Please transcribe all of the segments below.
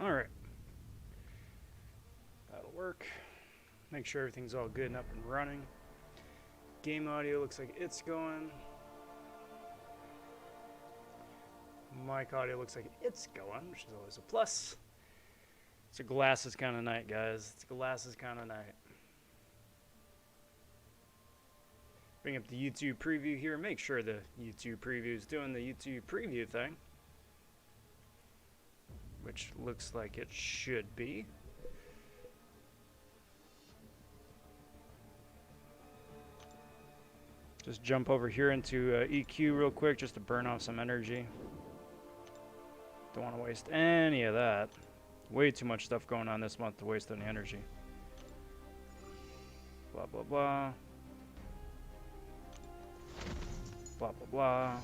Alright. That'll work. Make sure everything's all good and up and running. Game audio looks like it's going. Mic audio looks like it's going, which is always a plus. It's a glasses kind of night, guys. It's a glasses kind of night. Bring up the YouTube preview here. Make sure the YouTube preview is doing the YouTube preview thing, which looks like it should be. Just jump over here into EQ real quick just to burn off some energy. Don't want to waste any of that. Way too much stuff going on this month to waste any energy. Blah, blah, blah. Blah, blah, blah.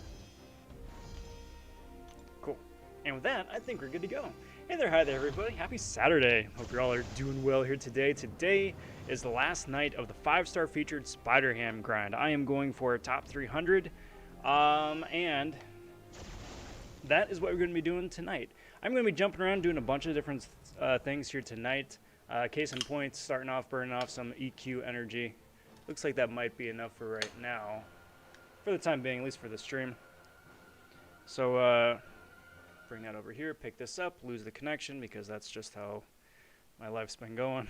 Cool. And with that, I think we're good to go. Hey there, hi there, everybody. Happy Saturday. Hope you all are doing well here today. Today is the last night of the 5-star featured SpiderHam grind. I am going for a top 300, and that is what we're going to be doing tonight. I'm going to be jumping around doing a bunch of different things here tonight. Case in point, starting off burning off some EQ energy. Looks like that might be enough for right now, for the time being, at least for the stream. So, bring that over here, pick this up, lose the connection because that's just how my life's been going.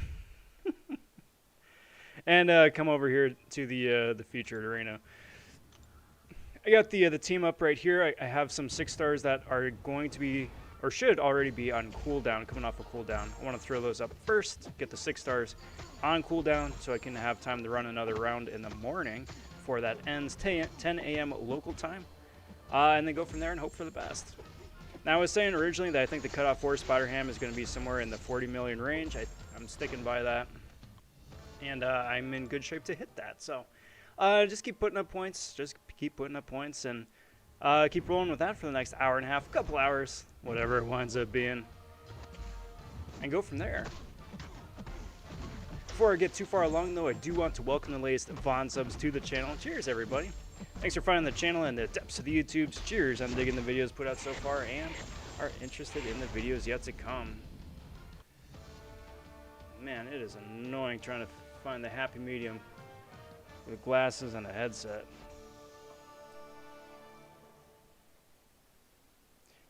And come over here to the featured arena. I got the team up right here. I have some 6 stars that are going to be, or should already be on cooldown, coming off a cooldown. I want to throw those up first, get the 6 stars on cooldown so I can have time to run another round in the morning before that ends 10 a.m. local time. And then go from there and hope for the best. Now, I was saying originally that I think the cutoff for SpiderHam is going to be somewhere in the 40 million range. I'm sticking by that. And I'm in good shape to hit that. So just keep putting up points. Just keep putting up points. And keep rolling with that for the next hour and a half, couple hours, whatever it winds up being. And go from there. Before I get too far along, though, I do want to welcome the latest Von subs to the channel. Cheers, everybody. Thanks for finding the channel and the depths of the YouTubes. Cheers, I'm digging the videos put out so far and are interested in the videos yet to come. Man, it is annoying trying to find the happy medium with glasses and a headset.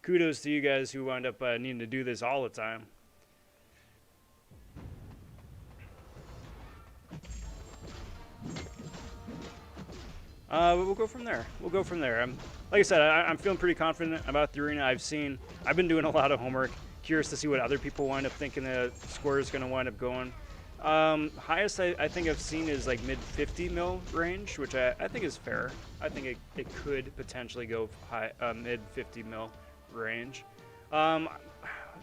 Kudos to you guys who wind up needing to do this all the time. But we'll go from there. We'll go from there. Like I said, I'm feeling pretty confident about the arena. I've been doing a lot of homework. Curious to see what other people wind up thinking the score is going to wind up going. Highest I think I've seen is like mid 50 mil range, which I think is fair. I think it could potentially go high, mid 50 mil range. The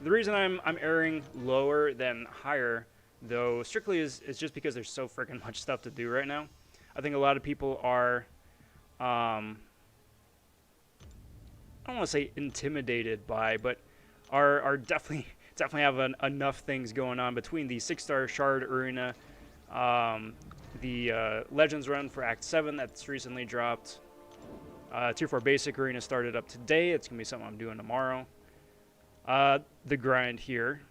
reason I'm erring lower than higher, though, strictly is just because there's so freaking much stuff to do right now. I think a lot of people are, I don't want to say intimidated by, but are definitely have enough things going on between the 6-star Shard Arena, the Legends run for Act 7 that's recently dropped, Tier 4 Basic Arena started up today. It's going to be something I'm doing tomorrow. The grind here,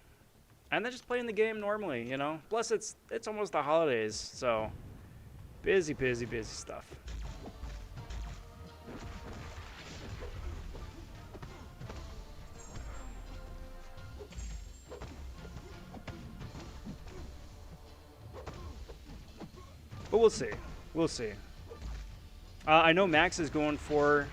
and then just playing the game normally, you know. Plus, it's almost the holidays, so busy stuff. But we'll see. We'll see. I know Max is going for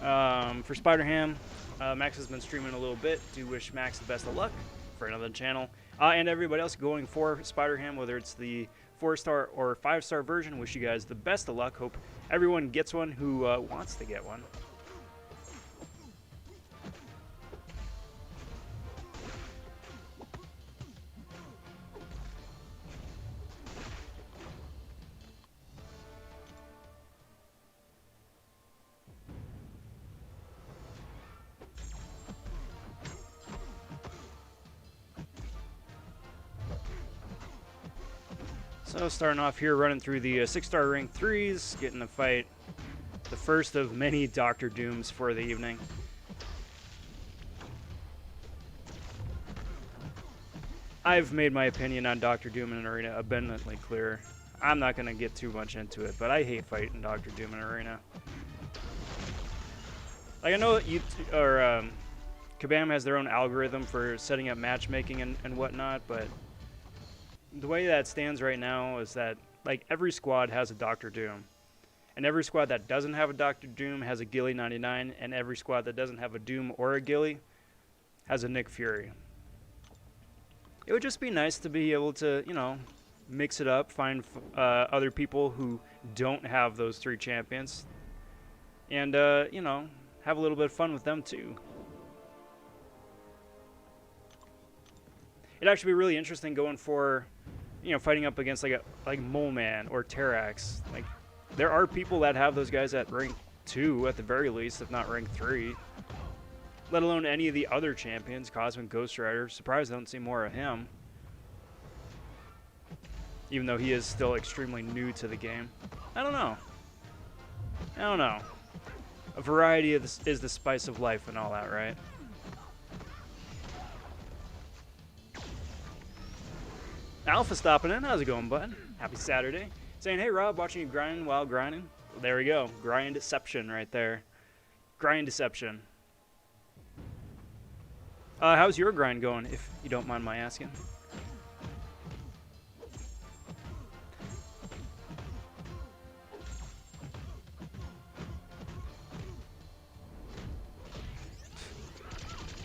SpiderHam. Max has been streaming a little bit. Do wish Max the best of luck for another channel. And everybody else going for SpiderHam, whether it's the 4-star or 5-star version, wish you guys the best of luck. Hope everyone gets one who wants to get one. So starting off here, running through the 6-star rank 3s, getting to fight the first of many Dr. Dooms for the evening. I've made my opinion on Doctor Doom in Arena abundantly clear. I'm not going to get too much into it, but I hate fighting Doctor Doom in Arena. Like, I know that Kabam has their own algorithm for setting up matchmaking and whatnot, but the way that stands right now is that, like, every squad has a Doctor Doom. And every squad that doesn't have a Doctor Doom has a Ghillie 99, and every squad that doesn't have a Doom or a Ghillie has a Nick Fury. It would just be nice to be able to, you know, mix it up, find other people who don't have those 3 champions, and, you know, have a little bit of fun with them too. It'd actually be really interesting going for, you know, fighting up against like Mole Man or Terrax. Like, there are people that have those guys at rank 2 at the very least, if not rank 3. Let alone any of the other champions, Cosmic Ghost Rider. Surprised I don't see more of him, even though he is still extremely new to the game. I don't know. A variety is the spice of life and all that, right? Alpha stopping in. How's it going, bud? Happy Saturday. Saying, hey, Rob, watching you grind while grinding. Well, there we go. Grind deception right there. Grind deception. How's your grind going, if you don't mind my asking?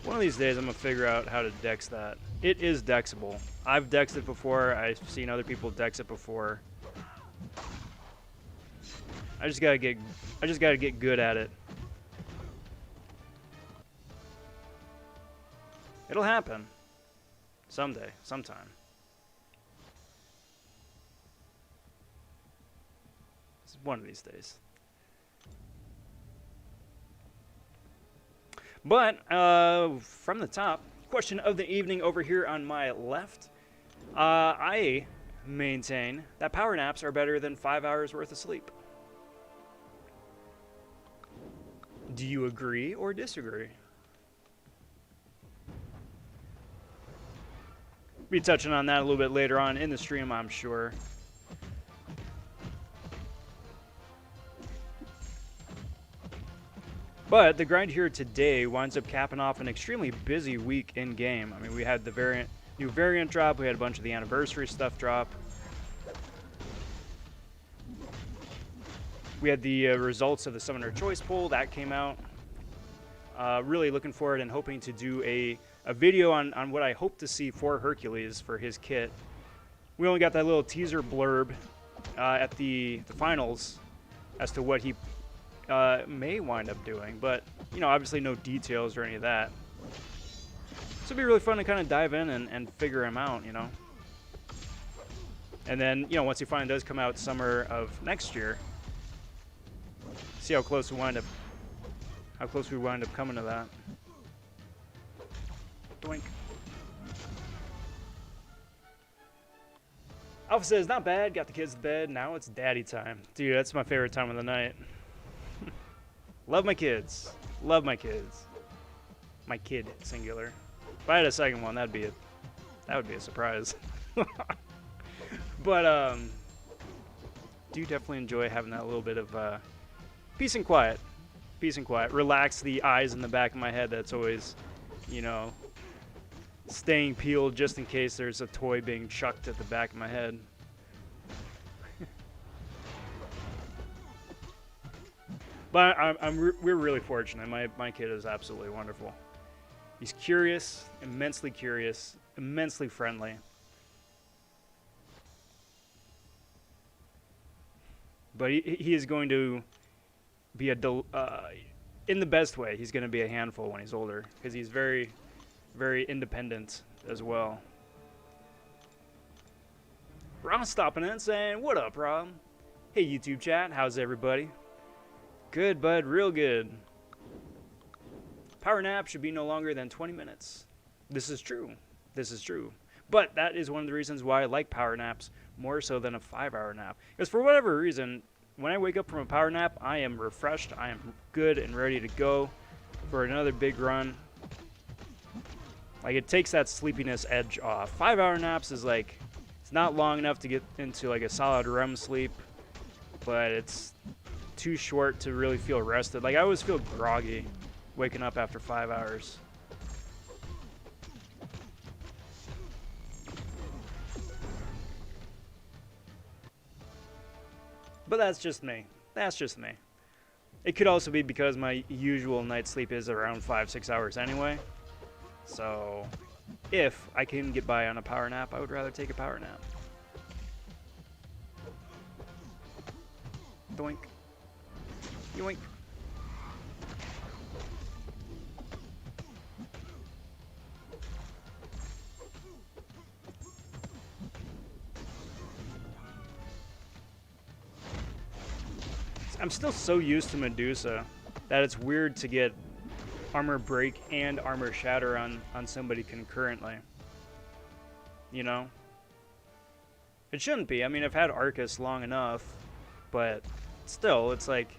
One of these days, I'm going to figure out how to dex that. It is dexable. I've dexed it before. I've seen other people dex it before. I just gotta get good at it. It'll happen. Someday, sometime. It's one of these days. But, from the top, question of the evening over here on my left. I maintain that power naps are better than 5 hours worth of sleep. Do you agree or disagree? Be touching on that a little bit later on in the stream, I'm sure. But the grind here today winds up capping off an extremely busy week in game. I mean, we had the new variant drop, we had a bunch of the anniversary stuff drop. We had the results of the Summoner Choice Poll that came out. Really looking forward and hoping to do a video on what I hope to see for Hercules for his kit. We only got that little teaser blurb at the finals as to what he may wind up doing, but, you know, obviously no details or any of that. So it'd be really fun to kind of dive in and figure him out, you know. And then, you know, once he finally does come out summer of next year, see how close we wind up coming to that. Doink. Alpha says, not bad, got the kids to bed, now it's daddy time. Dude, that's my favorite time of the night. Love my kids. Love my kids. My kid, singular. If I had a second one, that would be a surprise. But, do definitely enjoy having that little bit of, peace and quiet. Peace and quiet. Relax the eyes in the back of my head that's always, you know, staying peeled just in case there's a toy being chucked at the back of my head. But we're really fortunate. My kid is absolutely wonderful. He's curious, immensely friendly. But he is going to be in the best way. He's going to be a handful when he's older because he's very, very independent as well. Ron's stopping in saying, "What up, Rob? Hey, YouTube chat. How's everybody? Good, bud. Real good. Power nap should be no longer than 20 minutes. This is true. This is true. But that is one of the reasons why I like power naps more so than a 5-hour nap. Because for whatever reason, when I wake up from a power nap, I am refreshed. I am good and ready to go for another big run. Like, it takes that sleepiness edge off. 5-hour naps is like, it's not long enough to get into like a solid REM sleep, but it's too short to really feel rested. Like, I always feel groggy waking up after 5 hours. But that's just me. That's just me. It could also be because my usual night's sleep is around 5-6 hours anyway. So if I can get by on a power nap, I would rather take a power nap. Doink. Yoink. I'm still so used to Medusa that it's weird to get armor break and armor shatter on somebody concurrently. You know? It shouldn't be. I mean, I've had Arcus long enough, but still, it's like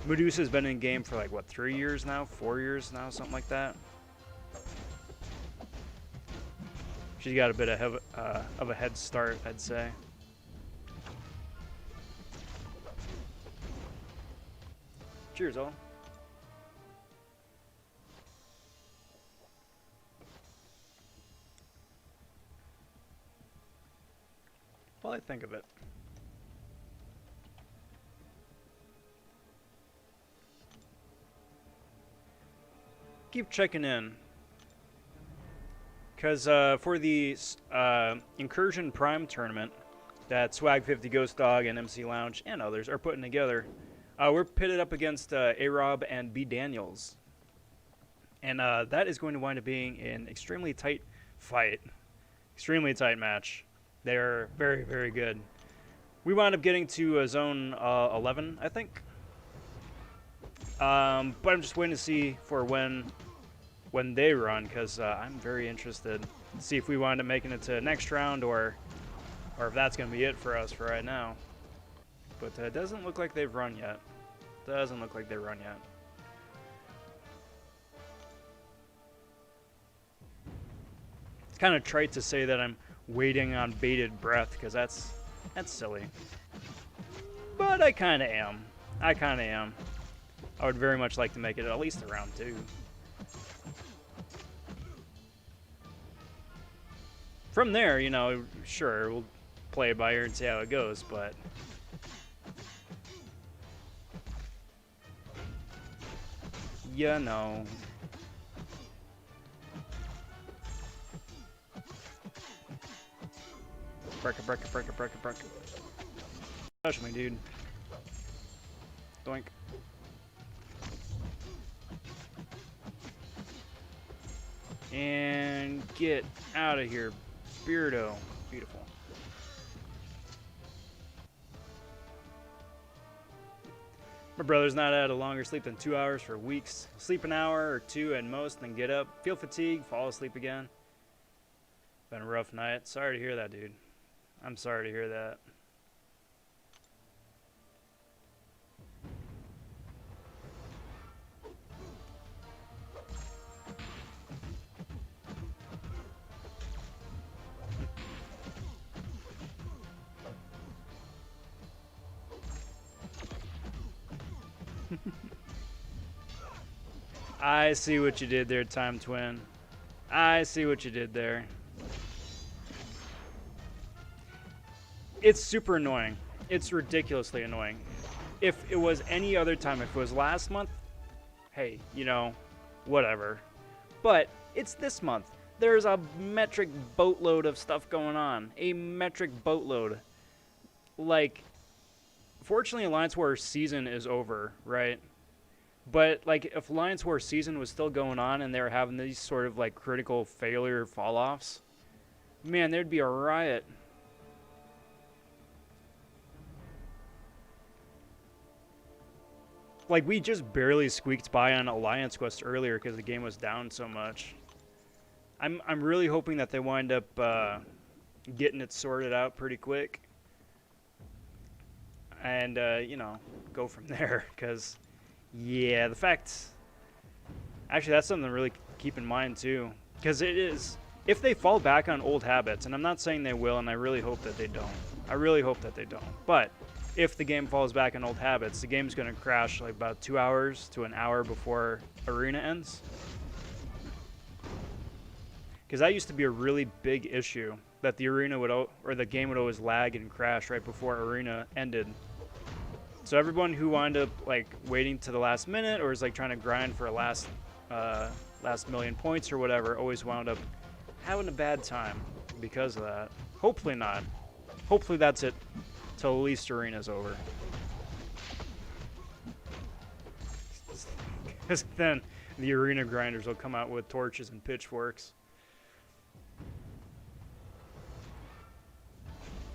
Medusa's been in game for like, what, 3 years now? 4 years now? Something like that. She's got a bit of a head start, I'd say. Cheers, all. While I think of it. Keep checking in. Because for the Incursion Prime tournament that Swag 50 Ghost Dog and MC Lounge and others are putting together, we're pitted up against A-Rob and B. Daniels. And that is going to wind up being an extremely tight fight. Extremely tight match. They're very, very good. We wound up getting to zone 11, I think. But I'm just waiting to see for when they run, because I'm very interested to see if we wind up making it to next round or if that's going to be it for us for right now. But it doesn't look like they've run yet. Doesn't look like they run yet. It's kind of trite to say that I'm waiting on bated breath, because that's silly. But I kind of am. I kind of am. I would very much like to make it at least to round 2. From there, you know, sure, we'll play it by ear and see how it goes, but you know. Break it. Touch me, dude. Doink. And get out of here, Beardo. Beautiful. My brother's not had a longer sleep than 2 hours for weeks. Sleep an hour or 2 at most, then get up, feel fatigued, fall asleep again. Been a rough night. Sorry to hear that, dude. I'm sorry to hear that. I see what you did there, Time Twin. I see what you did there. It's super annoying. It's ridiculously annoying. If it was any other time, if it was last month, hey, you know, whatever. But it's this month. There's a metric boatload of stuff going on. A metric boatload. Like, fortunately, Alliance War season is over, right? But, like, if Alliance War season was still going on and they were having these sort of, like, critical failure fall-offs, man, there'd be a riot. Like, we just barely squeaked by on Alliance Quest earlier because the game was down so much. I'm really hoping that they wind up getting it sorted out pretty quick. And, you know, go from there, because... yeah, the fact... actually, that's something to really keep in mind, too. Because it is, if they fall back on old habits, and I'm not saying they will, and I really hope that they don't. I really hope that they don't. But if the game falls back on old habits, the game's going to crash like about 2 hours to an hour before arena ends. Because that used to be a really big issue, that the arena would, or the game would always lag and crash right before arena ended. So everyone who wound up like waiting to the last minute, or is like trying to grind for a last million points or whatever, always wound up having a bad time because of that. Hopefully not. Hopefully that's it till at least arena's over. Because then the arena grinders will come out with torches and pitchforks.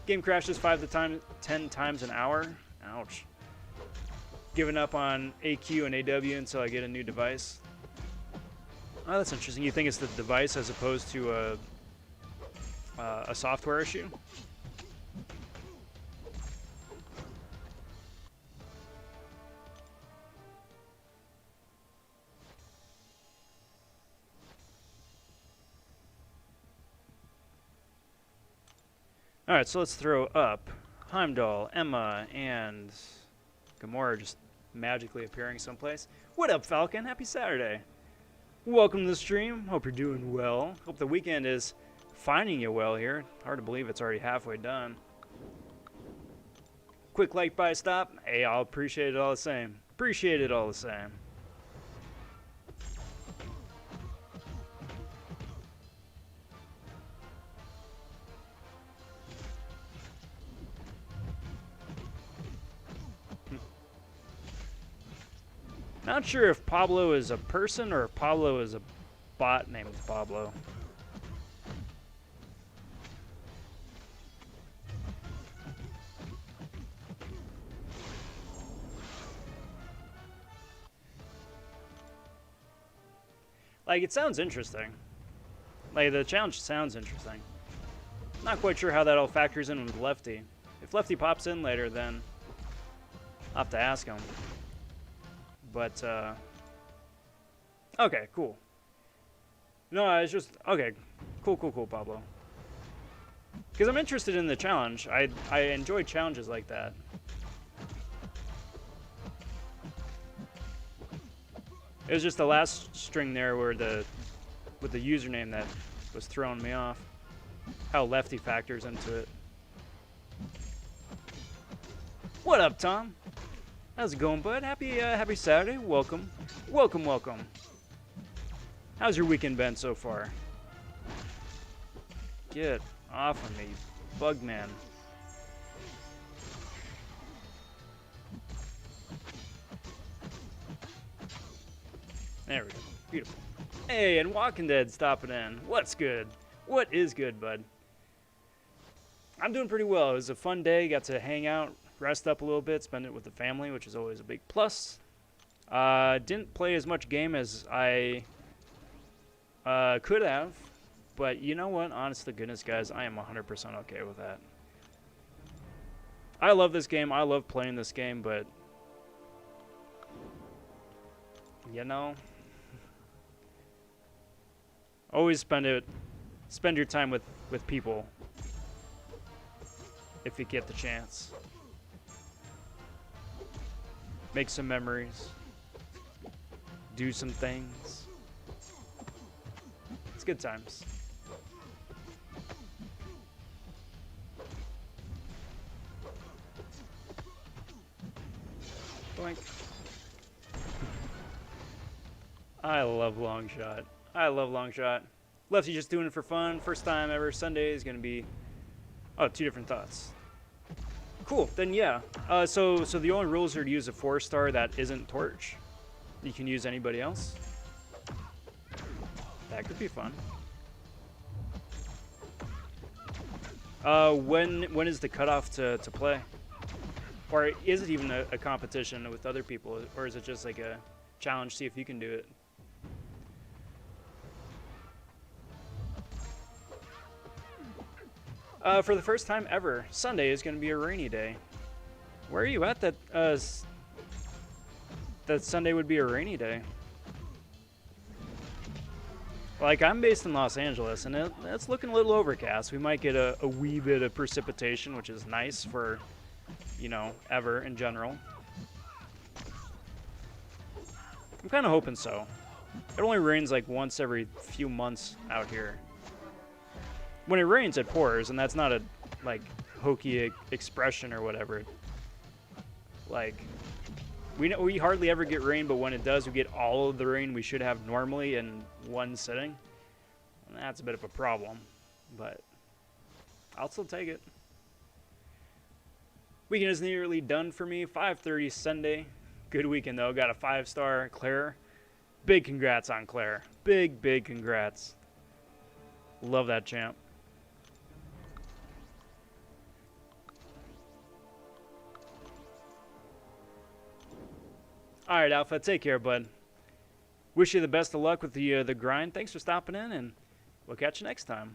Game crashes 5 to 10 times an hour. Ouch. Giving up on AQ and AW until I get a new device. Oh, that's interesting. You think it's the device as opposed to a software issue? Alright, so let's throw up Heimdall, Emma, and Gamora just magically appearing someplace. What up, Falcon? Happy Saturday. Welcome to the stream. Hope you're doing well. Hope the weekend is finding you well here. Hard to believe it's already halfway done. Quick like by stop. Hey, I'll appreciate it all the same. Appreciate it all the same. Not sure if Pablo is a person or if Pablo is a bot named Pablo. Like, it sounds interesting. Like, the challenge sounds interesting. Not quite sure how that all factors in with Lefty. If Lefty pops in later, then I'll have to ask him. But, okay, cool. No, it's just, okay, cool, Pablo. Because I'm interested in the challenge. I enjoy challenges like that. It was just the last string there where with the username that was throwing me off. How Lefty factors into it. What up, Tom? How's it going, bud? Happy Saturday. Welcome. Welcome. How's your weekend been so far? Get off of me, bug man. There we go. Beautiful. Hey, and Walking Dead stopping in. What's good? What is good, bud? I'm doing pretty well. It was a fun day. Got to hang out, rest up a little bit, spend it with the family, which is always a big plus. Didn't play as much game as I could have, but you know what? Honest to goodness, guys, I am 100% okay with that. I love this game. I love playing this game, but you know, always spend your time with people if you get the chance. Make some memories. Do some things. It's good times. Boink. I love long shot. I love long shot. Lefty just doing it for fun. First time ever. Sunday is gonna be. Oh, 2 different thoughts. Cool. Then yeah. So the only rules are to use a 4-star that isn't Torch. You can use anybody else. That could be fun. When is the cutoff to play? Or is it even a competition with other people? Or is it just like a challenge, see if you can do it? For the first time ever, Sunday is going to be a rainy day. Where are you at that Sunday would be a rainy day? Like, I'm based in Los Angeles, and it's looking a little overcast. We might get a wee bit of precipitation, which is nice for, you know, ever in general. I'm kind of hoping so. It only rains like once every few months out here. When it rains, it pours, and that's not a, like, hokey expression or whatever. Like, we hardly ever get rain, but when it does, we get all of the rain we should have normally in one sitting. And that's a bit of a problem, but I'll still take it. Weekend is nearly done for me. 5:30 Sunday. Good weekend, though. Got a 5-star. Claire. Big congrats on Claire. Big congrats. Love that champ. All right, Alpha. Take care, bud. Wish you the best of luck with the grind. Thanks for stopping in, and we'll catch you next time.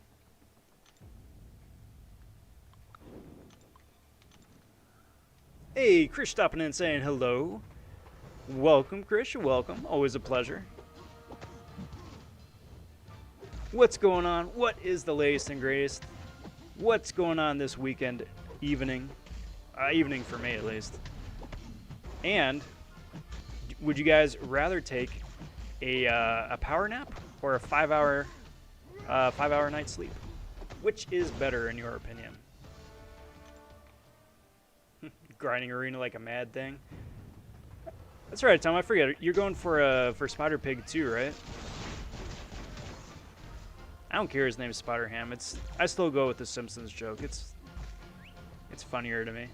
Hey, Chris stopping in saying hello. Welcome, Chris. You're welcome. Always a pleasure. What's going on? What is the latest and greatest? What's going on this weekend evening? Evening for me, at least. And would you guys rather take a power nap or a 5-hour night's sleep? Which is better in your opinion? Grinding arena like a mad thing. That's right, Tom. I forget. You're going for Spider Pig too, right? I don't care. His name is SpiderHam. I still go with the Simpsons joke. It's funnier to me.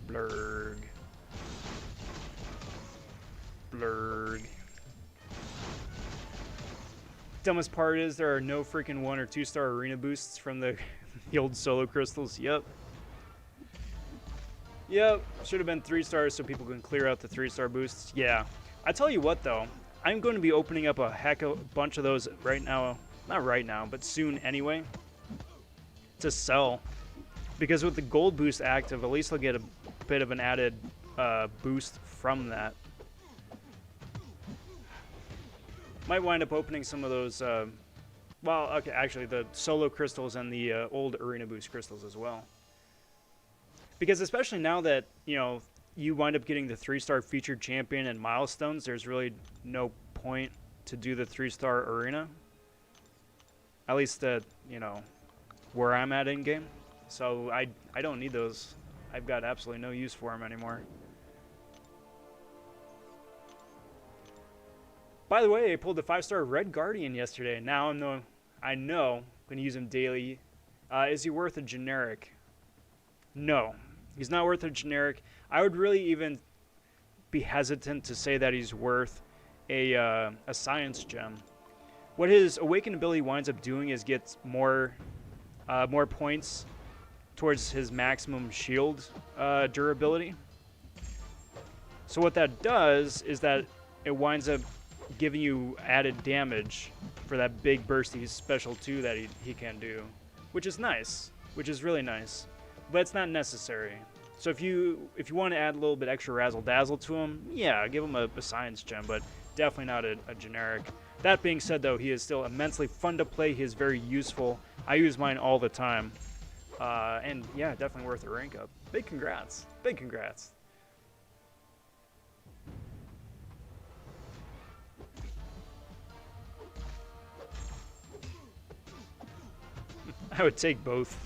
Blurg. Blurg. Dumbest part is there are no freaking 1 or 2-star arena boosts from the old solo crystals. Yep. Should have been 3 stars so people can clear out the 3-star boosts. Yeah. I tell you what, though. I'm going to be opening up a heck of a bunch of those right now. Not right now, but soon anyway. To sell. Because with the gold boost active, at least I'll get a bit of an added boost from that. Might wind up opening some of those, well, okay, actually the solo crystals and the old arena boost crystals as well. Because especially now that, you know, you wind up getting the 3-star featured champion and milestones, there's really no point to do the 3-star arena. At least, you know, where I'm at in game. So I don't need those. I've got absolutely no use for them anymore. By the way, I pulled the 5-star Red Guardian yesterday. Now I know I'm going to use him daily. Is he worth a generic? No, he's not worth a generic. I would really even be hesitant to say that he's worth a science gem. What his awakened ability winds up doing is gets more points towards his maximum shield durability. So what that does is that it winds up giving you added damage for that big bursty special 2 that he can do, which is nice, which is really nice, but it's not necessary. So if you want to add a little bit extra razzle dazzle to him, yeah, give him a science gem, but definitely not a generic. That being said, though, he is still immensely fun to play. He is very useful. I use mine all the time, and yeah, definitely worth a rank up. Big congrats, big congrats. I would take both.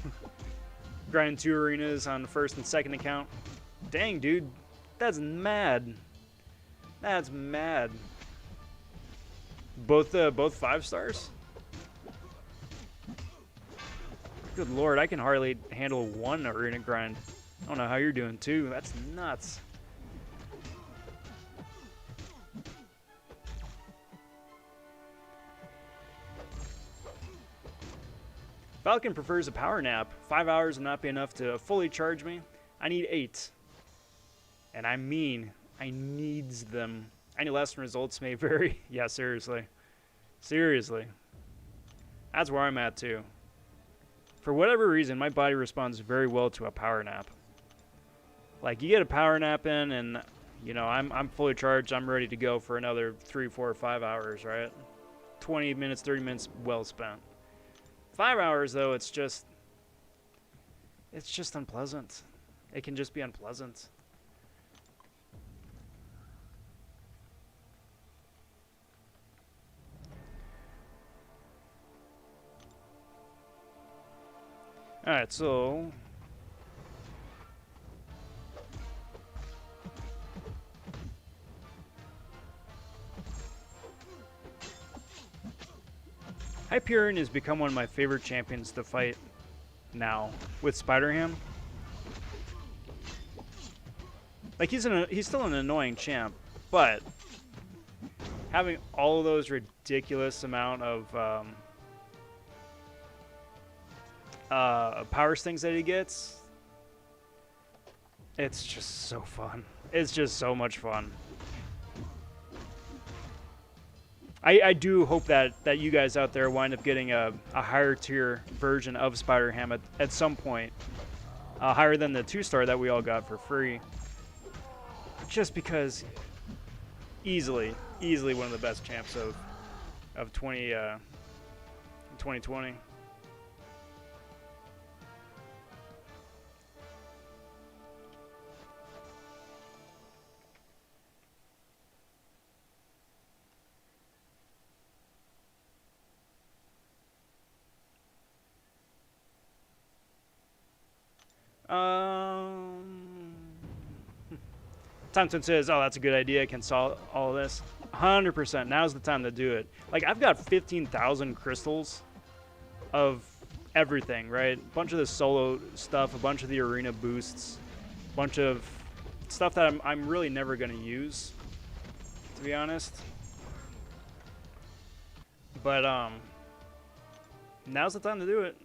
Grind 2 arenas on the first and second account. Dang, dude. That's mad. That's mad. Both 5 stars? Good lord, I can hardly handle 1 arena grind. I don't know how you're doing 2. That's nuts. Falcon prefers a power nap. 5 hours will not be enough to fully charge me. I need 8. And I mean, I needs them. Any lesson results may vary. Yeah, seriously. Seriously. That's where I'm at, too. For whatever reason, my body responds very well to a power nap. Like, you get a power nap in, and You know, I'm fully charged. I'm ready to go for another 3, 4, 5 hours, right? 20 minutes, 30 minutes well spent. 5 hours though, it's just unpleasant. It can just be unpleasant. All right, so Hyperion has become one of my favorite champions to fight now with SpiderHam. Like he's still an annoying champ, but having all of those ridiculous amount of power stings that he gets, it's just so fun. It's just so much fun. I do hope that you guys out there wind up getting a higher tier version of SpiderHam at some point, higher than the 2-star that we all got for free. Just because easily one of the best champs of 2020. Thompson says, oh, that's a good idea. I can solve all this. 100%. Now's the time to do it. Like, I've got 15,000 crystals of everything, right? A bunch of the solo stuff, a bunch of the arena boosts, a bunch of stuff that I'm really never going to use, to be honest. But, now's the time to do it.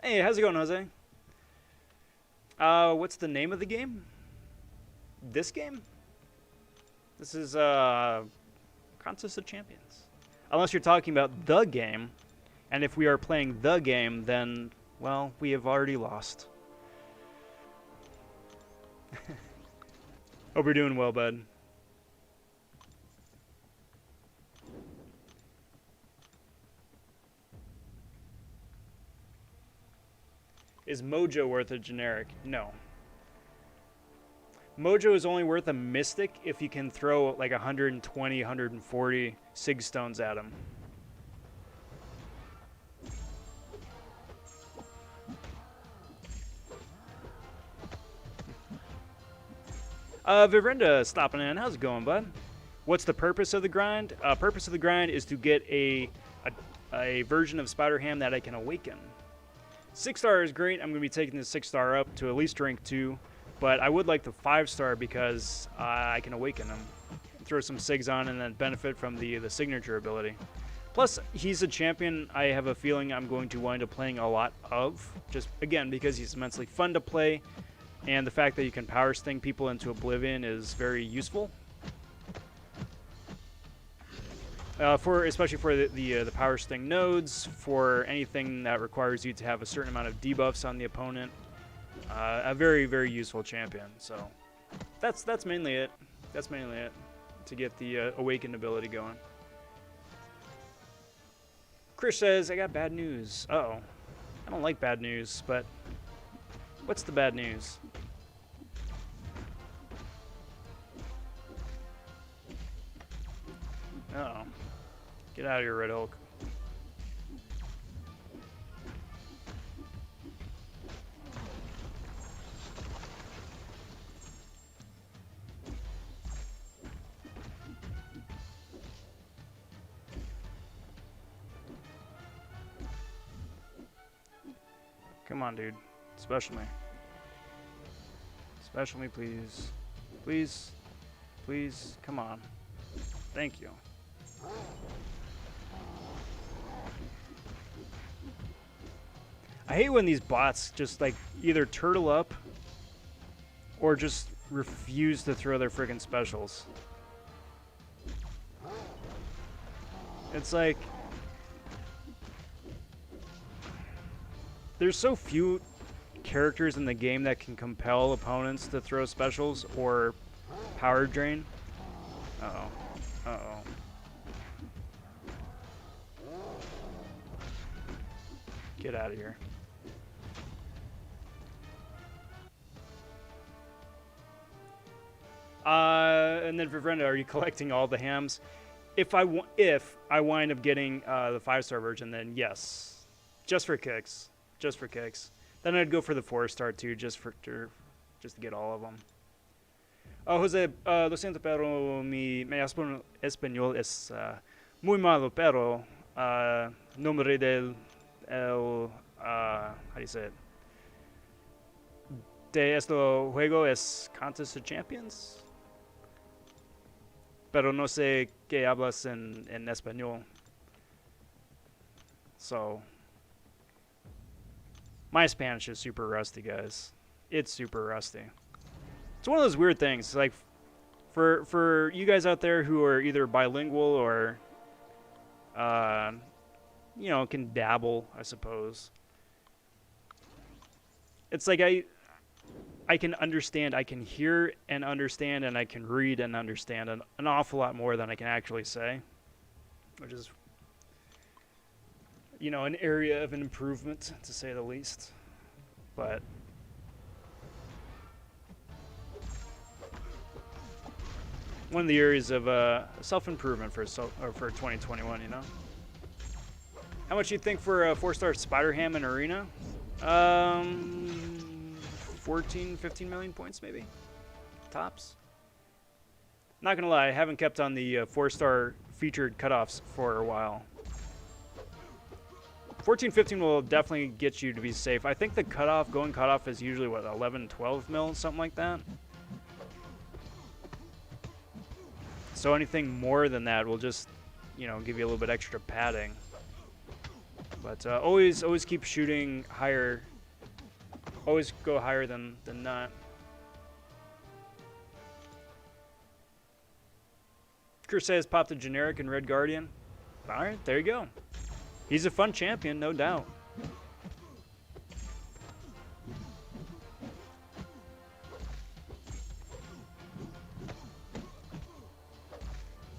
Hey, how's it going, Jose? What's the name of the game? This game? This is, Contest of Champions. Unless you're talking about the game, and if we are playing the game, then, well, we have already lost. Hope you're doing well, bud. Is Mojo worth a generic? No. Mojo is only worth a mystic if you can throw like 120, 140 Sig Stones at him. Vivrenda stopping in. How's it going, bud? What's the purpose of the grind? Purpose of the grind is to get a version of SpiderHam that I can awaken. 6-star is great. I'm going to be taking the 6-star up to at least rank 2, but I would like the 5-star because I can awaken him, throw some Sigs on, and then benefit from the signature ability. Plus, he's a champion I have a feeling I'm going to wind up playing a lot of, just, again, because he's immensely fun to play, and the fact that you can power sting people into oblivion is very useful. Especially for the power sting nodes, for anything that requires you to have a certain amount of debuffs on the opponent, a very, very useful champion. So that's mainly it. That's mainly it to get the awakened ability going. Chris says, I got bad news. Uh-oh. I don't like bad news, but what's the bad news? Uh-oh. Get out of here, Red Hulk. Come on, dude. Special me. Special me, please. Please. Please. Come on. Thank you. I hate when these bots just like either turtle up or just refuse to throw their freaking specials. It's like there's so few characters in the game that can compel opponents to throw specials or power drain. Uh-oh. Uh-oh. Get out of here. And then for Brenda, are you collecting all the hams? If I wind up getting the 5-star version, then yes, just for kicks, just for kicks. Then I'd go for the 4-star too, just to get all of them. Oh, Jose, lo siento, pero mi español es muy malo, pero nombre del how do you say it? De este juego es Contest of Champions. Pero no sé qué hablas en español. So, my Spanish is super rusty, guys. It's super rusty. It's one of those weird things. Like, for you guys out there who are either bilingual or, you know, can dabble, I suppose. It's like I can understand, I can hear and understand, and I can read and understand an awful lot more than I can actually say, which is, you know, an area of an improvement, to say the least. But one of the areas of self-improvement for 2021, you know. How much do you think for a 4-star SpiderHam in Arena? 14, 15 million points, maybe? Tops? Not gonna lie, I haven't kept on the 4-star featured cutoffs for a while. 14, 15 will definitely get you to be safe. I think the going cutoff is usually, what, 11, 12 mil, something like that? So anything more than that will just, you know, give you a little bit extra padding. But always keep shooting higher. Always go higher than not. Crusades popped a generic in Red Guardian. Alright, there you go. He's a fun champion, no doubt.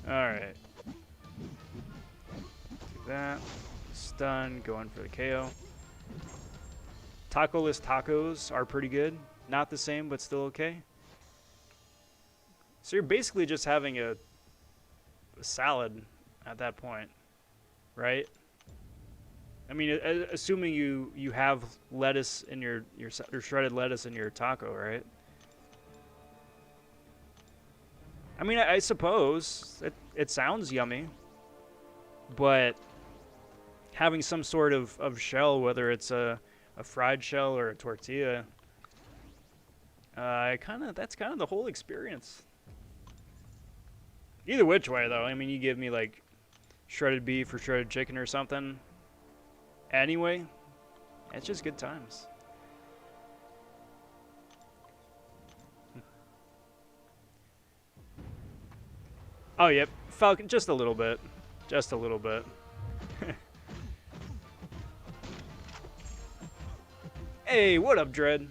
Alright. Do that. Stun, going for the KO. Taco-less tacos are pretty good. Not the same, but still okay. So you're basically just having a salad at that point, right? I mean, assuming you have lettuce in your shredded lettuce in your taco, right? I mean, I suppose it sounds yummy, but having some sort of shell, whether it's a fried shell or a tortilla, that's kind of the whole experience. Either which way, though, I mean, you give me like shredded beef or shredded chicken or something. Anyway, it's just good times. Oh, yep, Falcon, just a little bit. Just a little bit. Hey, what up, Dread?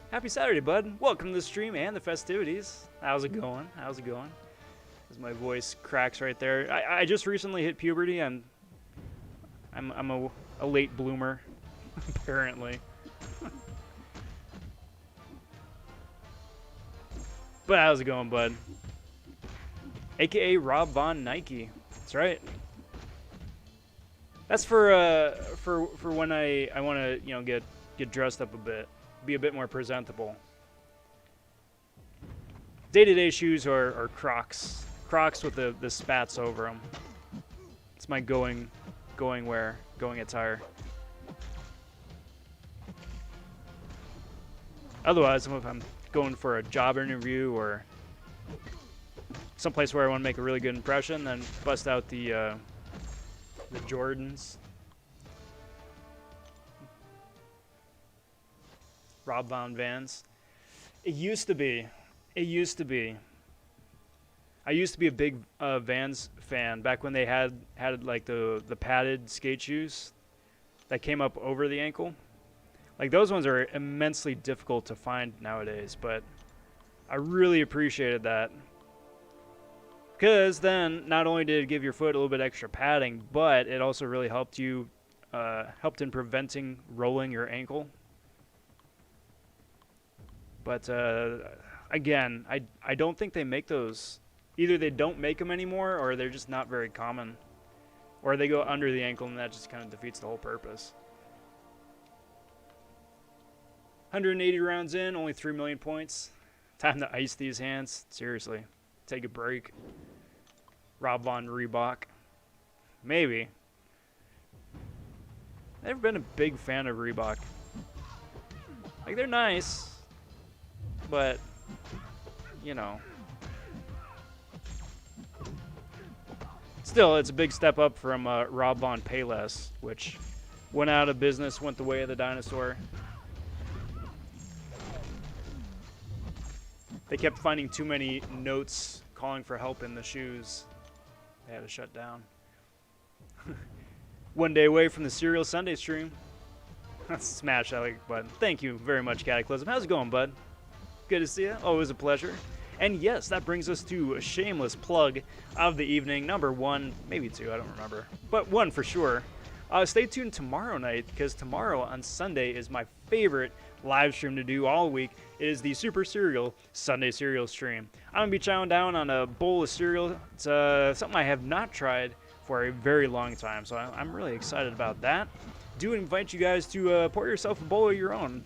Happy Saturday, bud. Welcome to the stream and the festivities. How's it going? How's it going? As my voice cracks right there. I just recently hit puberty. I'm a late bloomer, apparently. But how's it going, bud? AKA Rob Von Nike. That's right. That's for when I want to, you know, get dressed up a bit, be a bit more presentable. Day-to-day shoes are Crocs. Crocs with the spats over them. It's my going attire. Otherwise, if I'm going for a job interview or someplace where I want to make a really good impression, then bust out the Jordans. Rob Von Vans. It used to be. I used to be a big Vans fan back when they had like the padded skate shoes that came up over the ankle. Like, those ones are immensely difficult to find nowadays, but I really appreciated that. Because then, not only did it give your foot a little bit extra padding, but it also really helped you, helped in preventing rolling your ankle. But, again, I don't think they make those. Either they don't make them anymore, or they're just not very common. Or they go under the ankle, and that just kind of defeats the whole purpose. 180 rounds in, only 3 million points. Time to ice these hands. Seriously. Take a break. Rob Von Reebok. Maybe. Never been a big fan of Reebok. Like, they're nice. But, you know. Still, it's a big step up from Rob Von Payless, which went out of business, went the way of the dinosaur. They kept finding too many notes calling for help in the shoes. They had to shut down. 1 day away from the Serial Sunday stream. Smash that like button. Thank you very much, Cataclysm. How's it going, bud? Good to see you. Always a pleasure. And yes, that brings us to a shameless plug of the evening. Number 1, maybe 2, I don't remember. But 1 for sure. Stay tuned tomorrow night, because tomorrow on Sunday is my favorite live stream to do all week. It is the Super Cereal Sunday Cereal stream. I'm going to be chowing down on a bowl of cereal. It's something I have not tried for a very long time, so I'm really excited about that. Do invite you guys to pour yourself a bowl of your own.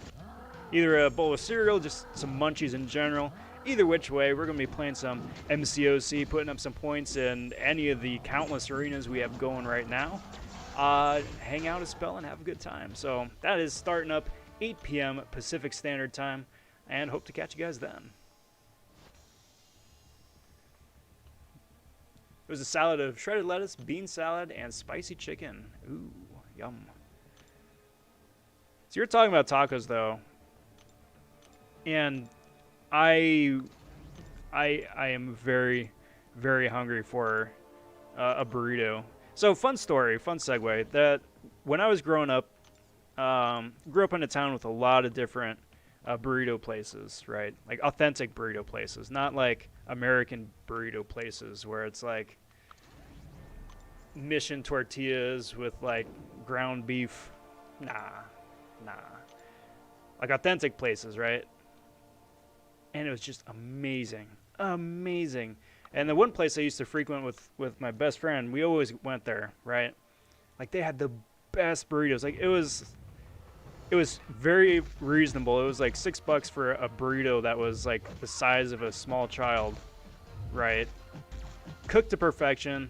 Either a bowl of cereal, just some munchies in general. Either which way, we're going to be playing some MCOC, putting up some points in any of the countless arenas we have going right now. Hang out a spell and have a good time. So that is starting up 8 p.m. Pacific Standard Time, and hope to catch you guys then. It was a salad of shredded lettuce, bean salad, and spicy chicken. Ooh, yum. So you're talking about tacos, though, and I am very, very hungry for a burrito. So fun story, fun segue. That when I was growing up, grew up in a town with a lot of different burrito places, right? Like authentic burrito places, not like American burrito places where it's like Mission tortillas with like ground beef. Nah. Like authentic places, right? And it was just amazing. Amazing. And the one place I used to frequent with my best friend, we always went there, right? Like they had the best burritos. Like it was very reasonable. It was like $6 for a burrito that was like the size of a small child, right? Cooked to perfection.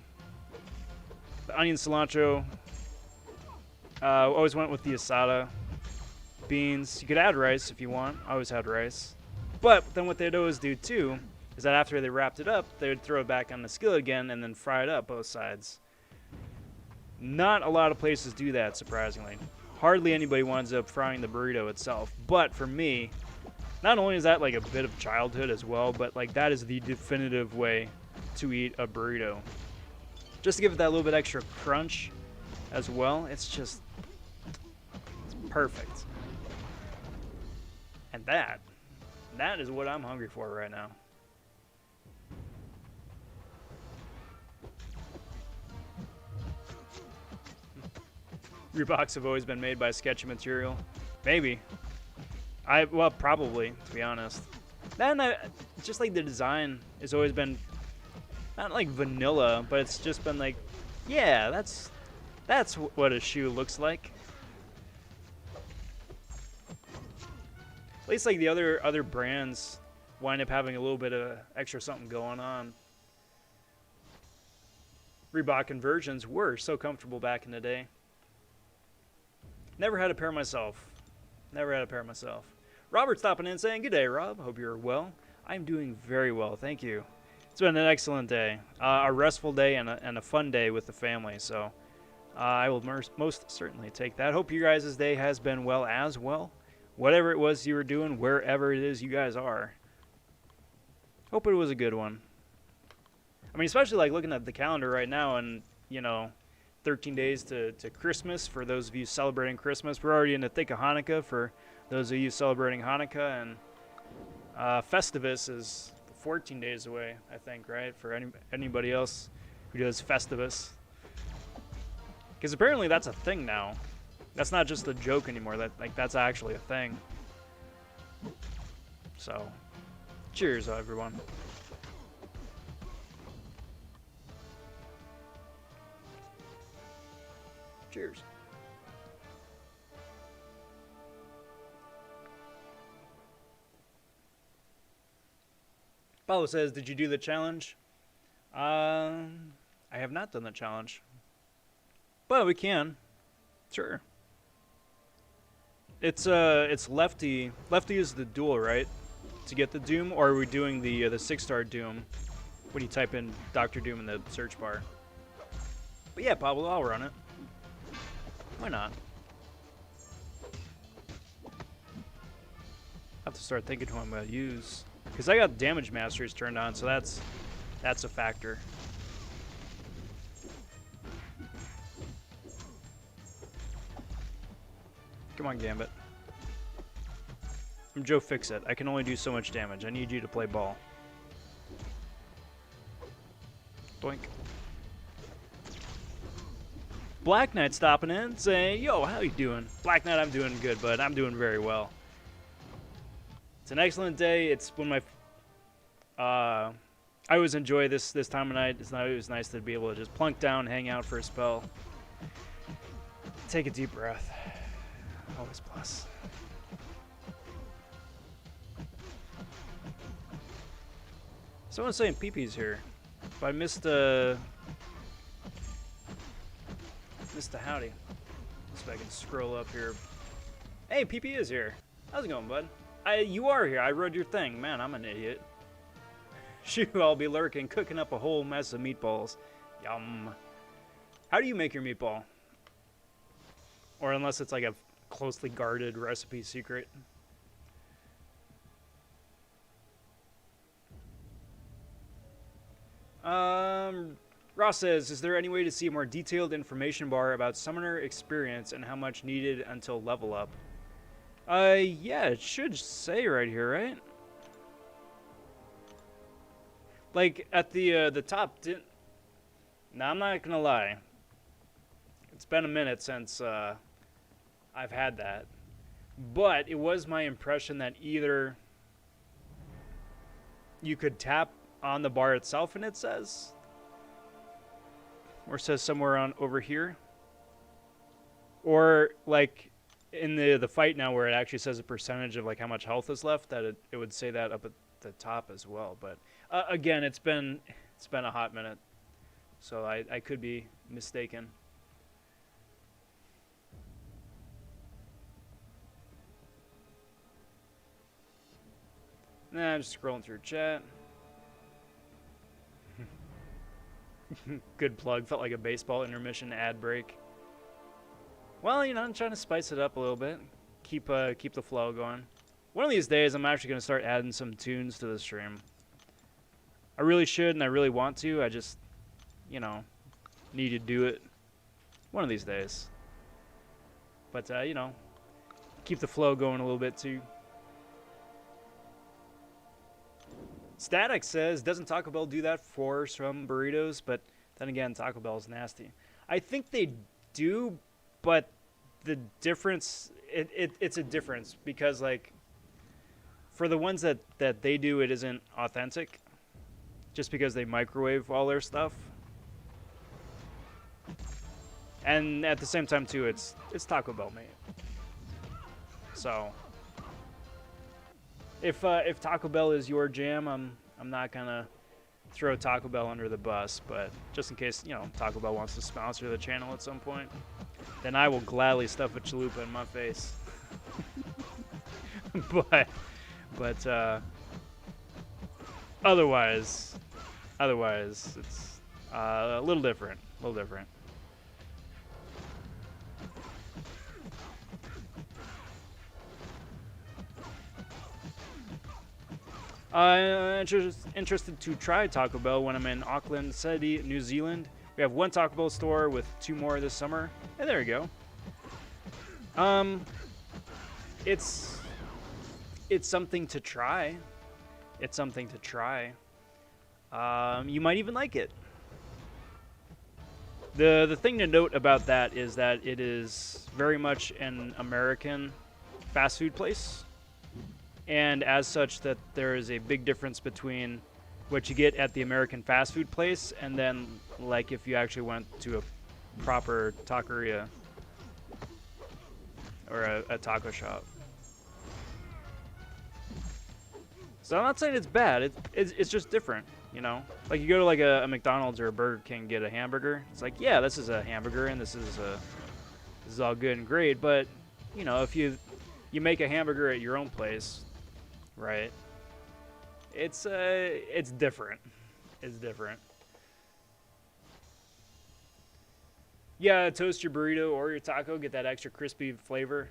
The onion cilantro. Always went with the asada. Beans. You could add rice if you want. I always had rice. But then what they'd always do too is that after they wrapped it up, they would throw it back on the skillet again and then fry it up both sides. Not a lot of places do that, surprisingly. Hardly anybody winds up frying the burrito itself. But for me, not only is that like a bit of childhood as well, but like that is the definitive way to eat a burrito. Just to give it that little bit extra crunch as well. It's perfect. And that is what I'm hungry for right now. Reeboks have always been made by sketchy material. Maybe. Well, probably, to be honest. Then just like the design has always been not like vanilla, but it's just been like, yeah, that's what a shoe looks like. At least like the other brands wind up having a little bit of extra something going on. Reebok conversions were so comfortable back in the day. Never had a pair myself. Robert stopping in saying, good day, Rob. Hope you're well. I'm doing very well, thank you. It's been an excellent day. A restful day and a fun day with the family, so I will most certainly take that. Hope your guys' day has been well as well. Whatever it was you were doing, wherever it is you guys are. Hope it was a good one. I mean, especially like looking at the calendar right now and, you know, 13 days to Christmas for those of you celebrating Christmas. We're already in the thick of Hanukkah for those of you celebrating Hanukkah, and Festivus is 14 days away, I think, right? For anybody else who does Festivus. Because apparently that's a thing now. That's not just a joke anymore. That's actually a thing. So, cheers, everyone. Cheers. Paulo says, did you do the challenge? I have not done the challenge. But we can. Sure. It's Lefty. Lefty is the duel, right? To get the Doom, or are we doing the 6-star Doom when you type in Dr. Doom in the search bar? But yeah, Pablo, I'll run it. Why not? I have to start thinking who I'm gonna use, because I got damage masters turned on, so that's a factor. Come on, Gambit. I'm Joe Fixit. I can only do so much damage. I need you to play ball. Doink. Black Knight stopping in, saying, yo, how you doing? Black Knight, I'm doing good, bud. I'm doing very well. It's an excellent day. It's when my... I always enjoy this time of night. It's always nice to be able to just plunk down, hang out for a spell. Take a deep breath. Always plus. Someone's saying PP-'s here. But I missed the howdy. See if I can scroll up here. Hey, PP is here. How's it going, bud? You are here. I read your thing. Man, I'm an idiot. Shoot, I'll be lurking, cooking up a whole mess of meatballs. Yum. How do you make your meatball? Or unless it's like a closely guarded recipe secret. Ross says, is there any way to see a more detailed information bar about summoner experience and how much needed until level up? Yeah, it should say right here, right? Like at the top. Now I'm not gonna lie. It's been a minute since I've had that, but it was my impression that either you could tap on the bar itself and it says, or it says somewhere on over here, or like in the fight now where it actually says a percentage of like how much health is left, that it would say that up at the top as well. But again, it's been a hot minute, so I could be mistaken. Nah, I'm just scrolling through chat. Good plug. Felt like a baseball intermission ad break. Well, you know, I'm trying to spice it up a little bit. Keep the flow going. One of these days, I'm actually going to start adding some tunes to the stream. I really should, and I really want to. I just, you know, need to do it one of these days. But, you know, keep the flow going a little bit, too. Static says, doesn't Taco Bell do that for some burritos? But then again, Taco Bell's nasty. I think they do, but the difference, it's a difference. Because, like, for the ones that they do, it isn't authentic. Just because they microwave all their stuff. And at the same time, too, it's Taco Bell made. So... If Taco Bell is your jam, I'm not gonna throw Taco Bell under the bus, but just in case, you know, Taco Bell wants to sponsor the channel at some point, then I will gladly stuff a chalupa in my face. but otherwise it's a little different, I'm interested to try Taco Bell when I'm in Auckland City, New Zealand. We have one Taco Bell store with 2 more this summer. And there we go. It's something to try. It's something to try. You might even like it. The thing to note about that is that it is very much an American fast food place. And as such, that there is a big difference between what you get at the American fast food place and then like if you actually went to a proper taqueria or a taco shop. So I'm not saying it's bad. It's just different, you know? Like you go to like a McDonald's or a Burger King and get a hamburger. It's like, yeah, this is a hamburger and this is all good and great, but you know, if you make a hamburger at your own place, right? It's different. It's different. Yeah, toast your burrito or your taco, get that extra crispy flavor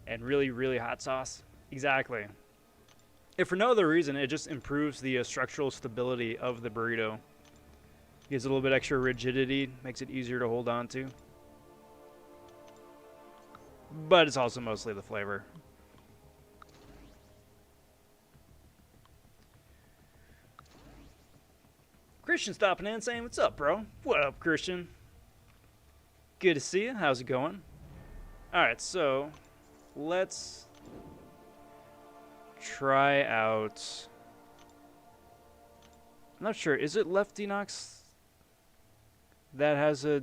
and really, really hot sauce. Exactly. If for no other reason, it just improves the structural stability of the burrito. Gives it a little bit extra rigidity, makes it easier to hold on to. But it's also mostly the flavor. Christian stopping in saying, what's up, bro? What up, Christian? Good to see you. How's it going? Alright, so let's try out... I'm not sure. Is it Lefty Knox that has a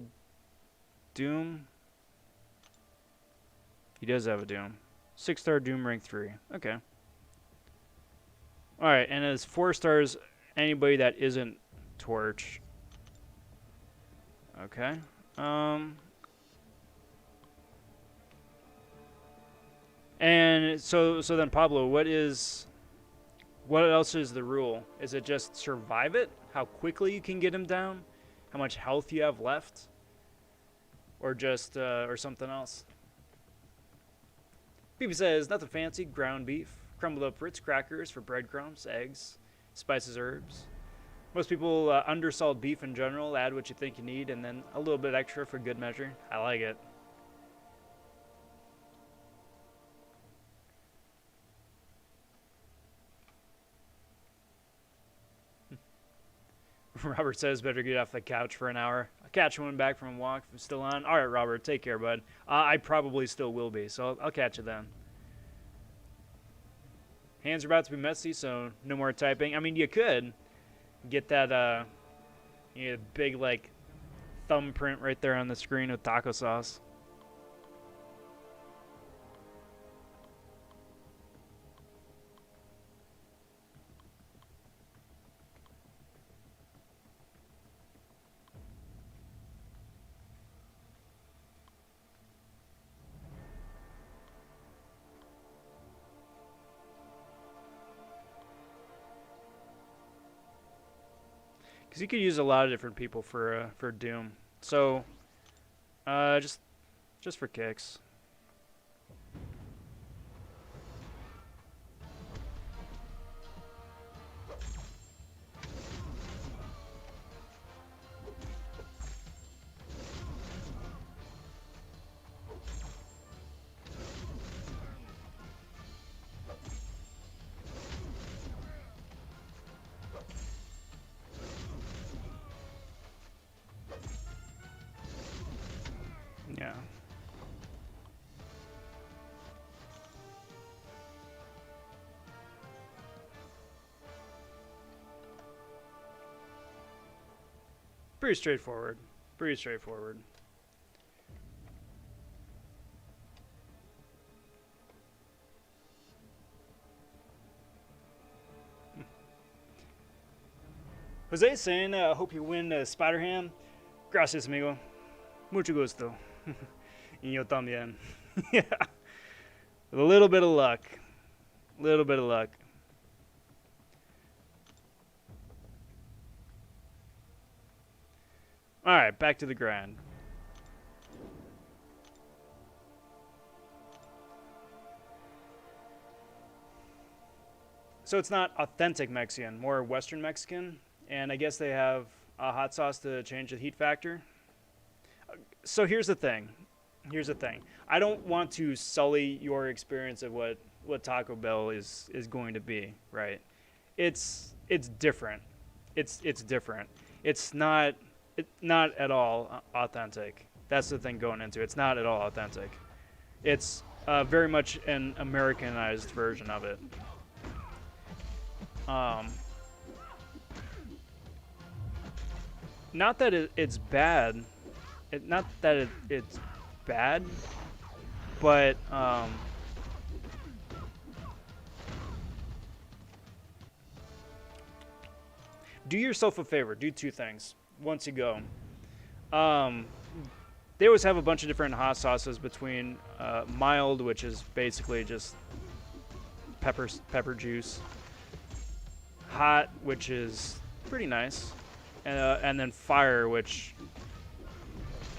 Doom? He does have a Doom. 6-star Doom rank 3. Okay. Alright, and as 4 stars, anybody that isn't Torch. Okay. And so then Pablo, what else is the rule? Is it just survive it? How quickly you can get him down? How much health you have left? Or just or something else? Phoebe says, nothing fancy, ground beef, crumbled up Ritz crackers for breadcrumbs, eggs, spices, herbs. Most people undersalt beef in general, add what you think you need, and then a little bit extra for good measure. I like it. Robert says, better get off the couch for an hour. I'll catch one back from a walk if I'm still on. All right, Robert, take care, bud. I probably still will be, so I'll catch you then. Hands are about to be messy, so no more typing. I mean, you could get that big, like, thumbprint right there on the screen with taco sauce. Because you could use a lot of different people for Doom. So, just for kicks. Yeah. Pretty straightforward. Pretty straightforward. Jose saying, hope you win SpiderHam. Gracias, amigo. Mucho gusto. Y yo también. Yeah. With a little bit of luck. Little bit of luck. Alright, back to the grind. So it's not authentic Mexican, more Western Mexican. And I guess they have hot sauce to change the heat factor. So here's the thing. Here's the thing. I don't want to sully your experience of what Taco Bell is going to be, right? It's different. It's different. It's not at all authentic. That's the thing going into it. It's not at all authentic. It's very much an Americanized version of it. Not that it's bad. Not that it's bad, but do yourself a favor. Do two things once you go. They always have a bunch of different hot sauces between mild, which is basically just pepper juice, hot, which is pretty nice, and then fire, which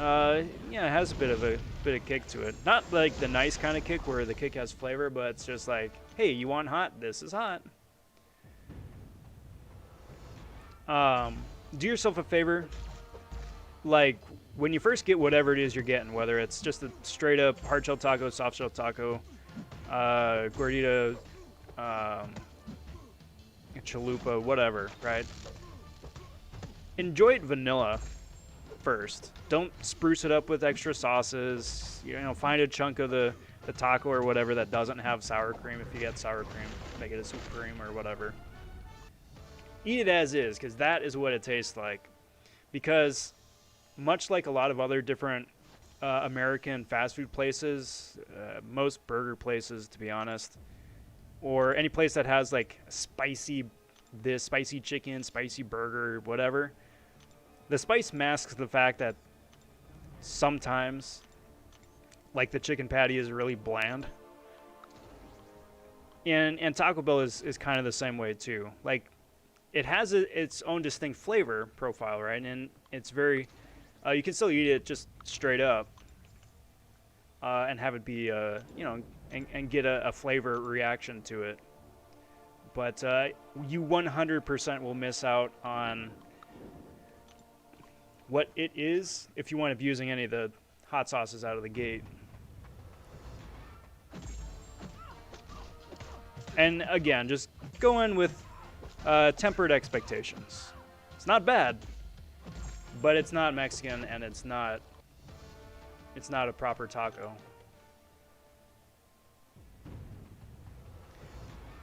yeah, it has a bit of kick to it. Not like the nice kind of kick where the kick has flavor, but it's just like, hey, you want hot? This is hot. Do yourself a favor. Like, when you first get whatever it is you're getting, whether it's just a straight up hard shell taco, soft shell taco, gordita, chalupa, whatever, right? Enjoy it vanilla first. Don't spruce it up with extra sauces. You know, find a chunk of the taco or whatever that doesn't have sour cream. If you get sour cream, make it a soup cream or whatever. Eat it as is, because that is what it tastes like. Because much like a lot of other different American fast food places, most burger places, to be honest, or any place that has like spicy chicken, spicy burger, whatever, the spice masks the fact that sometimes, like, the chicken patty is really bland. And Taco Bell is kind of the same way too. Like, it has its own distinct flavor profile, right? And it's very, you can still eat it just straight up and have it be, you know, and get a flavor reaction to it. But you 100% will miss out on what it is if you wind up using any of the hot sauces out of the gate. And again, just go in with tempered expectations. It's not bad, but it's not Mexican, and it's not a proper taco.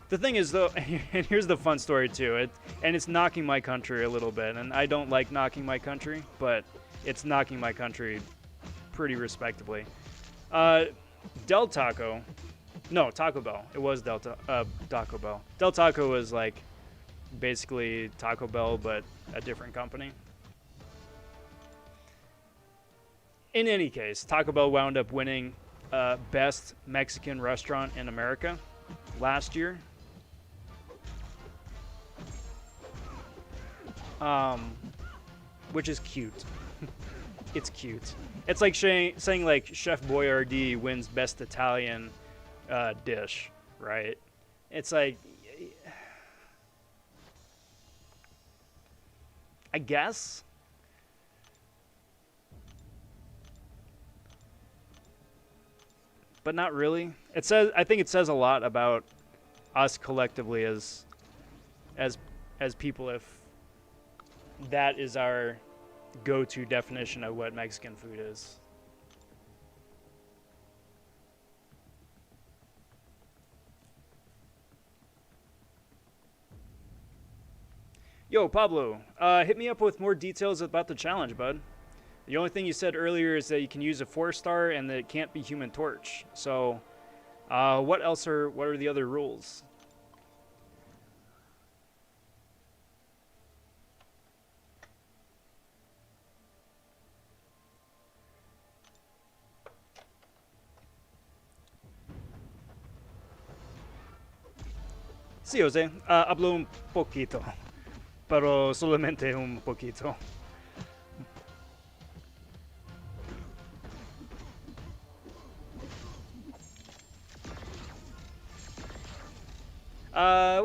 The thing is, though, and here's the fun story too, and it's knocking my country a little bit, and I don't like knocking my country, but it's knocking my country pretty respectably. Del Taco, no, Taco Bell. It was Taco Bell. Del Taco was like basically Taco Bell, but a different company. In any case, Taco Bell wound up winning Best Mexican Restaurant in America last year. Which is cute. It's cute. It's like saying like Chef Boyardee wins Best Italian dish, right? It's like, I guess. But not really. I think it says a lot about us collectively as people if that is our go-to definition of what Mexican food is. Yo, Pablo, hit me up with more details about the challenge, bud. The only thing you said earlier is that you can use a 4-star and that it can't be Human Torch. So, what are the other rules? Sí, José, hablo un poquito, pero solamente un poquito.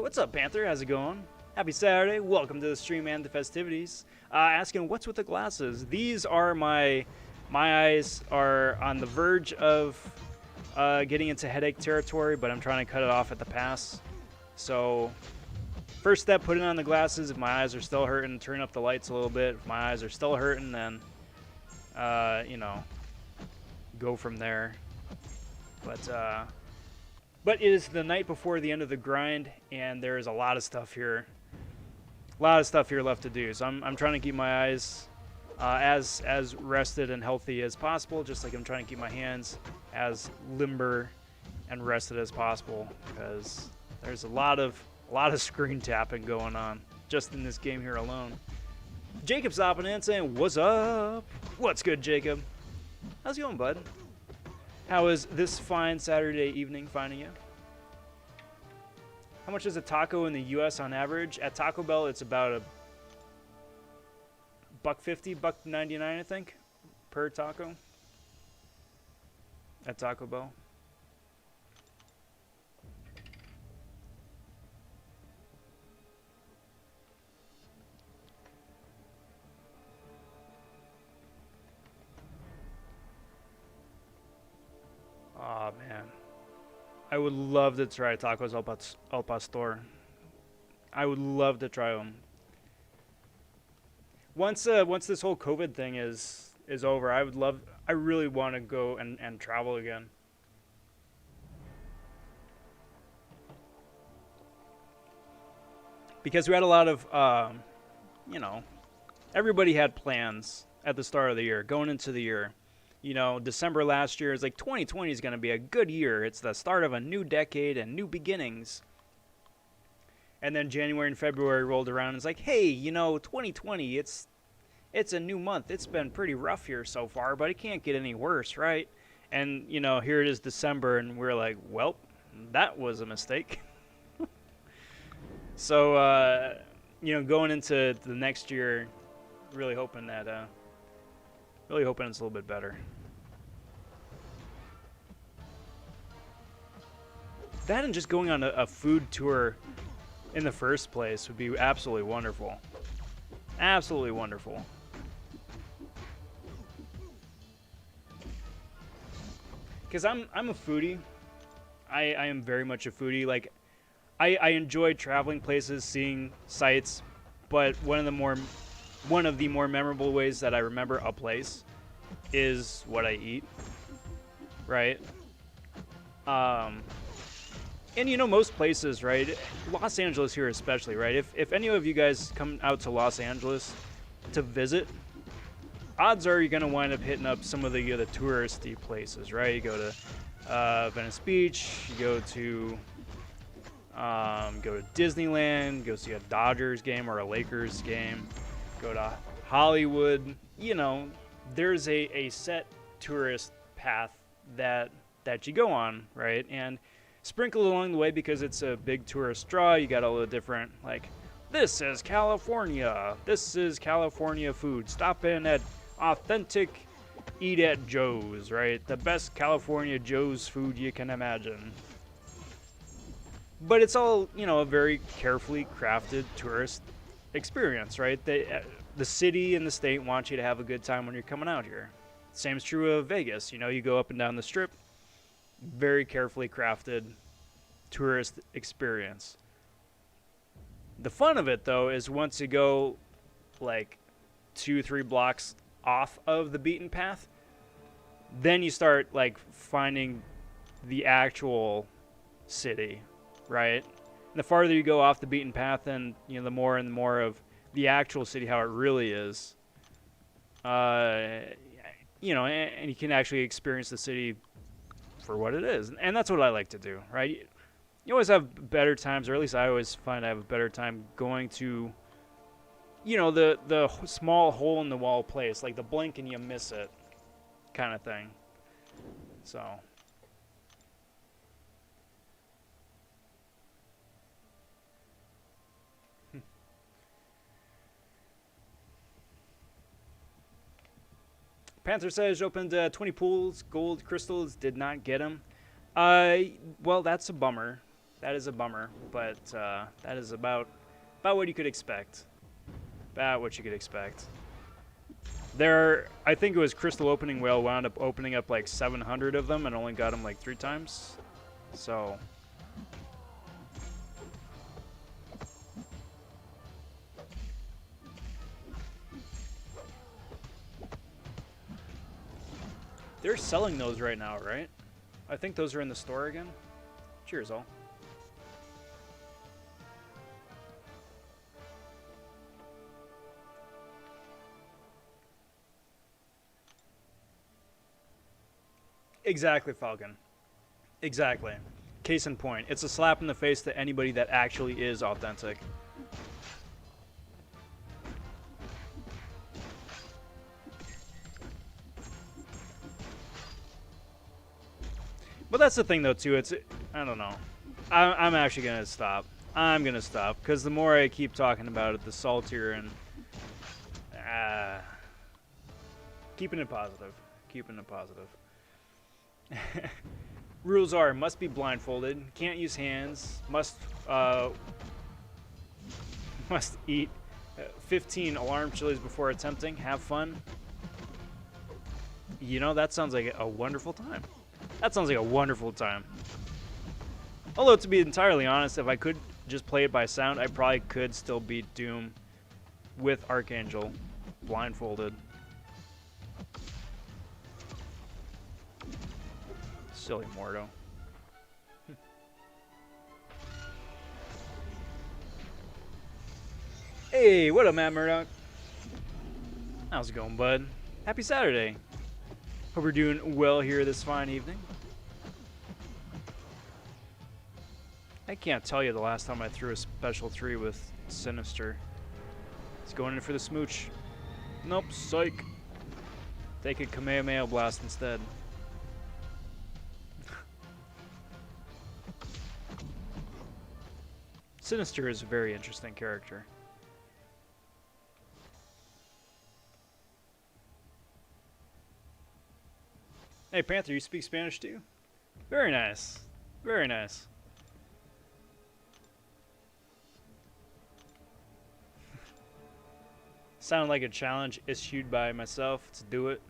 What's up, Panther? How's it going? Happy Saturday. Welcome to the stream and the festivities. Asking what's with the glasses. These are my eyes are on the verge of getting into headache territory, but I'm trying to cut it off at the pass. So first step, putting on the glasses. If my eyes are still hurting, turn up the lights a little bit. If my eyes are still hurting, then you know, go from there. But it is the night before the end of the grind, and there is a lot of stuff here. A lot of stuff here left to do. So I'm trying to keep my eyes as rested and healthy as possible, just like I'm trying to keep my hands as limber and rested as possible, because there's a lot of screen tapping going on just in this game here alone. Jacob's hopping in saying, "What's up? What's good, Jacob? How's it going, bud? How is this fine Saturday evening finding you? How much is a taco in the U.S. on average? At Taco Bell, it's about $1.50, $1.99, I think, per taco. At Taco Bell. Oh man, I would love to try tacos al pastor. I would love to try them. Once this whole COVID thing is over, I really want to go and travel again. Because we had a lot of, you know, everybody had plans at the start of the year, going into the year. You know, December last year is like 2020 is going to be a good year. It's the start of a new decade and new beginnings. And then January and February rolled around and it's like, hey, you know, 2020, it's a new month. It's been pretty rough here so far, but it can't get any worse, right? And, you know, here it is December and we're like, well, that was a mistake. So, you know, going into the next year, really hoping that, it's a little bit better. That and just going on a food tour in the first place would be absolutely wonderful. Absolutely wonderful. Because I'm a foodie. I am very much a foodie. Like, I enjoy traveling places, seeing sights, but one of the more memorable ways that I remember a place is what I eat, right? And you know, most places, right? Los Angeles here especially, right? If any of you guys come out to Los Angeles to visit, odds are you're gonna wind up hitting up some of the touristy places, right? You go to Venice Beach, you go to Disneyland, go see a Dodgers game or a Lakers game, go to Hollywood. You know, there's a set tourist path that you go on, right? And sprinkled along the way, because it's a big tourist draw, you got all the different, like, this is California food, stop in at authentic Eat at Joe's, right? The best California Joe's food you can imagine. But it's all, you know, a very carefully crafted tourist experience, right? The city and the state want you to have a good time when you're coming out here. Same's true of Vegas. You know, you go up and down the strip, very carefully crafted tourist experience. The fun of it, though, is once you go like 2-3 blocks off of the beaten path, then you start like finding the actual city, right? And the farther you go off the beaten path, and you know, the more and more of the actual city, how it really is. You know, and you can actually experience the city for what it is. And that's what I like to do, right? You always have better times, or at least I always find I have a better time going to, you know, the small hole in the wall place, like the blink and you miss it kind of thing. So. Panther says opened 20 pools, gold crystals, did not get them. Well, that's a bummer. That is a bummer, but that is about About what you could expect. About what you could expect. There, I think it was Crystal Opening Whale wound up opening up like 700 of them and only got them like 3 times. So... They're selling those right now, right? I think those are in the store again. Cheers, all. Exactly, Falcon. Exactly. Case in point. It's a slap in the face to anybody that actually is authentic. But that's the thing, though, too. It's, I don't know. I'm actually going to stop. I'm going to stop. Because the more I keep talking about it, the saltier and... keeping it positive. Keeping it positive. Rules are, must be blindfolded. Can't use hands. Must eat 15 alarm chilies before attempting. Have fun. You know, that sounds like a wonderful time. That sounds like a wonderful time. Although, to be entirely honest, if I could just play it by sound, I probably could still beat Doom with Archangel blindfolded. Silly Mordo. Hey, what up, Matt Murdoch? How's it going, bud? Happy Saturday. Hope we're doing well here this fine evening. I can't tell you the last time I threw a special 3 with Sinister. He's going in for the smooch. Nope, psych. Take a Kamehameha Blast instead. Sinister is a very interesting character. Hey, Panther, you speak Spanish too? Very nice. Very nice. Sounded like a challenge issued by myself to do it.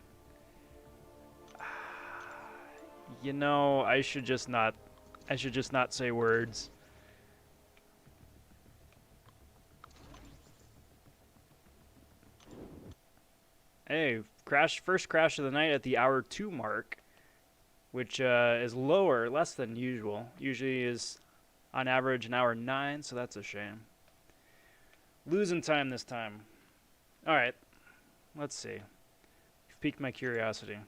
You know, I should just not say words. Hey, first crash of the night at the hour 2 mark, which is less than usual. Usually is on average an hour 9, so that's a shame. Losing time this time. All right, let's see. You've piqued my curiosity.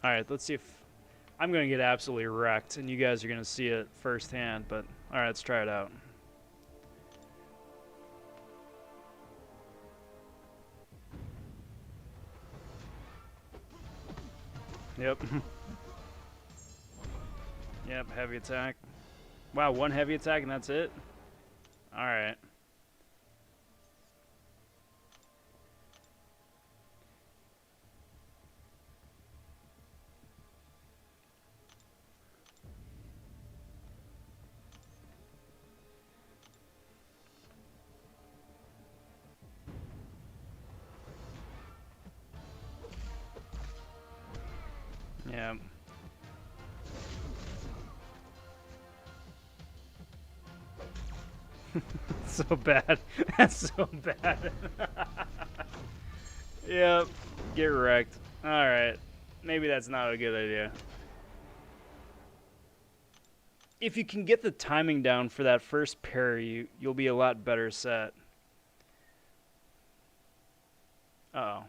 All right, let's see if I'm going to get absolutely wrecked, and you guys are going to see it firsthand, but all right, let's try it out. Yep. Yep, heavy attack. Wow, 1 heavy attack and that's it? All right. Yeah. So bad. That's so bad. Yep. Get wrecked. Alright. Maybe that's not a good idea. If you can get the timing down for that first parry, you'll be a lot better set. Uh-oh.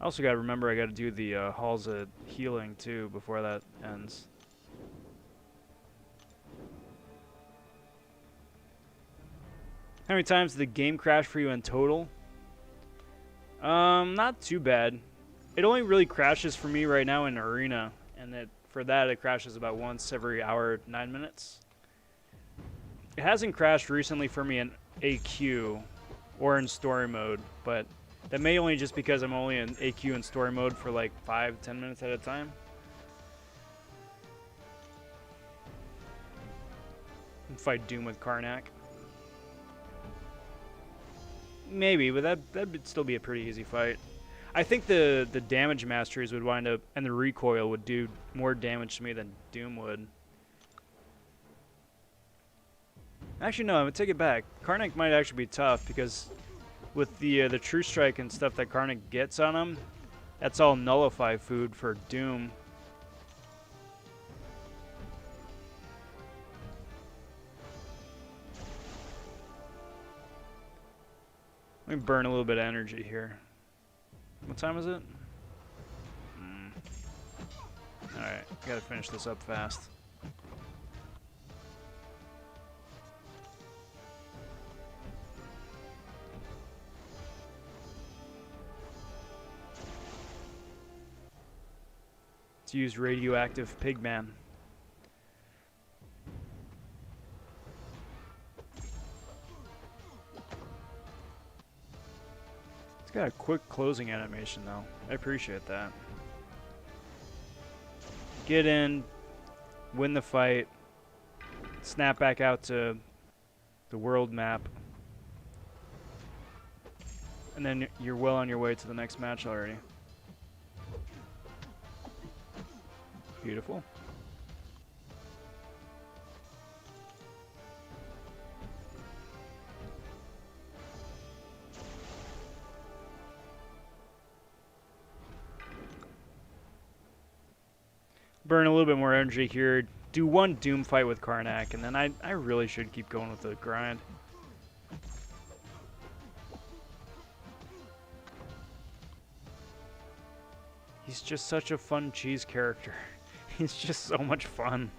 I also gotta remember I gotta do the Halls of Healing too before that ends. How many times did the game crash for you in total? Not too bad. It only really crashes for me right now in arena, and for that it crashes about once every hour, 9 minutes. It hasn't crashed recently for me in AQ or in story mode, but that may only just because I'm only in AQ and story mode for like 5-10 minutes at a time. And fight Doom with Karnak. Maybe, but that would still be a pretty easy fight. I think the damage masteries would wind up, and the recoil would do more damage to me than Doom would. Actually, no, I'm gonna take it back. Karnak might actually be tough because with the True Strike and stuff that Karnak gets on him, that's all nullify food for Doom. Let me burn a little bit of energy here. What time is it? Alright, gotta finish this up fast. Let's use radioactive pigman. It's got a quick closing animation though. I appreciate that. Get in, win the fight, snap back out to the world map, and then you're well on your way to the next match already. Beautiful. Burn a little bit more energy here. Do one Doom fight with Karnak, and then I really should keep going with the grind. He's just such a fun cheese character. He's just so much fun.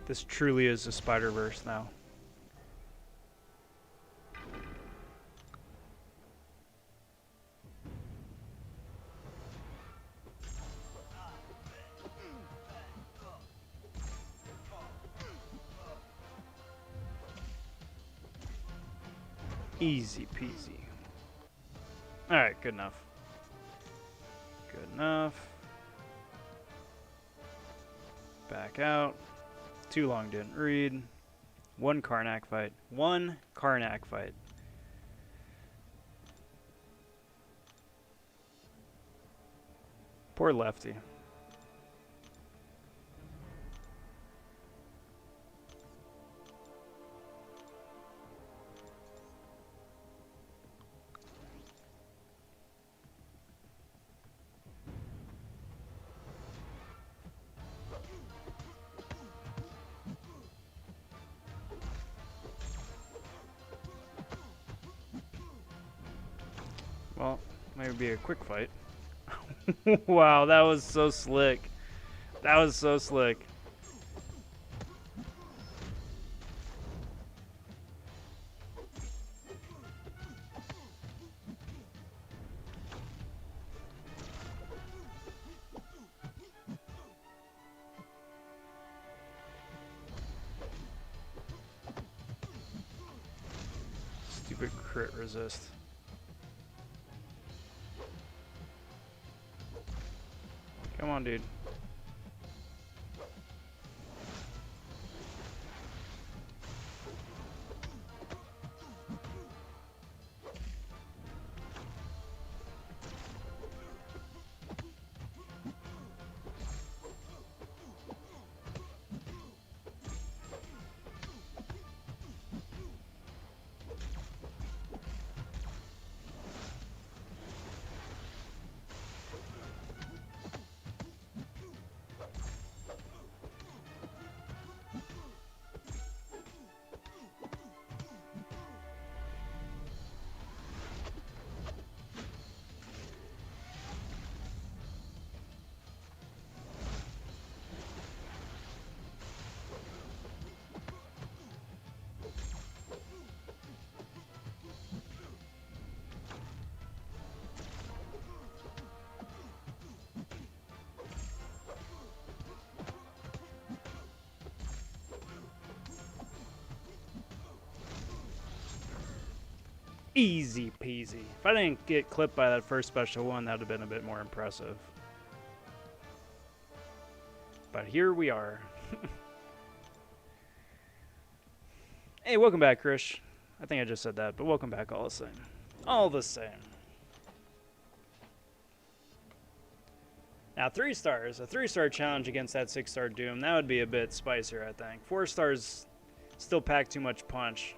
This truly is a Spider-Verse now. Easy peasy. Alright, good enough. Good enough. Back out. Too long didn't read. One Karnak fight. One Karnak fight. Poor Lefty. Well, maybe be a quick fight. Wow, that was so slick. That was so slick. Stupid crit resist. Come on, dude. Easy peasy. If I didn't get clipped by that first special one, that would have been a bit more impressive. But here we are. Hey, welcome back, Krish. I think I just said that, but welcome back all the same. All the same. Now, 3 stars. A 3-star challenge against that 6-star Doom, that would be a bit spicier, I think. 4 stars still pack too much punch.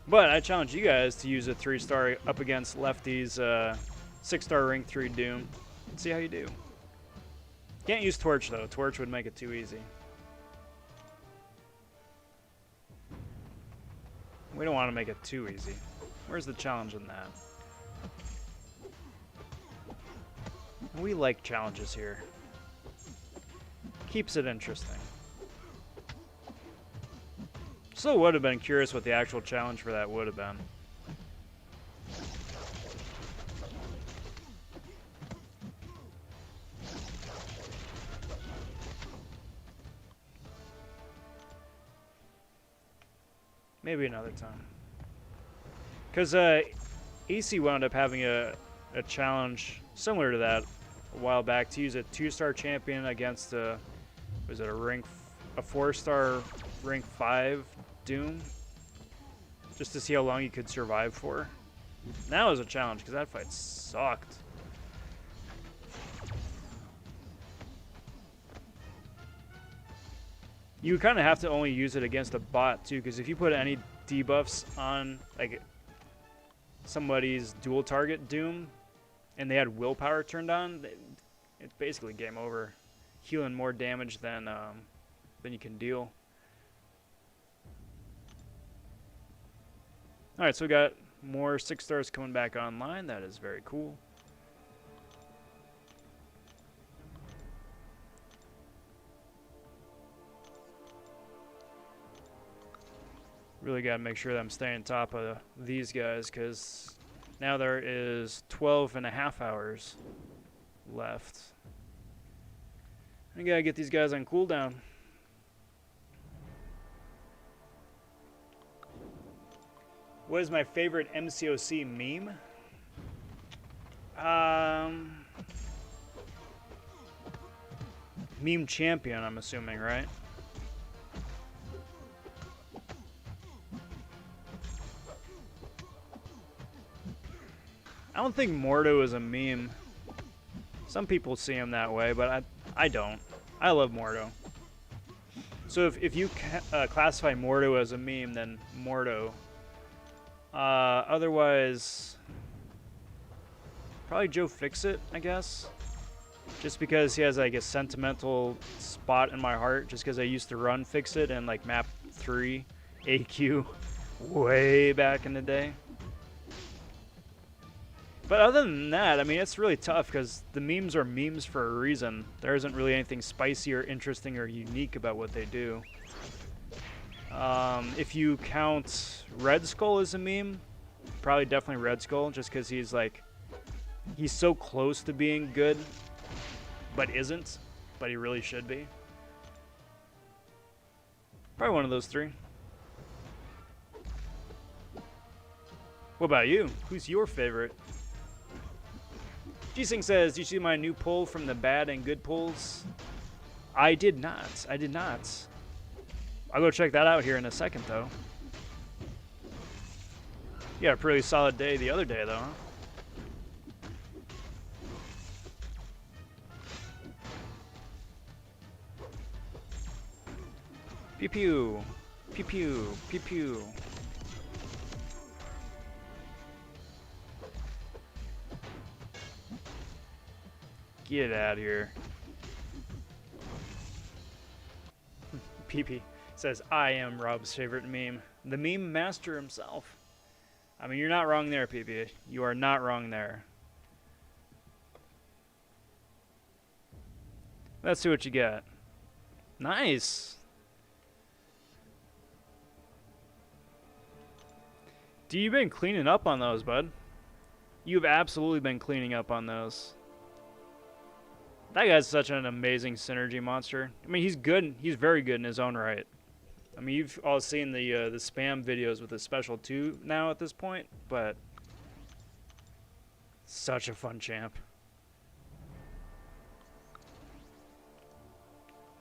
But I challenge you guys to use a 3-star up against Lefty's 6-star rank 3 Doom. Let's see how you do. Can't use Torch, though. Torch would make it too easy. We don't want to make it too easy. Where's the challenge in that? We like challenges here. Keeps it interesting. Still would have been curious what the actual challenge for that would have been. Maybe another time. Because AC wound up having a challenge similar to that a while back to use a 2-star champion against was it a 4-star rank 5 Doom, just to see how long you could survive for. That was a challenge because that fight sucked. You kind of have to only use it against a bot too, because if you put any debuffs on like somebody's dual target Doom and they had willpower turned on, it's basically game over. Healing more damage than you can deal. Alright, so we got more 6 stars coming back online. That is very cool. Really got to make sure that I'm staying on top of these guys, because now there is 12.5 hours left. I gotta get these guys on cooldown. What is my favorite MCOC meme? Meme champion, I'm assuming, right? I don't think Mordo is a meme. Some people see him that way, but I don't. I love Mordo. So if you classify Mordo as a meme, then Mordo. Otherwise, probably Joe Fixit, I guess. Just because he has like a sentimental spot in my heart, just because I used to run Fixit and like map 3 AQ way back in the day. But other than that, I mean, it's really tough because the memes are memes for a reason. There isn't really anything spicy or interesting or unique about what they do. If you count Red Skull as a meme, probably definitely Red Skull, just because he's so close to being good, but isn't, but he really should be. Probably one of those 3. What about you? Who's your favorite? G-Sing says, "Do you see my new poll from the bad and good polls?" I did not. I did not. I'll go check that out here in a second, though. You had a pretty solid day the other day, though, huh? Pew pew. Pew pew. Pew pew. Get out of here. PP says, I am Rob's favorite meme. The meme master himself. I mean, you're not wrong there, PP. You are not wrong there. Let's see what you got. Nice. Do you been cleaning up on those, bud? You've absolutely been cleaning up on those. That guy's such an amazing synergy monster. I mean, he's good. He's very good in his own right. I mean, you've all seen the spam videos with the special 2 now at this point, but such a fun champ.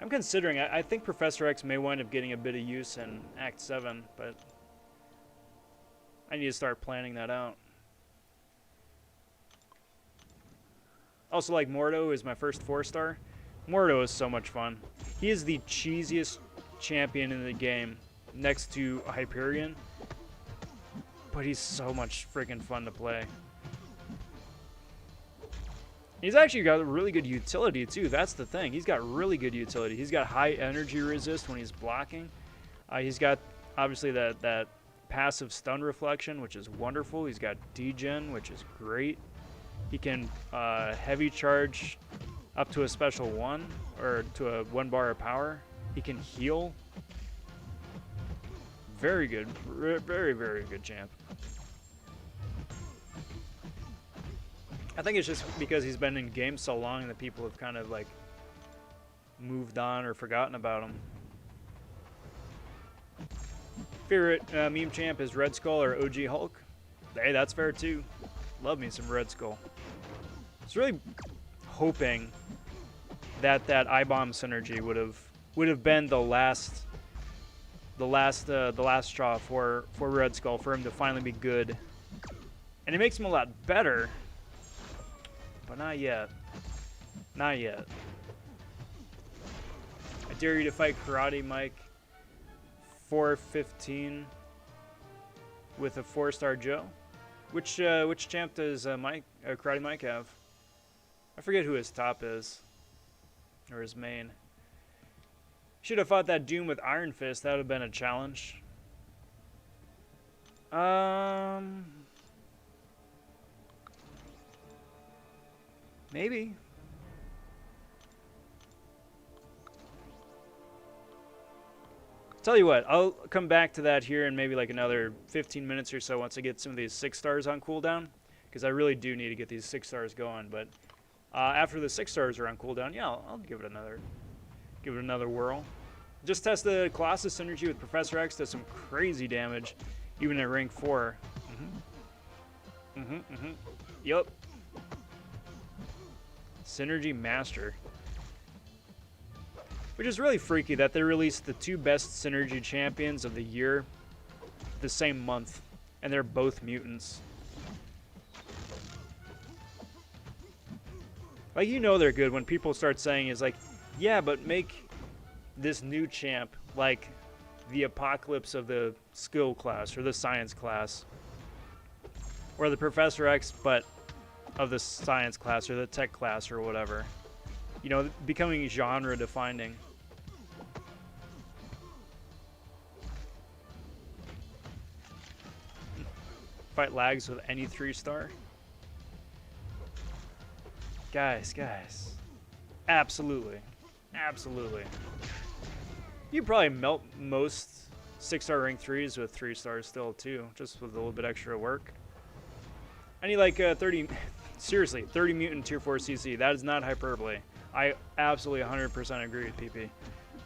I'm considering, I think Professor X may wind up getting a bit of use in Act 7, but I need to start planning that out. Also, like, Mordo is my first 4-star. Mordo is so much fun. He is the cheesiest champion in the game next to Hyperion, but he's so much freaking fun to play. He's actually got really good utility too. That's the thing. He's got really good utility. He's got high energy resist when he's blocking. He's got obviously that passive stun reflection, which is wonderful. He's got degen, which is great. He can heavy charge up to a special 1 or to a 1 bar of power. He can heal. Very good. Very, very good champ. I think it's just because he's been in game so long that people have kind of like moved on or forgotten about him. Favorite meme champ is Red Skull or OG Hulk. Hey, that's fair too. Love me some Red Skull. I was really hoping that I-bomb synergy would have been the last straw for Red Skull, for him to finally be good. And it makes him a lot better. But not yet. Not yet. I dare you to fight Karate Mike 415 with a 4-star Joe. Which champ does Karate Mike have? I forget who his top is. Or his main. Should have fought that Doom with Iron Fist. That would have been a challenge. Maybe. Tell you what, I'll come back to that here in maybe like another 15 minutes or so once I get some of these 6 stars on cooldown, because I really do need to get these 6 stars going. But after the 6 stars are on cooldown, yeah, I'll give it another whirl. Just test the Colossus synergy with Professor X. Does some crazy damage, even at rank 4. Yup. Synergy Master. Which is really freaky that they released the 2 best synergy champions of the year the same month, and they're both mutants. Like, you know they're good when people start saying is like, yeah, but make this new champ like the Apocalypse of the skill class or the science class, or the Professor X but of the science class or the tech class or whatever. You know, becoming genre defining. Fight lags with any 3-star. Guys. Absolutely. You probably melt most 6-star rank 3s with 3 stars still too, just with a little bit extra work. I need like 30, seriously, 30 mutant tier 4 CC. That is not hyperbole. I absolutely 100% agree with PP.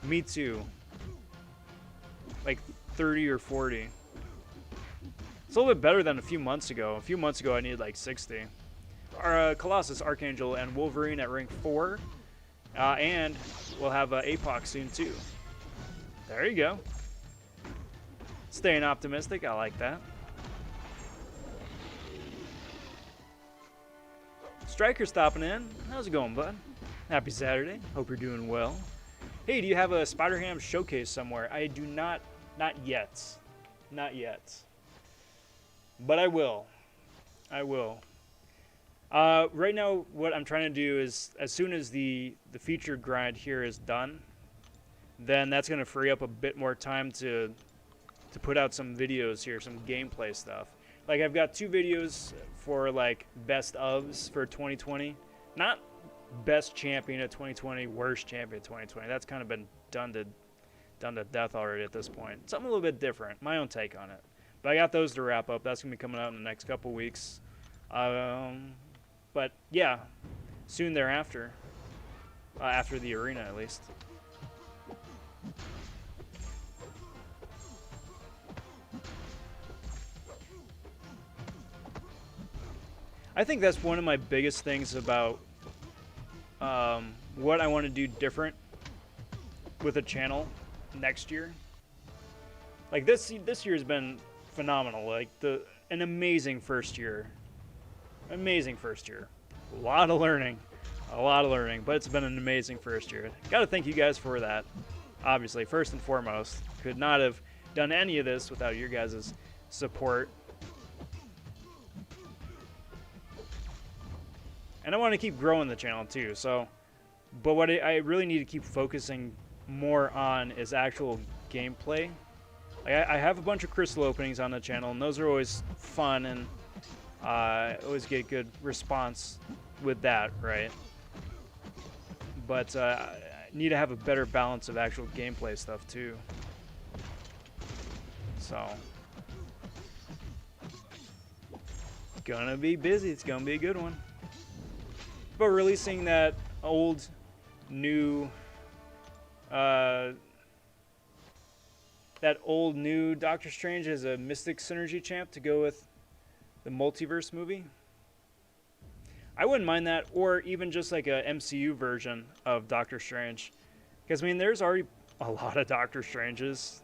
Me too. Like 30 or 40. It's a little bit better than a few months ago. A few months ago I needed like 60. Our Colossus, Archangel, and Wolverine at rank 4. And we'll have APOC soon too. There you go. Staying optimistic, I like that. Striker stopping in. How's it going, bud? Happy Saturday. Hope you're doing well. Hey, do you have a SpiderHam showcase somewhere? I do not. Not yet. Not yet. But I will. I will. Right now, what I'm trying to do is, as soon as the feature grind here is done, then that's going to free up a bit more time to put out some videos here, some gameplay stuff. Like, I've got 2 videos for, like, best ofs for 2020. Not best champion of 2020, worst champion of 2020. That's kind of been done to death already at this point. Something a little bit different. My own take on it. But I got those to wrap up. That's going to be coming out in the next couple weeks. But, yeah, soon thereafter. after the arena at least. I think that's one of my biggest things about what I want to do different with a channel next year. Like this year has been phenomenal. Like an amazing first year. Amazing first year. A lot of learning, but it's been an amazing first year. Got to thank you guys for that. Obviously, first and foremost, could not have done any of this without your guys' support. And I want to keep growing the channel too. So, but what I really need to keep focusing more on is actual gameplay. Like I have a bunch of crystal openings on the channel, and those are always fun, and I always get good response with that, right? But I need to have a better balance of actual gameplay stuff too. So, it's gonna be busy. It's gonna be a good one. But releasing that old, new, Doctor Strange as a Mystic Synergy champ to go with the multiverse movie. I wouldn't mind that, or even just like a MCU version of Doctor Strange, because I mean, there's already a lot of Doctor Stranges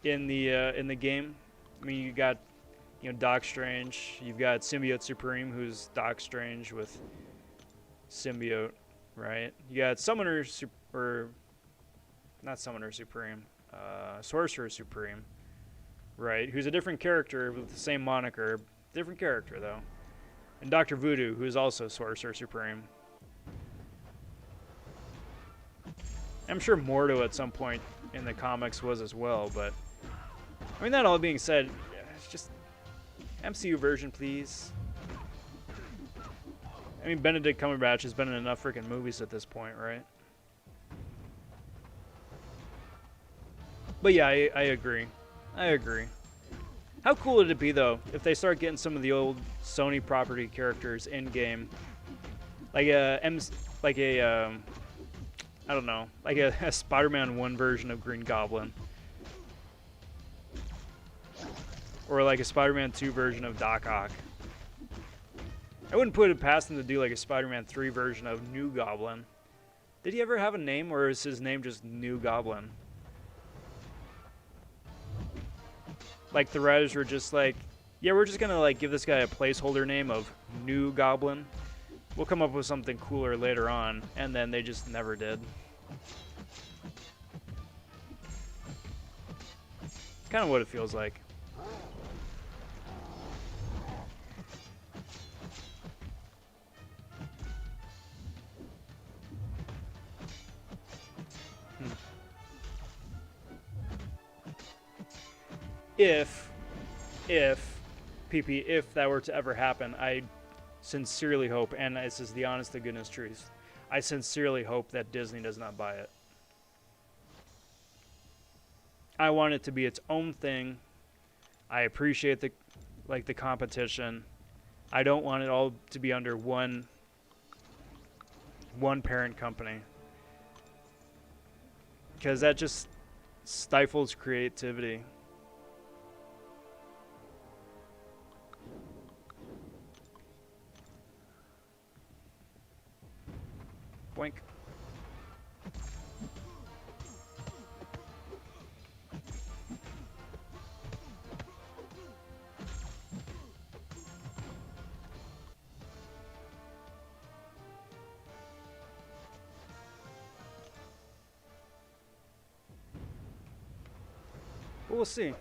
in the game. I mean, you got Doc Strange, you've got Symbiote Supreme, who's Doc Strange with Symbiote, right? You got Sorcerer Supreme, right? Who's a different character with the same moniker, different character though. And Dr. Voodoo, who's also Sorcerer Supreme. I'm sure Mordo at some point in the comics was as well, but I mean, that all being said, it's just MCU version, please. I mean, Benedict Cumberbatch has been in enough freaking movies at this point, right? But yeah, I agree. I agree. How cool would it be, though, if they start getting some of the old Sony property characters in-game? Like I don't know, like a Spider-Man 1 version of Green Goblin. Or like a Spider-Man 2 version of Doc Ock. I wouldn't put it past them to do like a Spider-Man 3 version of New Goblin. Did he ever have a name, or is his name just New Goblin? Like the writers were just like, yeah, we're just gonna like give this guy a placeholder name of New Goblin. We'll come up with something cooler later on, and then they just never did. It's kind of what it feels like. If that were to ever happen, I sincerely hope, and this is the honest to goodness truth, I sincerely hope that Disney does not buy it. I want it to be its own thing. I appreciate the competition. I don't want it all to be under one parent company, because that just stifles creativity. Boink. We'll see.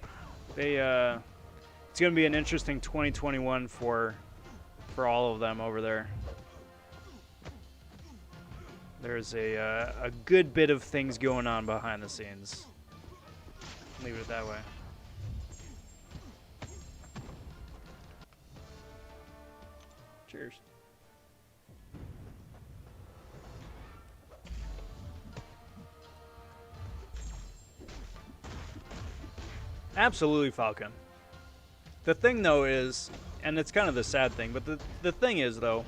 It's going to be an interesting 2021 for all of them over there. There's a good bit of things going on behind the scenes. Leave it that way. Cheers. Absolutely, Falcon. The thing, though, is, and it's kind of the sad thing, but the thing is, though,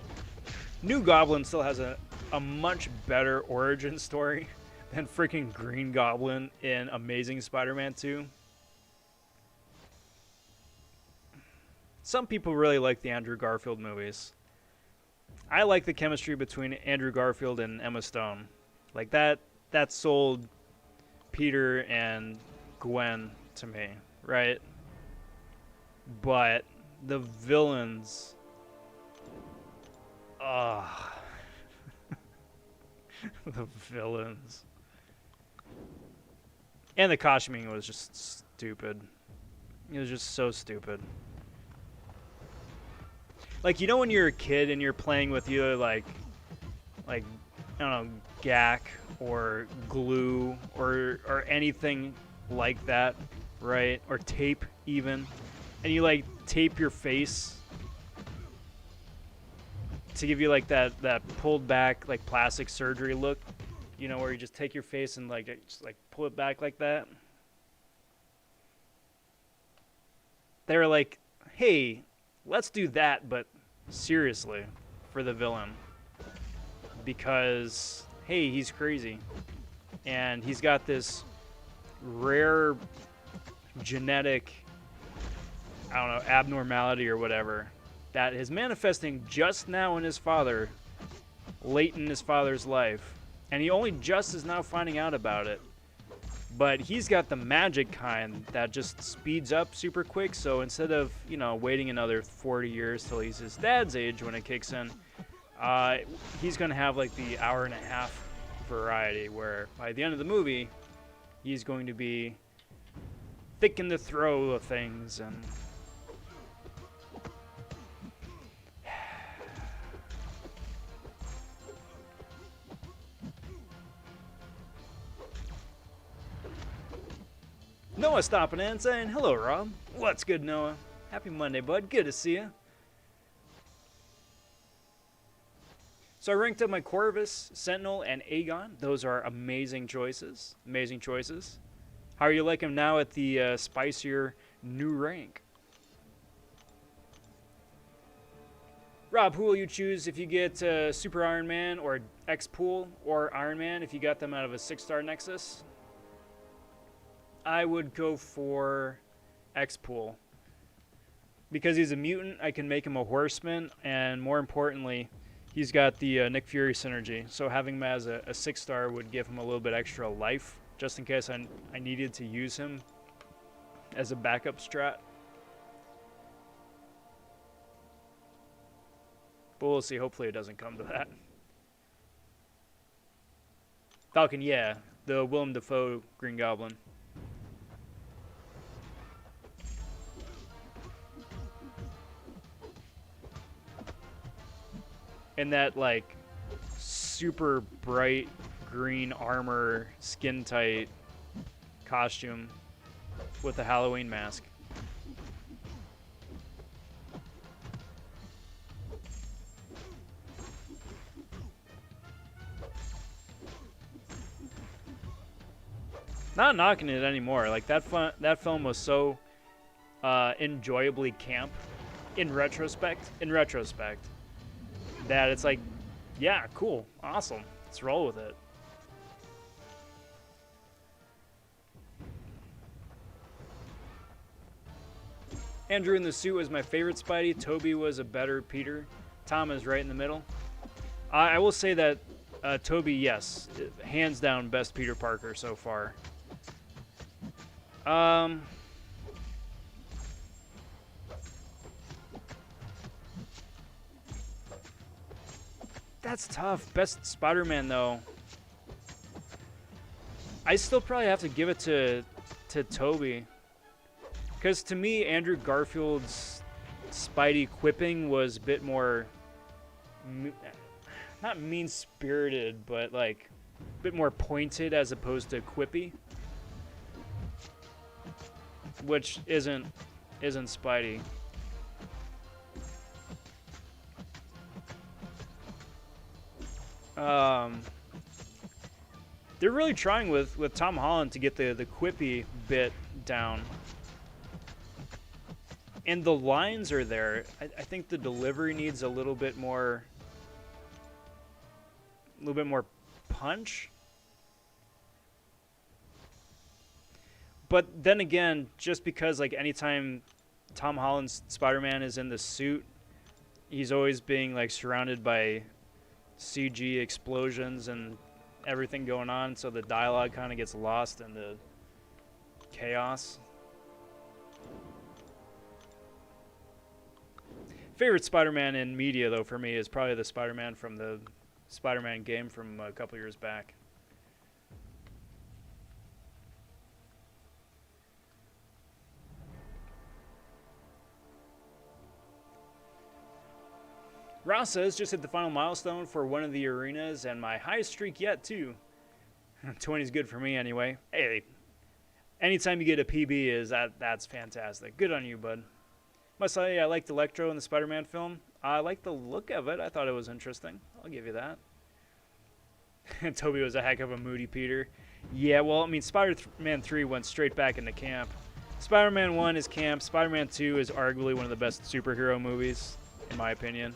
New Goblin still has a much better origin story than freaking Green Goblin in Amazing Spider-Man 2. Some people really like the Andrew Garfield movies. I like the chemistry between Andrew Garfield and Emma Stone. Like that sold Peter and Gwen to me, right? But the villains, the villains. And the costuming was just stupid. It was just so stupid. Like, you know when you're a kid and you're playing with either like I don't know, gack or glue or anything like that, right? Or tape even. And you like tape your face to give you like that pulled back like plastic surgery look, you know, where you just take your face and like just like pull it back like that. They were like, hey, let's do that, but seriously, for the villain. Because, hey, he's crazy. And he's got this rare genetic, I don't know, abnormality or whatever that is manifesting just now in his father, late in his father's life. And he only just is now finding out about it. But he's got the magic kind that just speeds up super quick. So instead of, you know, waiting another 40 years till he's his dad's age when it kicks in, he's going to have like the hour-and-a-half variety where by the end of the movie, he's going to be thick in the throw of things. And Noah stopping in saying, hello, Rob. What's good, Noah? Happy Monday, bud. Good to see you. So I ranked up my Corvus, Sentinel, and Aegon. Those are amazing choices. Amazing choices. How are you liking them now at the spicier new rank? Rob, who will you choose if you get Super Iron Man or X-Pool or Iron Man if you got them out of a 6-star Nexus? I would go for X-Pool. Because he's a mutant, I can make him a horseman, and more importantly, he's got the Nick Fury synergy. So having him as a 6-star would give him a little bit extra life, just in case I needed to use him as a backup strat. But we'll see. Hopefully it doesn't come to that. Falcon, yeah. The Willem Dafoe Green Goblin. And that, like, super bright green armor, skin tight costume with a Halloween mask. Not knocking it anymore. Like, that film was so enjoyably camp in retrospect. That it's like, yeah, cool, awesome, let's roll with it. Andrew in the suit was my favorite Spidey. Toby was a better Peter. Tom is right in the middle. I will say that Toby, yes, hands down best Peter Parker so far. That's tough. Best Spider-Man, though. I still probably have to give it to Toby. Because to me, Andrew Garfield's Spidey quipping was a bit more... not mean-spirited, but, like, a bit more pointed as opposed to quippy. Which isn't Spidey. They're really trying with Tom Holland to get the quippy bit down. And the lines are there. I think the delivery needs a little bit more a little bit more punch. But then again, just because like anytime Tom Holland's Spider-Man is in the suit, he's always being like surrounded by CG explosions and everything going on, so the dialogue kind of gets lost in the chaos. Favorite Spider-Man in media, though, for me is probably the Spider-Man from the Spider-Man game from a couple years back. Ross says, just hit the final milestone for one of the arenas and my highest streak yet, too. 20 is good for me anyway. Hey, anytime you get a PB, that's fantastic. Good on you, bud. Must say I liked Electro in the Spider-Man film. I liked the look of it. I thought it was interesting. I'll give you that. Toby was a heck of a moody Peter. Yeah, well, I mean, Spider-Man 3 went straight back into camp. Spider-Man 1 is camp. Spider-Man 2 is arguably one of the best superhero movies, in my opinion.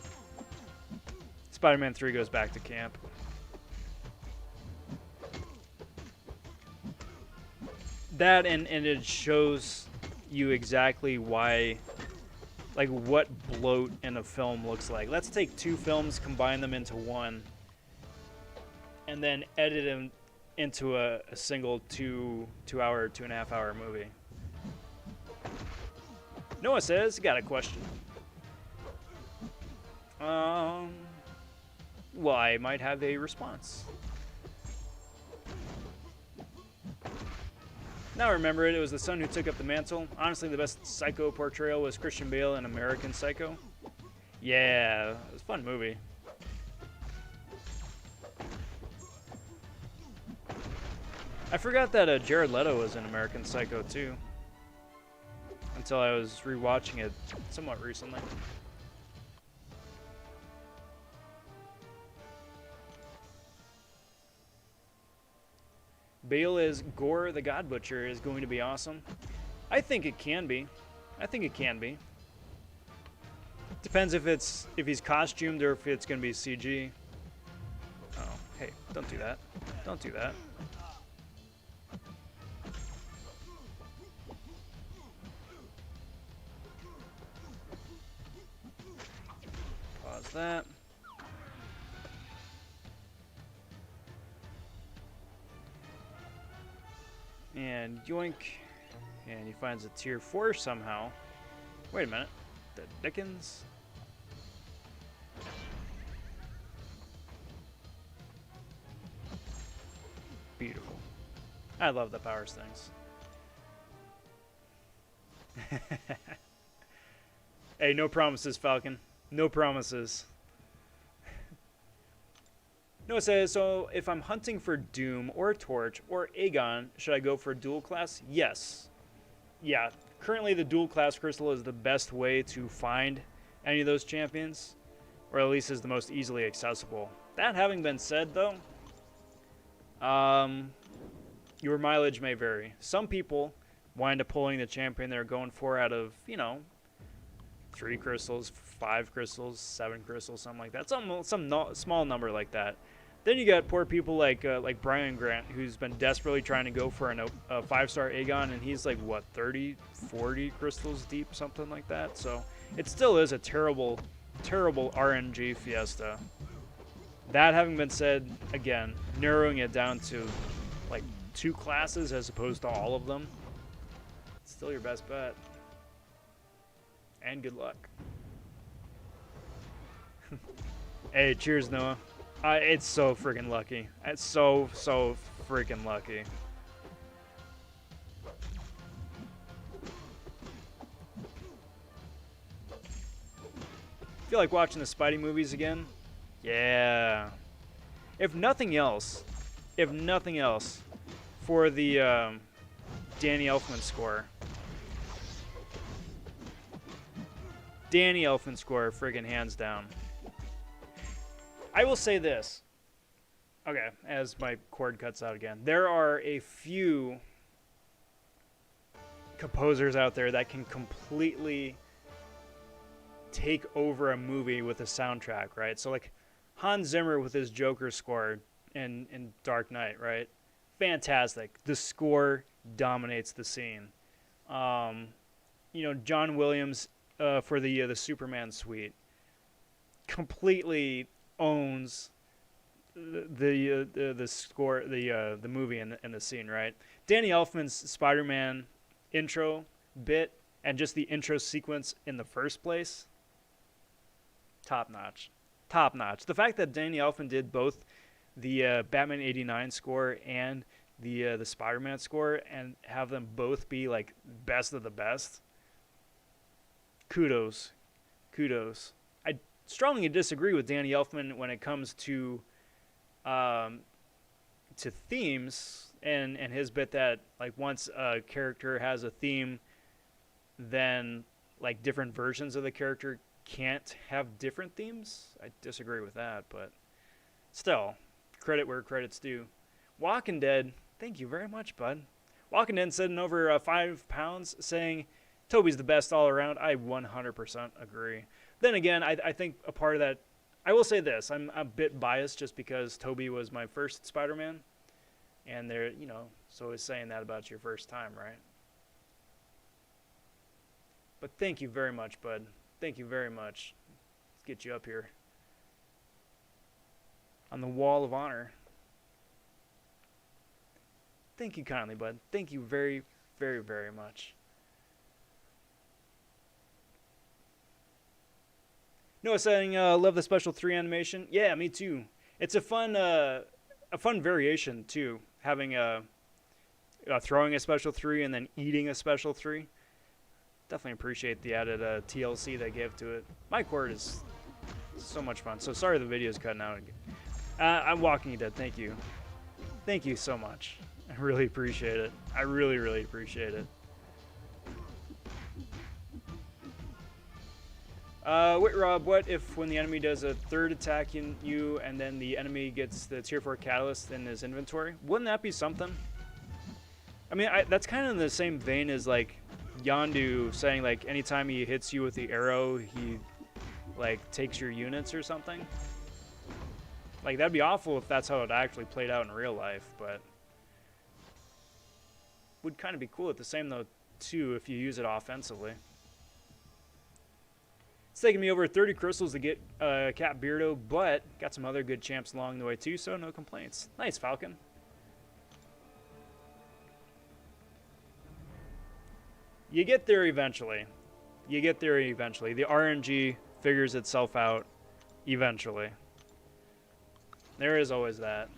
Spider-Man 3 goes back to camp. That and it shows you exactly why, like what bloat in a film looks like. Let's take two films, combine them into one, and then edit them into a single 2-hour, 2.5 hour movie. Noah says, got a question. Well, I might have a response. Now I remember it. It was the son who took up the mantle. Honestly, the best Psycho portrayal was Christian Bale in American Psycho. Yeah, it was a fun movie. I forgot that Jared Leto was in American Psycho too, until I was rewatching it somewhat recently. Bale as Gore the God Butcher is going to be awesome. I think it can be. I think it can be. Depends if he's costumed or if it's going to be CG. Oh, hey, don't do that. Don't do that. Pause that. And yoink. And he finds a tier 4 somehow. Wait a minute. The Dickens? Beautiful. I love the powers things. Hey, no promises, Falcon. No promises. Noah says, so if I'm hunting for Doom or Torch or Aegon, should I go for dual class? Yes. Yeah, currently the dual class crystal is the best way to find any of those champions, or at least is the most easily accessible. That having been said, though, your mileage may vary. Some people wind up pulling the champion they're going for out of, 3 crystals, 5 crystals, 7 crystals, something like that. Some small number like that. Then you got poor people like Brian Grant, who's been desperately trying to go for a 5-star Aegon, and he's like, what, 30, 40 crystals deep, something like that. So it still is a terrible, terrible RNG fiesta. That having been said, again, narrowing it down to like 2 classes as opposed to all of them, it's still your best bet. And good luck. Hey, cheers, Noah. It's so freaking lucky. It's so freaking lucky. Feel like watching the Spidey movies again? Yeah. If nothing else, for the Danny Elfman score. Danny Elfman score, friggin' hands down. I will say this. Okay, as my cord cuts out again. There are a few composers out there that can completely take over a movie with a soundtrack, right? So like Hans Zimmer with his Joker score in Dark Knight, right? Fantastic. The score dominates the scene. John Williams for the Superman suite completely owns the score, the movie and the scene, right? Danny Elfman's Spider-Man intro bit and just the intro sequence in the first place, top notch. The fact that Danny Elfman did both the Batman '89 score and the Spider-Man score and have them both be like best of the best. Kudos. I strongly disagree with Danny Elfman when it comes to themes and his bit that like once a character has a theme, then like different versions of the character can't have different themes. I disagree with that, but still, credit where credit's due. Walking Dead, thank you very much, bud. Walking Dead sitting over 5 pounds saying Toby's the best all around. I 100% agree. Then again, I think a part of that, I will say this, I'm a bit biased just because Toby was my first Spider-Man. And they're, so is saying that about your first time, right? But thank you very much, bud. Thank you very much. Let's get you up here on the wall of honor. Thank you kindly, bud. Thank you very, very, very much. Noah saying, love the special 3 animation. Yeah, me too. It's a fun variation too, having throwing a special 3 and then eating a special 3. Definitely appreciate the added TLC they gave to it. My Court is so much fun. So sorry the video's cutting out again. I'm Walking Dead. Thank you. Thank you so much. I really appreciate it. I really, really appreciate it. Wait, Rob, what if when the enemy does a third attack in you and then the enemy gets the tier 4 catalyst in his inventory? Wouldn't that be something? I mean, that's kind of in the same vein as like Yondu saying like anytime he hits you with the arrow, he like takes your units or something. Like that'd be awful if that's how it actually played out in real life, but would kind of be cool at the same though too if you use it offensively. It's taken me over 30 crystals to get Cat Beardo, but got some other good champs along the way too, so no complaints. Nice, Falcon. You get there eventually. The RNG figures itself out eventually. There is always that.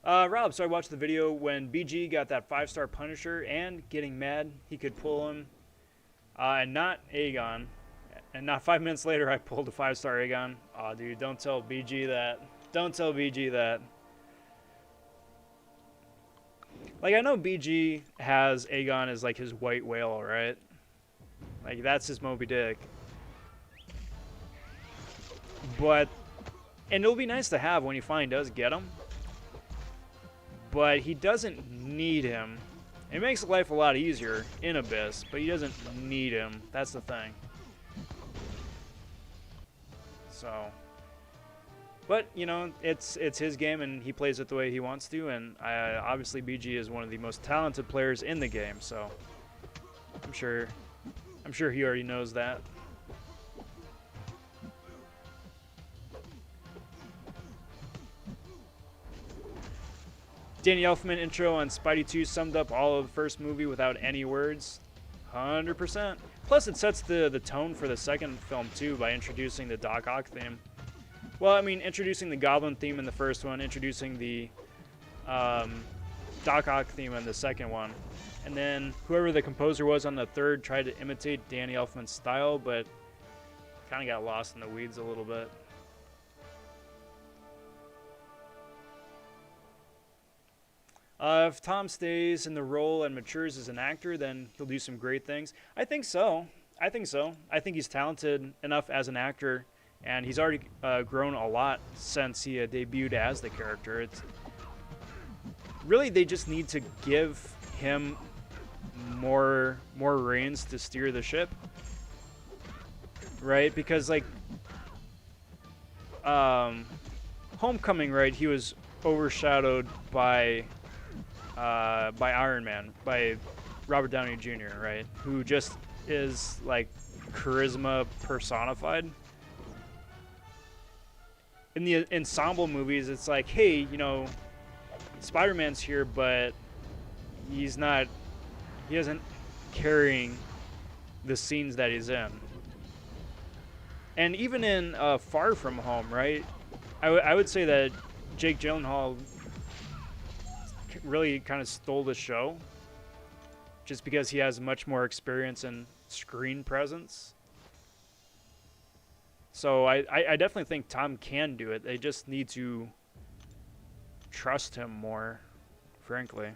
Rob, so I watched the video when BG got that 5-star Punisher and getting mad he could pull him. And not Aegon. And not 5 minutes later, I pulled a 5-star Aegon. Aw, dude, don't tell BG that. Don't tell BG that. Like, I know BG has Aegon as, like, his white whale, right? Like, that's his Moby Dick. But, and it'll be nice to have when he finally does get him. But he doesn't need him. It makes life a lot easier in Abyss, but he doesn't need him. That's the thing. So, but you know, it's his game and he plays it the way he wants to. And obviously, BG is one of the most talented players in the game. So, I'm sure he already knows that. Danny Elfman intro on Spidey 2 summed up all of the first movie without any words. 100%. Plus, it sets the tone for the second film, too, by introducing the Doc Ock theme. Well, I mean, introducing the Goblin theme in the first one, introducing the Doc Ock theme in the second one. And then whoever the composer was on the third tried to imitate Danny Elfman's style, but kind of got lost in the weeds a little bit. If Tom stays in the role and matures as an actor, then he'll do some great things. I think so. I think he's talented enough as an actor, and he's already grown a lot since he debuted as the character. It's really, they just need to give him more reins to steer the ship, right? Because like Homecoming, right? He was overshadowed by Iron Man, by Robert Downey Jr., right? Who just is like charisma personified. In the ensemble movies, it's like, hey, you know, Spider-Man's here, but he isn't carrying the scenes that he's in. And even in Far From Home, right? I would say that Jake Gyllenhaal really kind of stole the show, just because he has much more experience in screen presence. So I definitely think Tom can do it. They just need to trust him more, frankly.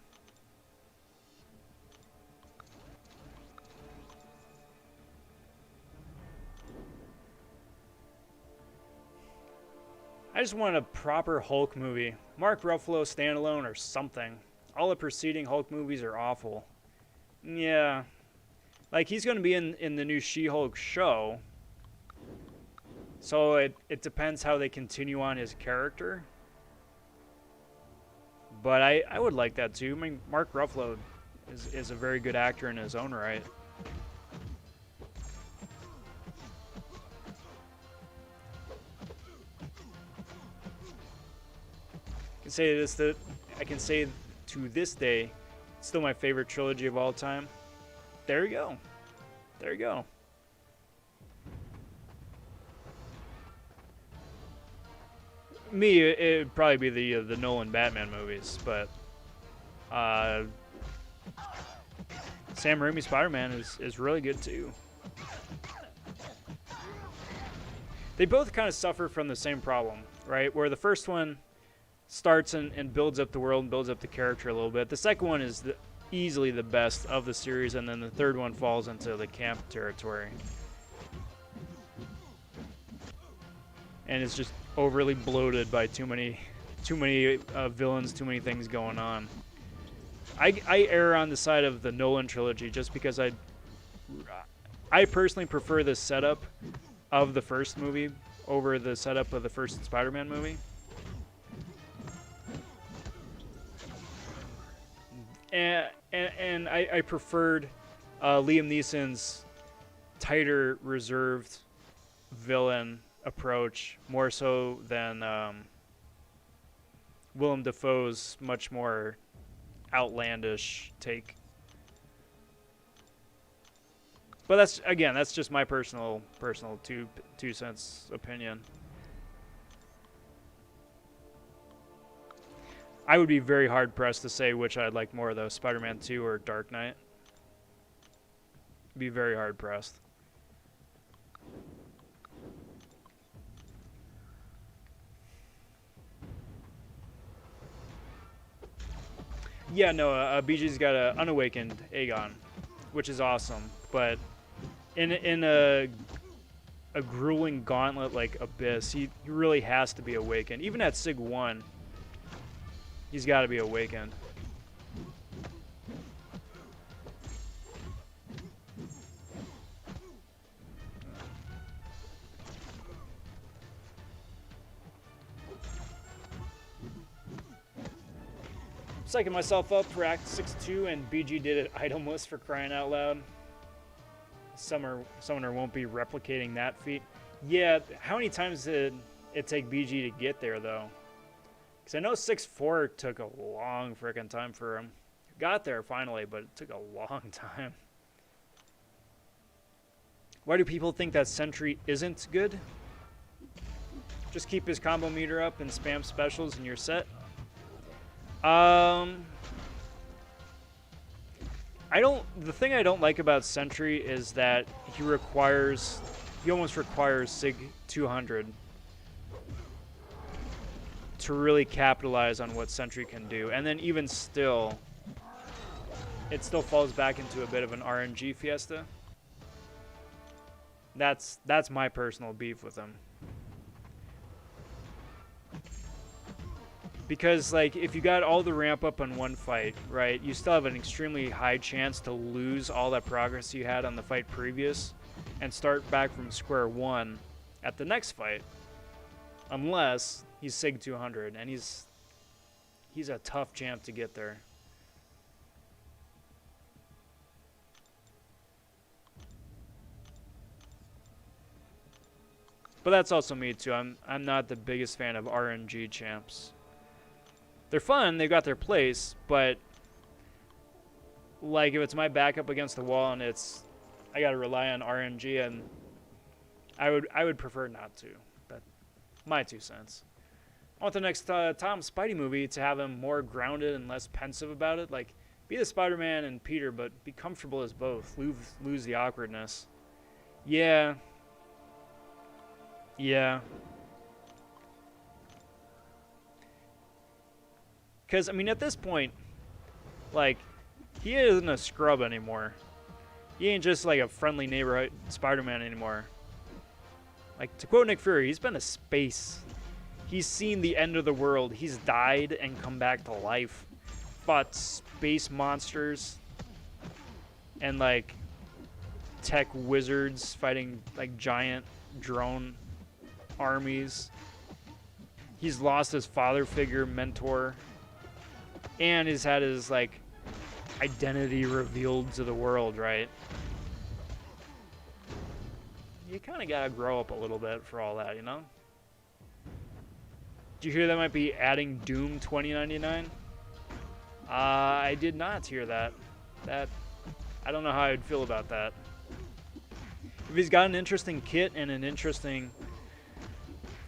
I just want a proper Hulk movie. Mark Ruffalo standalone or something. All the preceding Hulk movies are awful. Yeah. Like, he's going to be in the new She-Hulk show. So it depends how they continue on his character. But I would like that too. I mean, Mark Ruffalo is a very good actor in his own right. I can say to this day, it's still my favorite trilogy of all time. There you go. There you go. Me, it'd probably be the Nolan Batman movies, but Sam Raimi Spider-Man is really good too. They both kind of suffer from the same problem, right? Where the first one starts and builds up the world and builds up the character a little bit. The second one is easily the best of the series, and then the third one falls into the camp territory. And it's just overly bloated by too many villains, too many things going on. I err on the side of the Nolan trilogy just because I personally prefer the setup of the first movie over the setup of the first Spider-Man movie. And I preferred Liam Neeson's tighter, reserved villain approach more so than Willem Dafoe's much more outlandish take. But that's just my personal 2 cents opinion. I would be very hard pressed to say which I'd like more, though, Spider-Man 2 or Dark Knight. Be very hard pressed. Yeah, no, BG's got an unawakened Aegon, which is awesome. But in a grueling gauntlet like Abyss, he really has to be awakened. Even at Sig 1, he's got to be awakened. Psyching myself up for Act 6-2, and BG did it itemless, for crying out loud. Summoner won't be replicating that feat. Yeah, how many times did it take BG to get there, though? Because I know 6-4 took a long freaking time for him. Got there finally, but it took a long time. Why do people think that Sentry isn't good? Just keep his combo meter up and spam specials and you're set. The thing I don't like about Sentry is that he almost requires Sig 200 to really capitalize on what Sentry can do. And then even still, it still falls back into a bit of an RNG fiesta. That's my personal beef with him. Because, like, if you got all the ramp up on one fight, right, you still have an extremely high chance to lose all that progress you had on the fight previous and start back from square one at the next fight. unless he's Sig 200, and he's a tough champ to get there. But that's also me too. I'm not the biggest fan of RNG champs. They're fun, they've got their place, but like if it's my backup against the wall and I gotta rely on RNG, and I would prefer not to. But my 2 cents. I want the next Tom Spidey movie to have him more grounded and less pensive about it. Like, be the Spider-Man and Peter, but be comfortable as both. Lose the awkwardness. Yeah. Yeah. Because, I mean, at this point, like, he isn't a scrub anymore. He ain't just, like, a friendly neighborhood Spider-Man anymore. Like, to quote Nick Fury, he's been to space. He's seen the end of the world. He's died and come back to life. Fought space monsters. And, like, tech wizards fighting, like, giant drone armies. He's lost his father figure, mentor. And he's had his, like, identity revealed to the world, right? You kind of gotta grow up a little bit for all that, you know? Did you hear that might be adding Doom 2099? I did not hear that. I don't know how I'd feel about that. If he's got an interesting kit and an interesting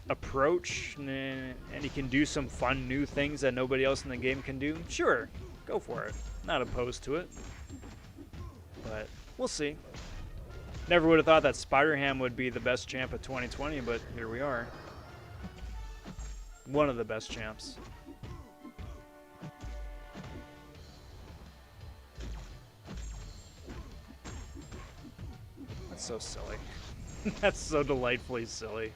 approach, and he can do some fun new things that nobody else in the game can do, sure, go for it. Not opposed to it. But we'll see. Never would have thought that SpiderHam would be the best champ of 2020, but here we are. One of the best champs. That's so silly. That's so delightfully silly.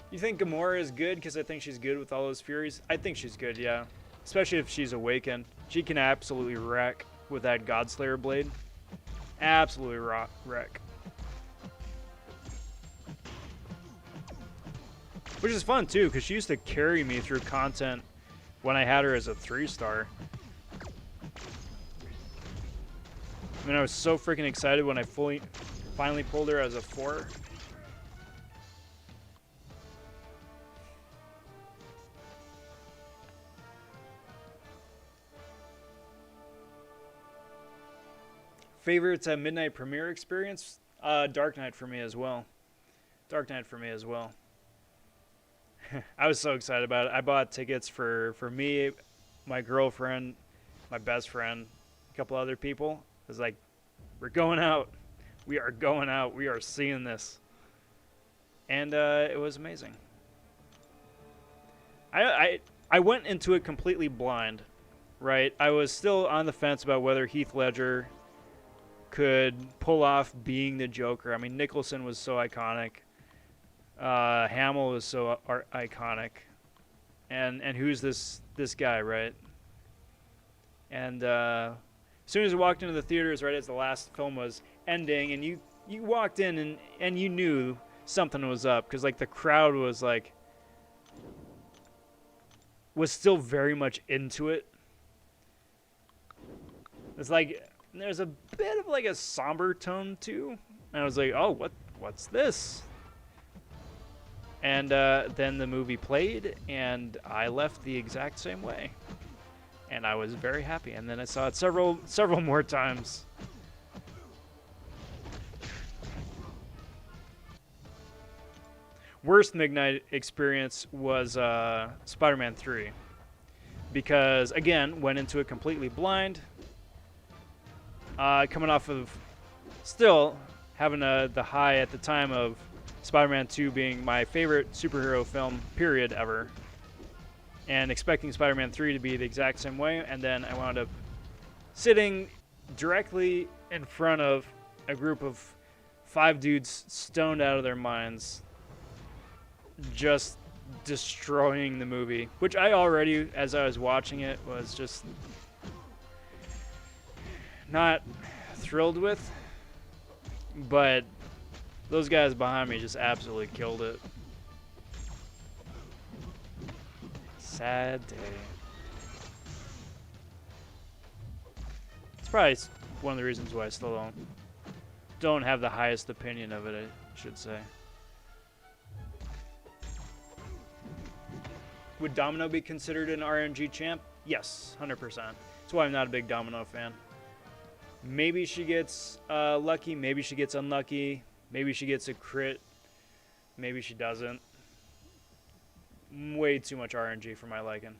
You think Gamora is good because I think she's good with all those Furies? I think she's good, yeah. Especially if she's awakened. She can absolutely wreck with that Godslayer blade. Absolutely wreck. Which is fun too, because she used to carry me through content when I had her as a 3-star. I mean, I was so freaking excited when I finally pulled her as a 4. Favorite midnight premiere experience? Dark Knight for me as well. Dark Knight for me as well. I was so excited about it. I bought tickets for me, my girlfriend, my best friend, a couple other people. I was like, we're going out. We are going out. We are seeing this. And it was amazing. I went into it completely blind, right? I was still on the fence about whether Heath Ledger could pull off being the Joker. I mean, Nicholson was so iconic. Hamill was so iconic. And who's this guy, right? And as soon as I walked into the theaters, right as the last film was ending, and you walked in and you knew something was up, because like the crowd was still very much into it. It's like there's a bit of like a somber tone too, and I was like, oh, what's this? And then the movie played, and I left the exact same way, and I was very happy. And then I saw it several more times. Worst midnight experience was Spider-Man 3, because again, went into it completely blind. Coming off of still having the high at the time of Spider-Man 2 being my favorite superhero film, period, ever. And expecting Spider-Man 3 to be the exact same way. And then I wound up sitting directly in front of a group of 5 dudes stoned out of their minds, just destroying the movie. Which I already, as I was watching it, was just not thrilled with. But those guys behind me just absolutely killed it. Sad day. It's probably one of the reasons why I still don't have the highest opinion of it, I should say. Would Domino be considered an RNG champ? Yes, 100%. That's why I'm not a big Domino fan. Maybe she gets lucky, maybe she gets unlucky, maybe she gets a crit, maybe she doesn't. Way too much RNG for my liking.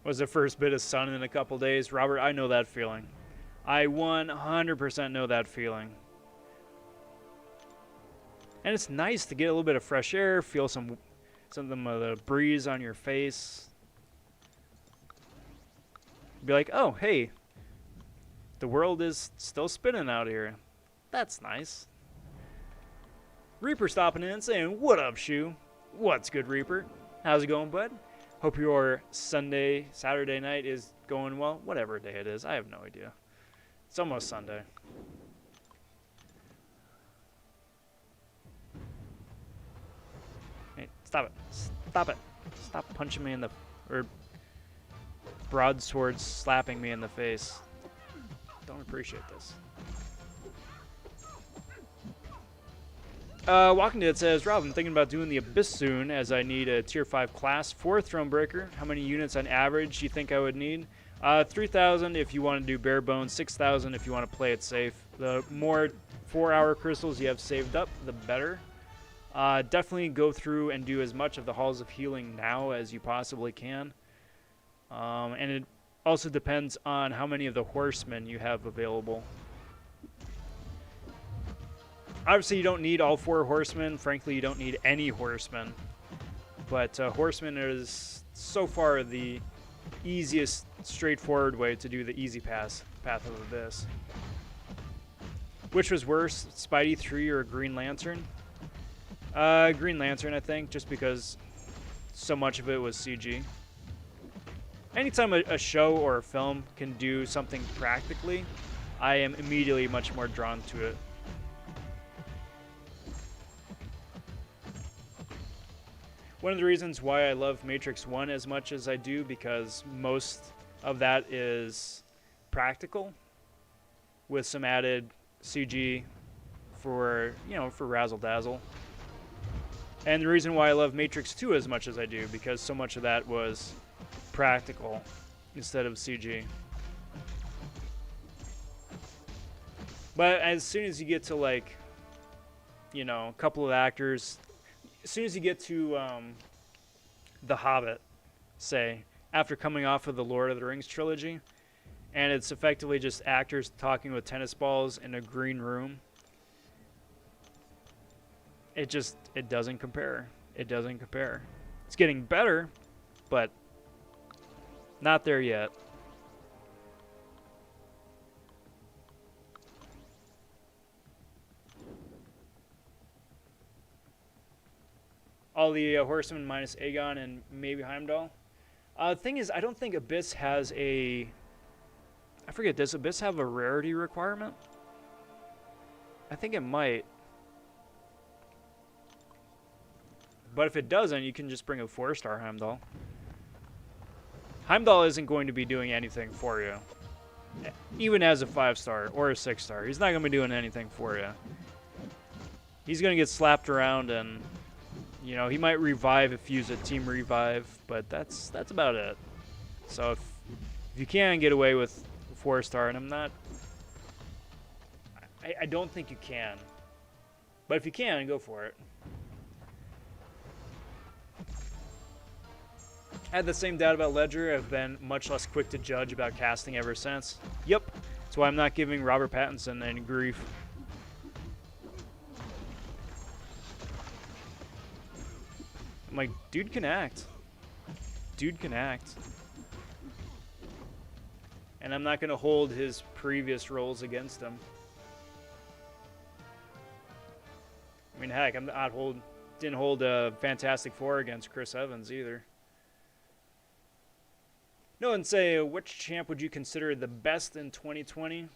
Was the first bit of sun in a couple days. Robert, I know that feeling. I 100% know that feeling. And it's nice to get a little bit of fresh air, feel some of the breeze on your face. Be like, oh, hey, the world is still spinning out here. That's nice. Reaper stopping in and saying, what up, Shoe? What's good, Reaper? How's it going, bud? Hope your Saturday night is going well. Whatever day it is, I have no idea. It's almost Sunday. Hey, stop it. Stop it. Stop punching me in the... or broadsword slapping me in the face. Don't appreciate this. Walking Dead says, Rob, I'm thinking about doing the Abyss soon as I need a tier 5 class for Thronebreaker. How many units on average do you think I would need? 3,000 if you want to do bare bones, 6,000 if you want to play it safe. The more 4-hour crystals you have saved up, the better. Definitely go through and do as much of the Halls of Healing now as you possibly can. And it also depends on how many of the horsemen you have available. Obviously, you don't need all 4 horsemen. Frankly, you don't need any horsemen. But horsemen is so far the easiest, straightforward way to do the easy path of Abyss. Which was worse, Spidey 3 or Green Lantern? Green Lantern, I think, just because so much of it was CG. Anytime a show or a film can do something practically, I am immediately much more drawn to it. One of the reasons why I love Matrix 1 as much as I do, because most of that is practical with some added CG for, for razzle dazzle. And the reason why I love Matrix 2 as much as I do, because so much of that was practical instead of CG. But as soon as you get to, like, a couple of actors, as soon as you get to The Hobbit, say, after coming off of the Lord of the Rings trilogy, and it's effectively just actors talking with tennis balls in a green room, it doesn't compare. It doesn't compare. It's getting better, but not there yet. All the horsemen minus Aegon and maybe Heimdall. The thing is, I don't think Abyss has a... I forget, does Abyss have a rarity requirement? I think it might. But if it doesn't, you can just bring a 4-star Heimdall. Heimdall isn't going to be doing anything for you. Even as a 5-star or a 6-star. He's not going to be doing anything for you. He's going to get slapped around and... he might revive if you use a team revive, but that's about it. So if you can get away with 4-star, and I don't think you can. But if you can, go for it. I had the same doubt about Ledger. I've been much less quick to judge about casting ever since. Yep, that's why I'm not giving Robert Pattinson any grief. I'm like, dude can act. Dude can act. And I'm not going to hold his previous roles against him. I mean, heck, didn't hold a Fantastic Four against Chris Evans either. No, and say, which champ would you consider the best in 2020?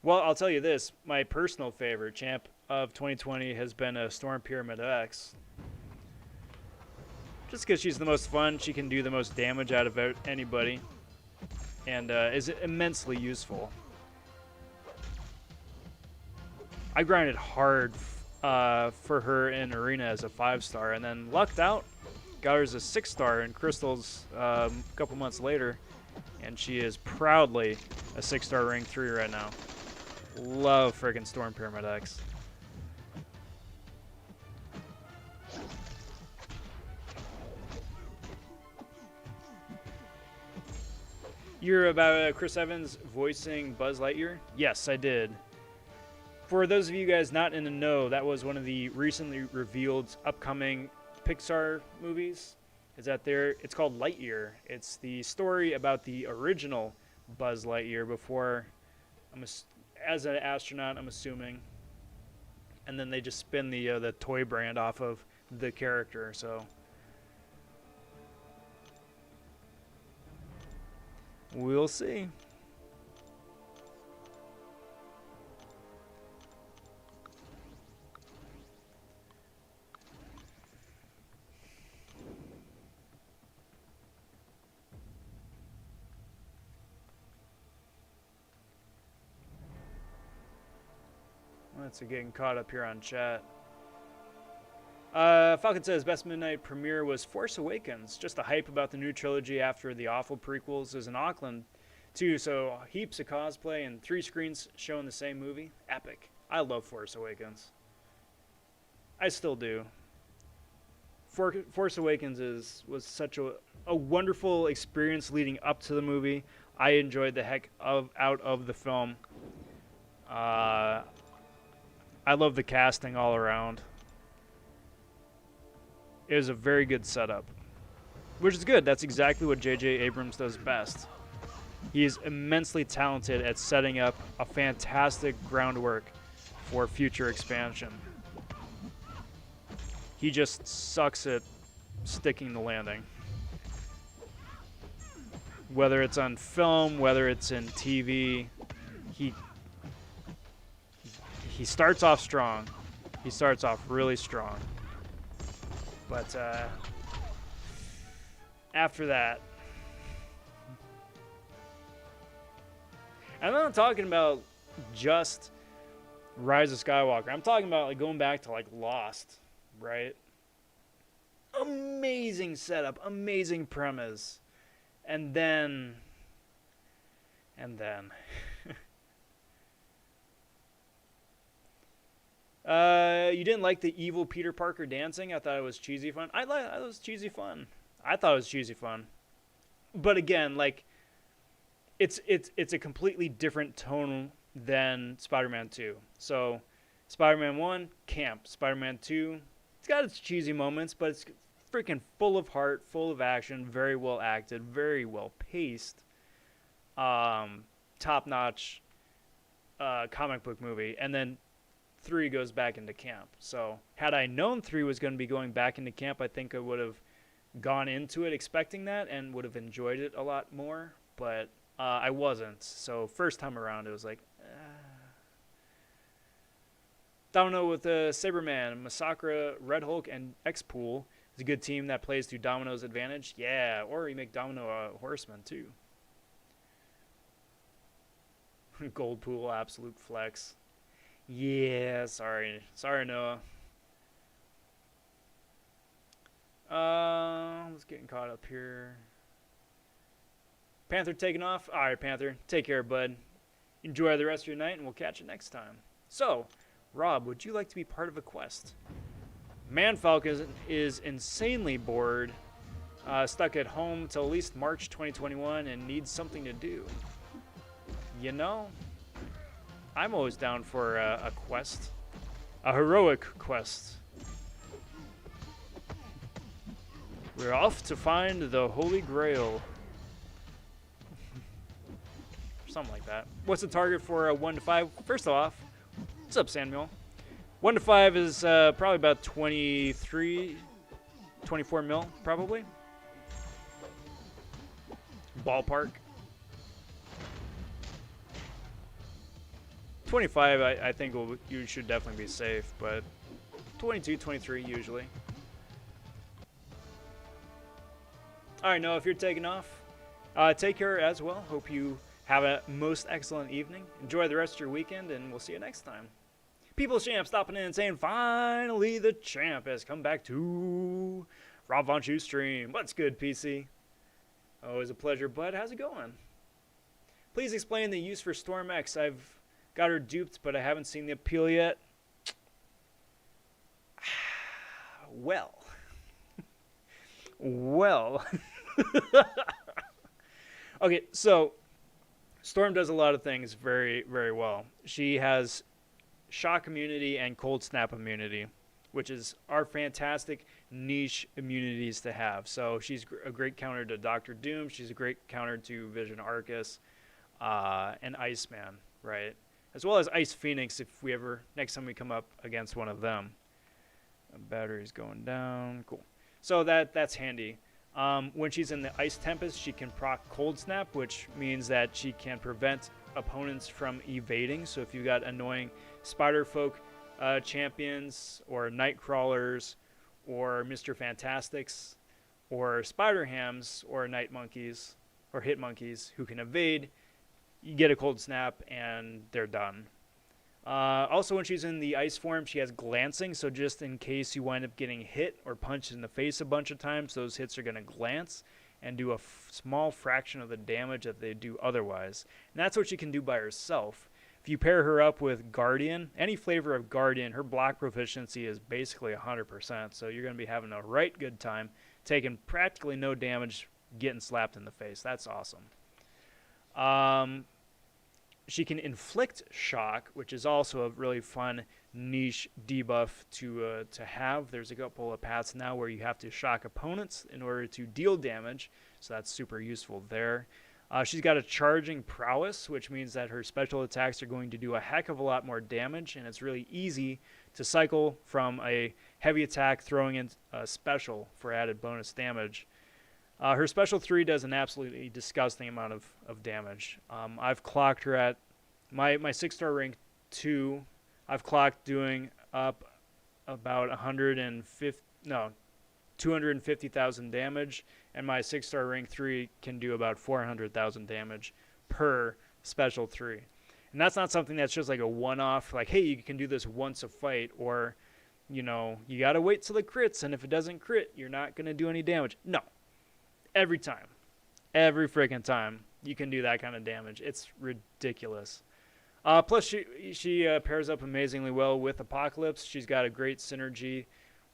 Well, I'll tell you this. My personal favorite champ of 2020 has been a Storm Pyramid X. Just because she's the most fun, she can do the most damage out of anybody, and is immensely useful. I grinded hard for her in Arena as a 5-star, and then lucked out. Got her as a 6-star in Crystals a couple months later, and she is proudly a 6-star rank 3 right now. Love friggin' Storm Pyramid X. You're about Chris Evans voicing Buzz Lightyear? Yes, I did. For those of you guys not in the know, that was one of the recently revealed upcoming Pixar movies. It's called Lightyear. It's the story about the original Buzz Lightyear before, as an astronaut, I'm assuming. And then they just spin the toy brand off of the character, so. We'll see. Let's see, getting caught up here on chat. Falcon says best midnight premiere was Force Awakens. Just the hype about the new trilogy after the awful prequels is in Auckland, too. So heaps of cosplay and 3 screens showing the same movie. Epic. I love Force Awakens. I still do. Force Awakens was such a wonderful experience leading up to the movie. I enjoyed the heck out of the film. I love the casting all around. It was a very good setup, which is good. That's exactly what J.J. Abrams does best. He is immensely talented at setting up a fantastic groundwork for future expansion. He just sucks at sticking the landing. Whether it's on film, whether it's in TV, he starts off strong. He starts off really strong. But after that, I'm not talking about just Rise of Skywalker. I'm talking about like going back to like Lost, right? Amazing setup, amazing premise, and then you didn't like the evil Peter Parker dancing? I thought it was cheesy fun. I thought it was cheesy fun. But again, like it's a completely different tone than Spider-Man 2. So Spider-Man 1, camp. Spider-Man 2, it's got its cheesy moments, but it's freaking full of heart, full of action, very well acted, very well paced. Top-notch comic book movie. And then 3 goes back into camp. So had I known 3 was going to be going back into camp, I think I would have gone into it expecting that and would have enjoyed it a lot more. But I wasn't. So first time around, it was like, Domino with Saberman, Masakra, Red Hulk, and X-Pool is a good team that plays to Domino's advantage. Yeah, or you make Domino a horseman too. Gold Pool, absolute flex. Yeah, sorry, Noah. Let's getting caught up here. Panther taking off. All right, Panther, take care, bud. Enjoy the rest of your night, and we'll catch you next time. So, Rob, would you like to be part of a quest? Manfalcon is insanely bored, stuck at home till at least March 2021, and needs something to do. You know, I'm always down for a quest. A heroic quest. We're off to find the Holy Grail. Something like that. What's the target for 1 to 5? First off, what's up, Samuel? 1 to 5 is probably about 23, 24 mil, probably. Ballpark. 25, I think you should definitely be safe, but 22, 23 usually. All right, Noah, if you're taking off, take care as well. Hope you have a most excellent evening. Enjoy the rest of your weekend, and we'll see you next time. People's Champ stopping in and saying, finally the champ has come back to vonShoe stream. What's good, PC? Always a pleasure, bud. How's it going? Please explain the use for Storm X. I've got her duped, but I haven't seen the appeal yet. Well. Well. Okay, so Storm does a lot of things very, very well. She has shock immunity and cold snap immunity, which are fantastic niche immunities to have. So she's a great counter to Doctor Doom. She's a great counter to Vision Arcus and Iceman, right? As well as Ice Phoenix if we ever, next time we come up against one of them. Battery's going down. Cool. So that's handy. When she's in the Ice Tempest, she can proc Cold Snap, which means that she can prevent opponents from evading. So if you've got annoying Spider-Folk champions or Nightcrawlers or Mr. Fantastics or SpiderHams or Night Monkeys or Hit Monkeys who can evade, you get a Cold Snap and they're done. Also, when she's in the ice form, she has glancing, so just in case you wind up getting hit or punched in the face a bunch of times, those hits are going to glance and do a small fraction of the damage that they do otherwise. And that's what she can do by herself. If you pair her up with Guardian, any flavor of Guardian, her block proficiency is basically 100%, so you're going to be having a right good time, taking practically no damage, getting slapped in the face. That's awesome. She can inflict shock, which is also a really fun niche debuff to have. There's a couple of paths now where you have to shock opponents in order to deal damage, so that's super useful there. She's got a charging prowess, which means that her special attacks are going to do a heck of a lot more damage, and it's really easy to cycle from a heavy attack throwing in a special for added bonus damage. Her special 3 does an absolutely disgusting amount of damage. I've clocked her at my 6-star rank 2. I've clocked doing up about 250,000 damage, and my 6-star rank 3 can do about 400,000 damage per special 3. And that's not something that's just like a one-off, like, hey, you can do this once a fight, or, you know, you got to wait till the crits, and if it doesn't crit, you're not going to do any damage. No. Every time. Every freaking time you can do that kind of damage. It's ridiculous. Plus, she pairs up amazingly well with Apocalypse. She's got a great synergy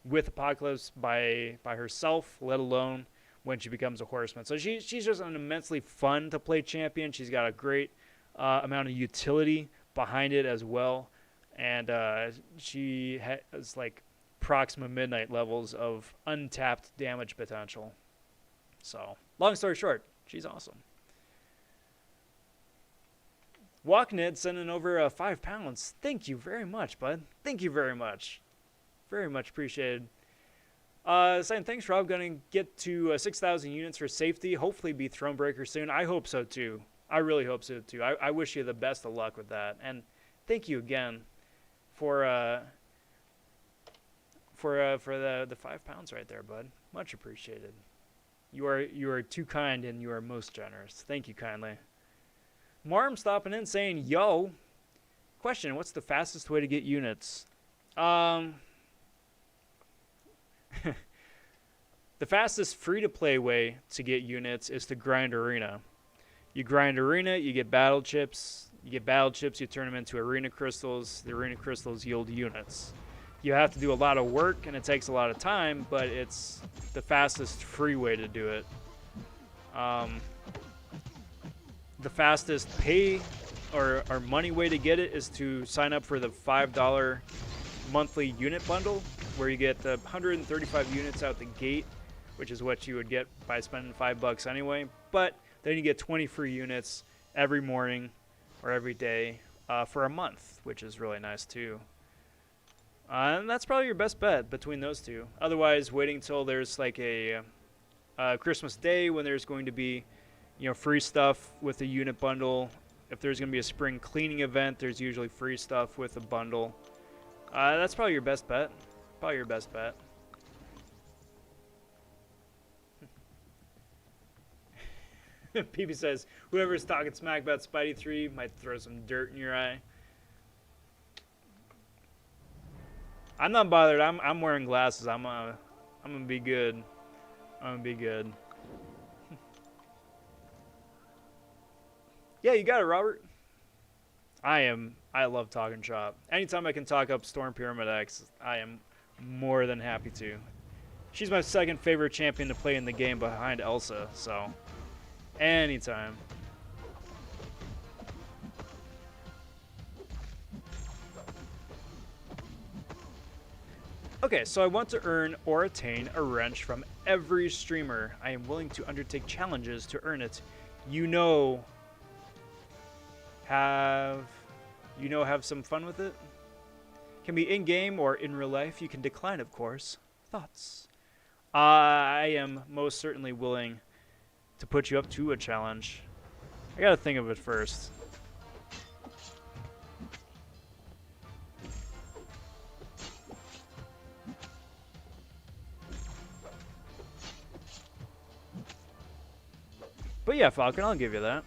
with Apocalypse by herself, let alone when she becomes a Horseman. So she's just an immensely fun to play champion. She's got a great amount of utility behind it as well. And she has like Proxima Midnight levels of untapped damage potential. So, long story short, she's awesome. Walknid sending over 5 pounds. Thank you very much, bud. Thank you very much. Very much appreciated. Saying thanks, Rob. Going to get to 6,000 units for safety. Hopefully be Thronebreaker soon. I hope so, too. I really hope so, too. I wish you the best of luck with that. And thank you again for the 5 pounds right there, bud. Much appreciated. You are too kind and you are most generous. Thank you kindly. Marm stopping in saying, yo, question, what's the fastest way to get units? The fastest free-to-play way to get units is to grind Arena. You grind Arena, you get battle chips. You get battle chips, you turn them into Arena Crystals. The Arena Crystals yield units. You have to do a lot of work, and it takes a lot of time, but it's the fastest free way to do it. The fastest pay or money way to get it is to sign up for the $5 monthly unit bundle, where you get 135 units out the gate, which is what you would get by spending $5 anyway. But then you get 20 free units every morning or every day for a month, which is really nice too. And that's probably your best bet between those two. Otherwise, waiting till there's like a Christmas Day when there's going to be, free stuff with the unit bundle if there's going to be a spring cleaning event, there's usually free stuff with a bundle. That's probably your best bet. Probably your best bet. PB says, whoever's talking smack about Spidey 3 might throw some dirt in your eye. I'm not bothered. I'm wearing glasses. I'm gonna be good. I'm gonna be good. Yeah, you got it, Robert. I love talking shop. Anytime I can talk up Storm Pyramid X, I am more than happy to. She's my second favorite champion to play in the game behind Elsa, so anytime. Okay, so I want to earn or attain a wrench from every streamer. I am willing to undertake challenges to earn it. Have some fun with it. Can be in-game or in real life. You can decline, of course. Thoughts? I am most certainly willing to put you up to a challenge. I gotta think of it first. But yeah, Falcon, I'll give you that.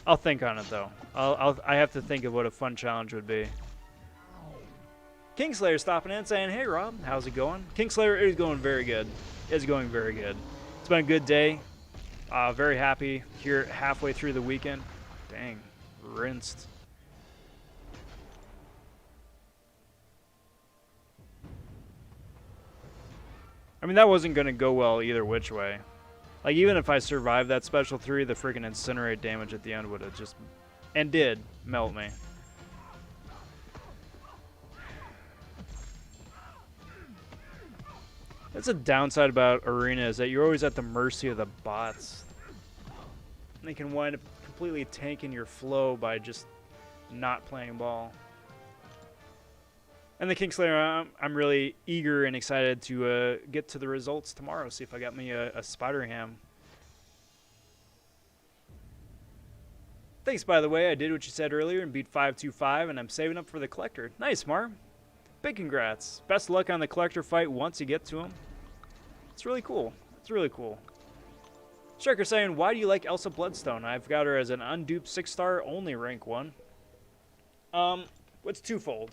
I'll think on it though. I have to think of what a fun challenge would be. Kingslayer stopping in saying, "Hey Rob, how's it going?" Kingslayer is going very good. It's going very good. It's been a good day. Very happy here halfway through the weekend. Dang, rinsed. I mean, that wasn't gonna go well either which way. Like, even if I survived that special 3, the freaking incinerate damage at the end would have just, and did, melt me. That's a downside about Arena, is that you're always at the mercy of the bots. And they can wind up completely tanking your flow by just not playing ball. And the Kingslayer, I'm really eager and excited to get to the results tomorrow. See if I got me a SpiderHam. Thanks, by the way. I did what you said earlier and beat 525, and I'm saving up for the Collector. Nice, Mar. Big congrats. Best luck on the Collector fight once you get to him. It's really cool. It's really cool. Striker saying, why do you like Elsa Bloodstone? I've got her as an unduped 6-star, only rank 1. What's twofold?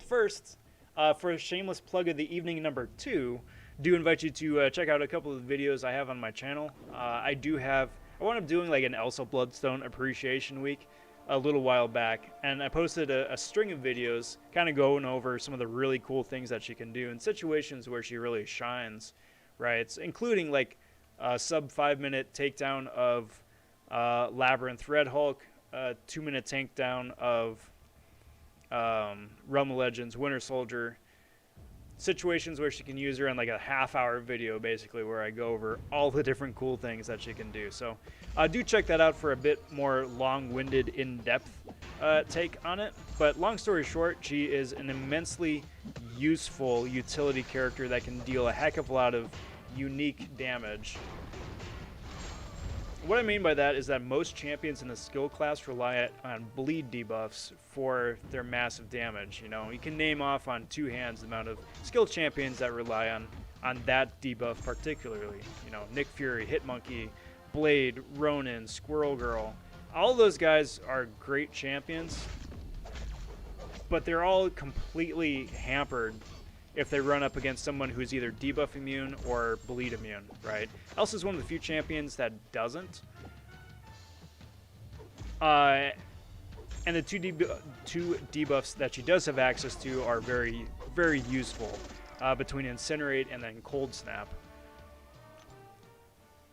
First, for a shameless plug of the evening number 2, do invite you to check out a couple of the videos I have on my channel. I wound up doing like an Elsa Bloodstone appreciation week a little while back, and I posted a string of videos kind of going over some of the really cool things that she can do in situations where she really shines, right? Including like a sub 5-minute takedown of Labyrinth Red Hulk, 2-minute takedown of Realm of Legends Winter Soldier, situations where she can use her in like a half-hour video basically where I go over all the different cool things that she can do. So do check that out for a bit more long-winded, in-depth take on it. But long story short, she is an immensely useful utility character that can deal a heck of a lot of unique damage. What I mean by that is that most champions in the skill class rely on bleed debuffs for their massive damage. You know, you can name off on 2 hands the amount of skill champions that rely on that debuff particularly. You know, Nick Fury, Hitmonkey, Blade, Ronin, Squirrel Girl. All those guys are great champions, but they're all completely hampered if they run up against someone who's either debuff immune or bleed immune, right? Elsa's one of the few champions that doesn't. And the two debuffs that she does have access to are very, very useful between Incinerate and then Cold Snap.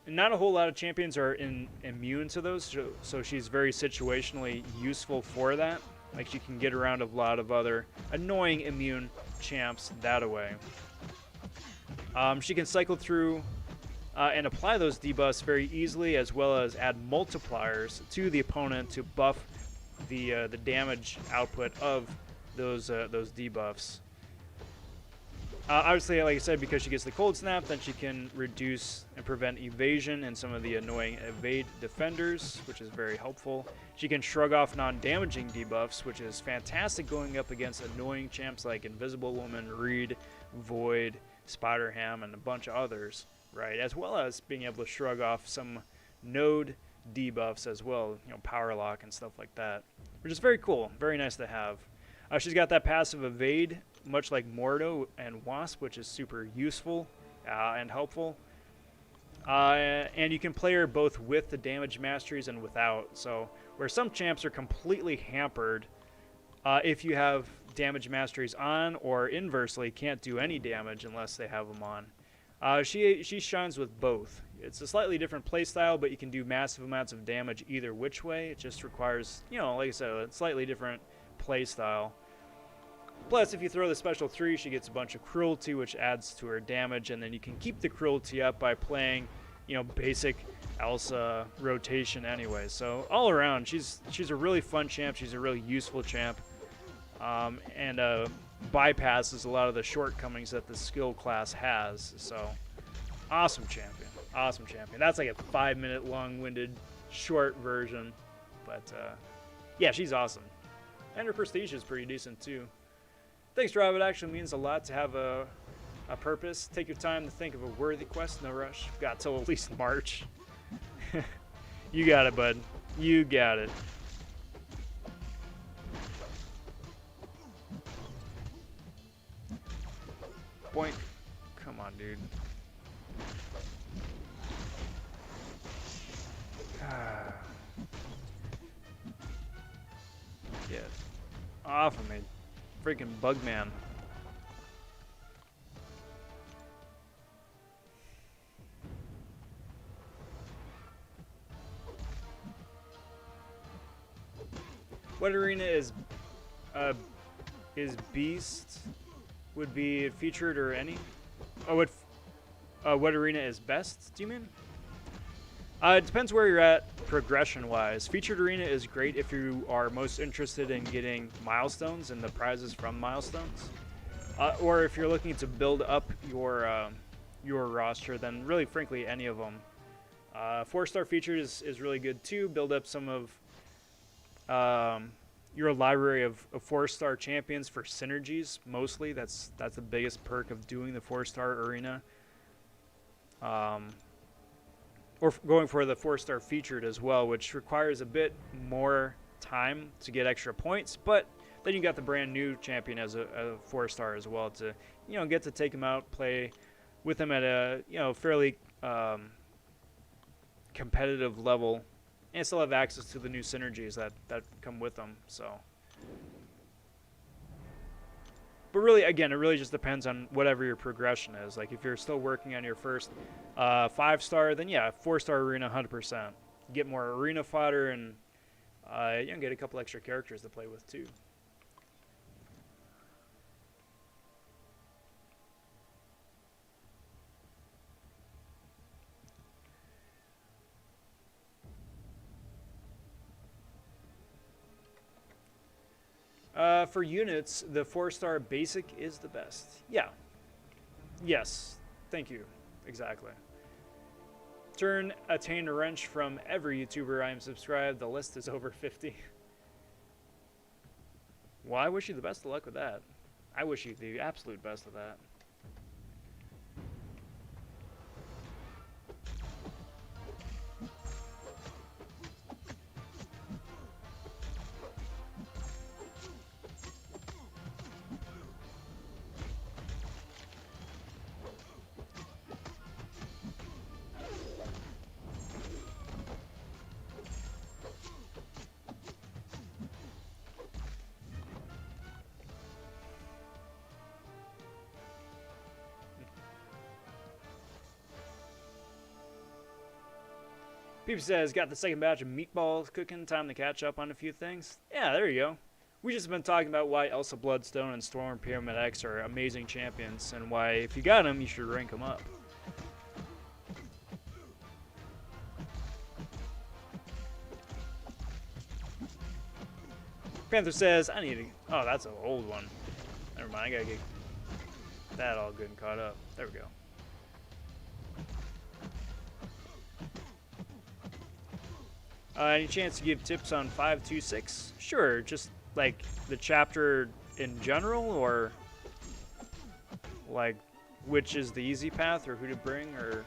And not a whole lot of champions are immune to those, so she's very situationally useful for that. Like, she can get around a lot of other annoying immune champs that way. She can cycle through and apply those debuffs very easily, as well as add multipliers to the opponent to buff the damage output of those debuffs. Obviously, like I said, because she gets the cold snap, then she can reduce and prevent evasion and some of the annoying evade defenders, which is very helpful. She can shrug off non-damaging debuffs, which is fantastic going up against annoying champs like Invisible Woman, Reed, Void, SpiderHam, and a bunch of others, right? As well as being able to shrug off some node debuffs as well, you know, power lock and stuff like that, which is very cool, very nice to have. She's got that passive evade, much like Mordo and Wasp, which is super useful and helpful. And you can play her both with the damage masteries and without. So where some champs are completely hampered if you have damage masteries on, or inversely can't do any damage unless they have them on. She shines with both. It's a slightly different playstyle, but you can do massive amounts of damage either which way. It just requires, you know, like I said, a slightly different playstyle. Plus, if you throw the special 3, she gets a bunch of cruelty, which adds to her damage, and then you can keep the cruelty up by playing, you know, basic Elsa rotation anyway. So all around, she's a really fun champ. She's a really useful champ, and bypasses a lot of the shortcomings that the skill class has. So awesome champion, awesome champion. That's like a 5-minute long-winded short version, but yeah, she's awesome, and her prestige is pretty decent too. Thanks, Rob. It actually means a lot to have a purpose. Take your time to think of a worthy quest. No rush. You've got till at least March. You got it, bud. You got it. Boink. Come on, dude. Get off of me. Freaking Bugman. What arena is Beast would be featured or any? Oh, what arena is best? Do you mean? It depends where you're at progression-wise. Featured arena is great if you are most interested in getting milestones and the prizes from milestones, or if you're looking to build up your roster. Then really, frankly, any of them. 4-star featured is really good too. Build up some of your library of 4-star champions for synergies. Mostly, that's the biggest perk of doing the 4-star arena. Or going for the 4-star featured as well, which requires a bit more time to get extra points, but then you got the brand new champion as a 4-star as well to, you know, get to take him out, play with him at a, you know, fairly competitive level, and still have access to the new synergies that come with them. So, but really, again, it really just depends on whatever your progression is. Like if you're still working on your first 5-star, then yeah, 4-star arena 100%. Get more arena fodder and you know, get a couple extra characters to play with too. For units, the 4-star basic is the best. Yeah. Yes. Thank you. Exactly. Turn attain a wrench from every YouTuber I am subscribed. The list is over 50. Well, I wish you the best of luck with that. I wish you the absolute best of that. Peep says, got the second batch of meatballs cooking. Time to catch up on a few things. Yeah, there you go. We just been talking about why Elsa Bloodstone and Storm Pyramid X are amazing champions, and why if you got them, you should rank them up. Panther says, I need to... Oh, that's an old one. Never mind, I gotta get that all good and caught up. There we go. Any chance to give tips on 526? Sure, just like the chapter in general, or like which is the easy path, or who to bring, or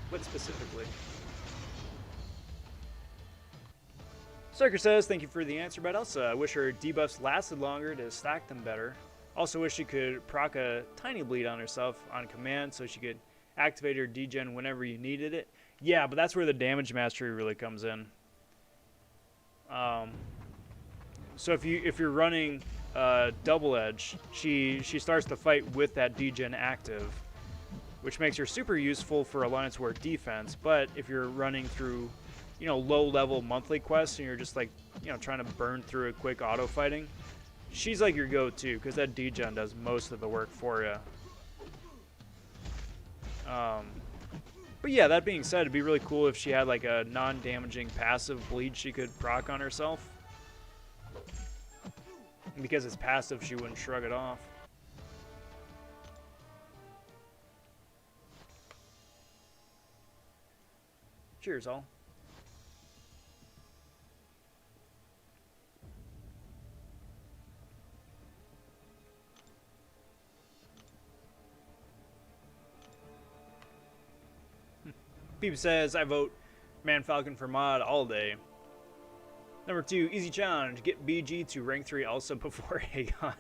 what specifically? Sucker says, thank you for the answer, but also I wish her debuffs lasted longer to stack them better. Also wish she could proc a tiny bleed on herself on command so she could activate her degen whenever you needed it. Yeah, but that's where the damage mastery really comes in. So if you're running double edge, she starts the fight with that degen active, which makes her super useful for Alliance War defense. But if you're running through, you know, low level monthly quests and you're just like, you know, trying to burn through a quick auto fighting, she's like your go-to because that degen does most of the work for you. But yeah, that being said, it'd be really cool if she had like a non-damaging passive bleed she could proc on herself. And because it's passive, she wouldn't shrug it off. Cheers, all. Peep says, I vote Man Falcon for mod all day. Number 2, easy challenge. Get BG to rank 3 Elsa before Aegon.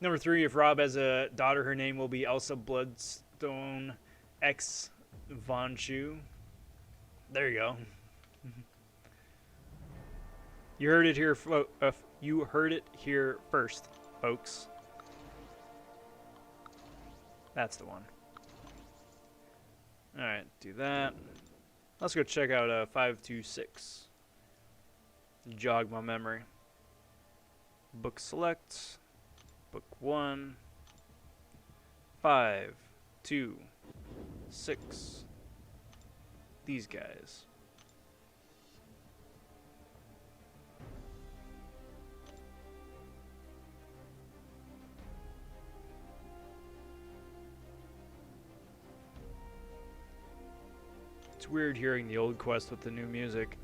Number 3, if Rob has a daughter, her name will be Elsa Bloodstone X vonShoe. There you go. You heard it here. You heard it here first, folks. That's the one. Alright, do that. Let's go check out 526. Jog my memory. Book select. Book 1. 5, 2, 6. These guys. It's weird hearing the old quest with the new music.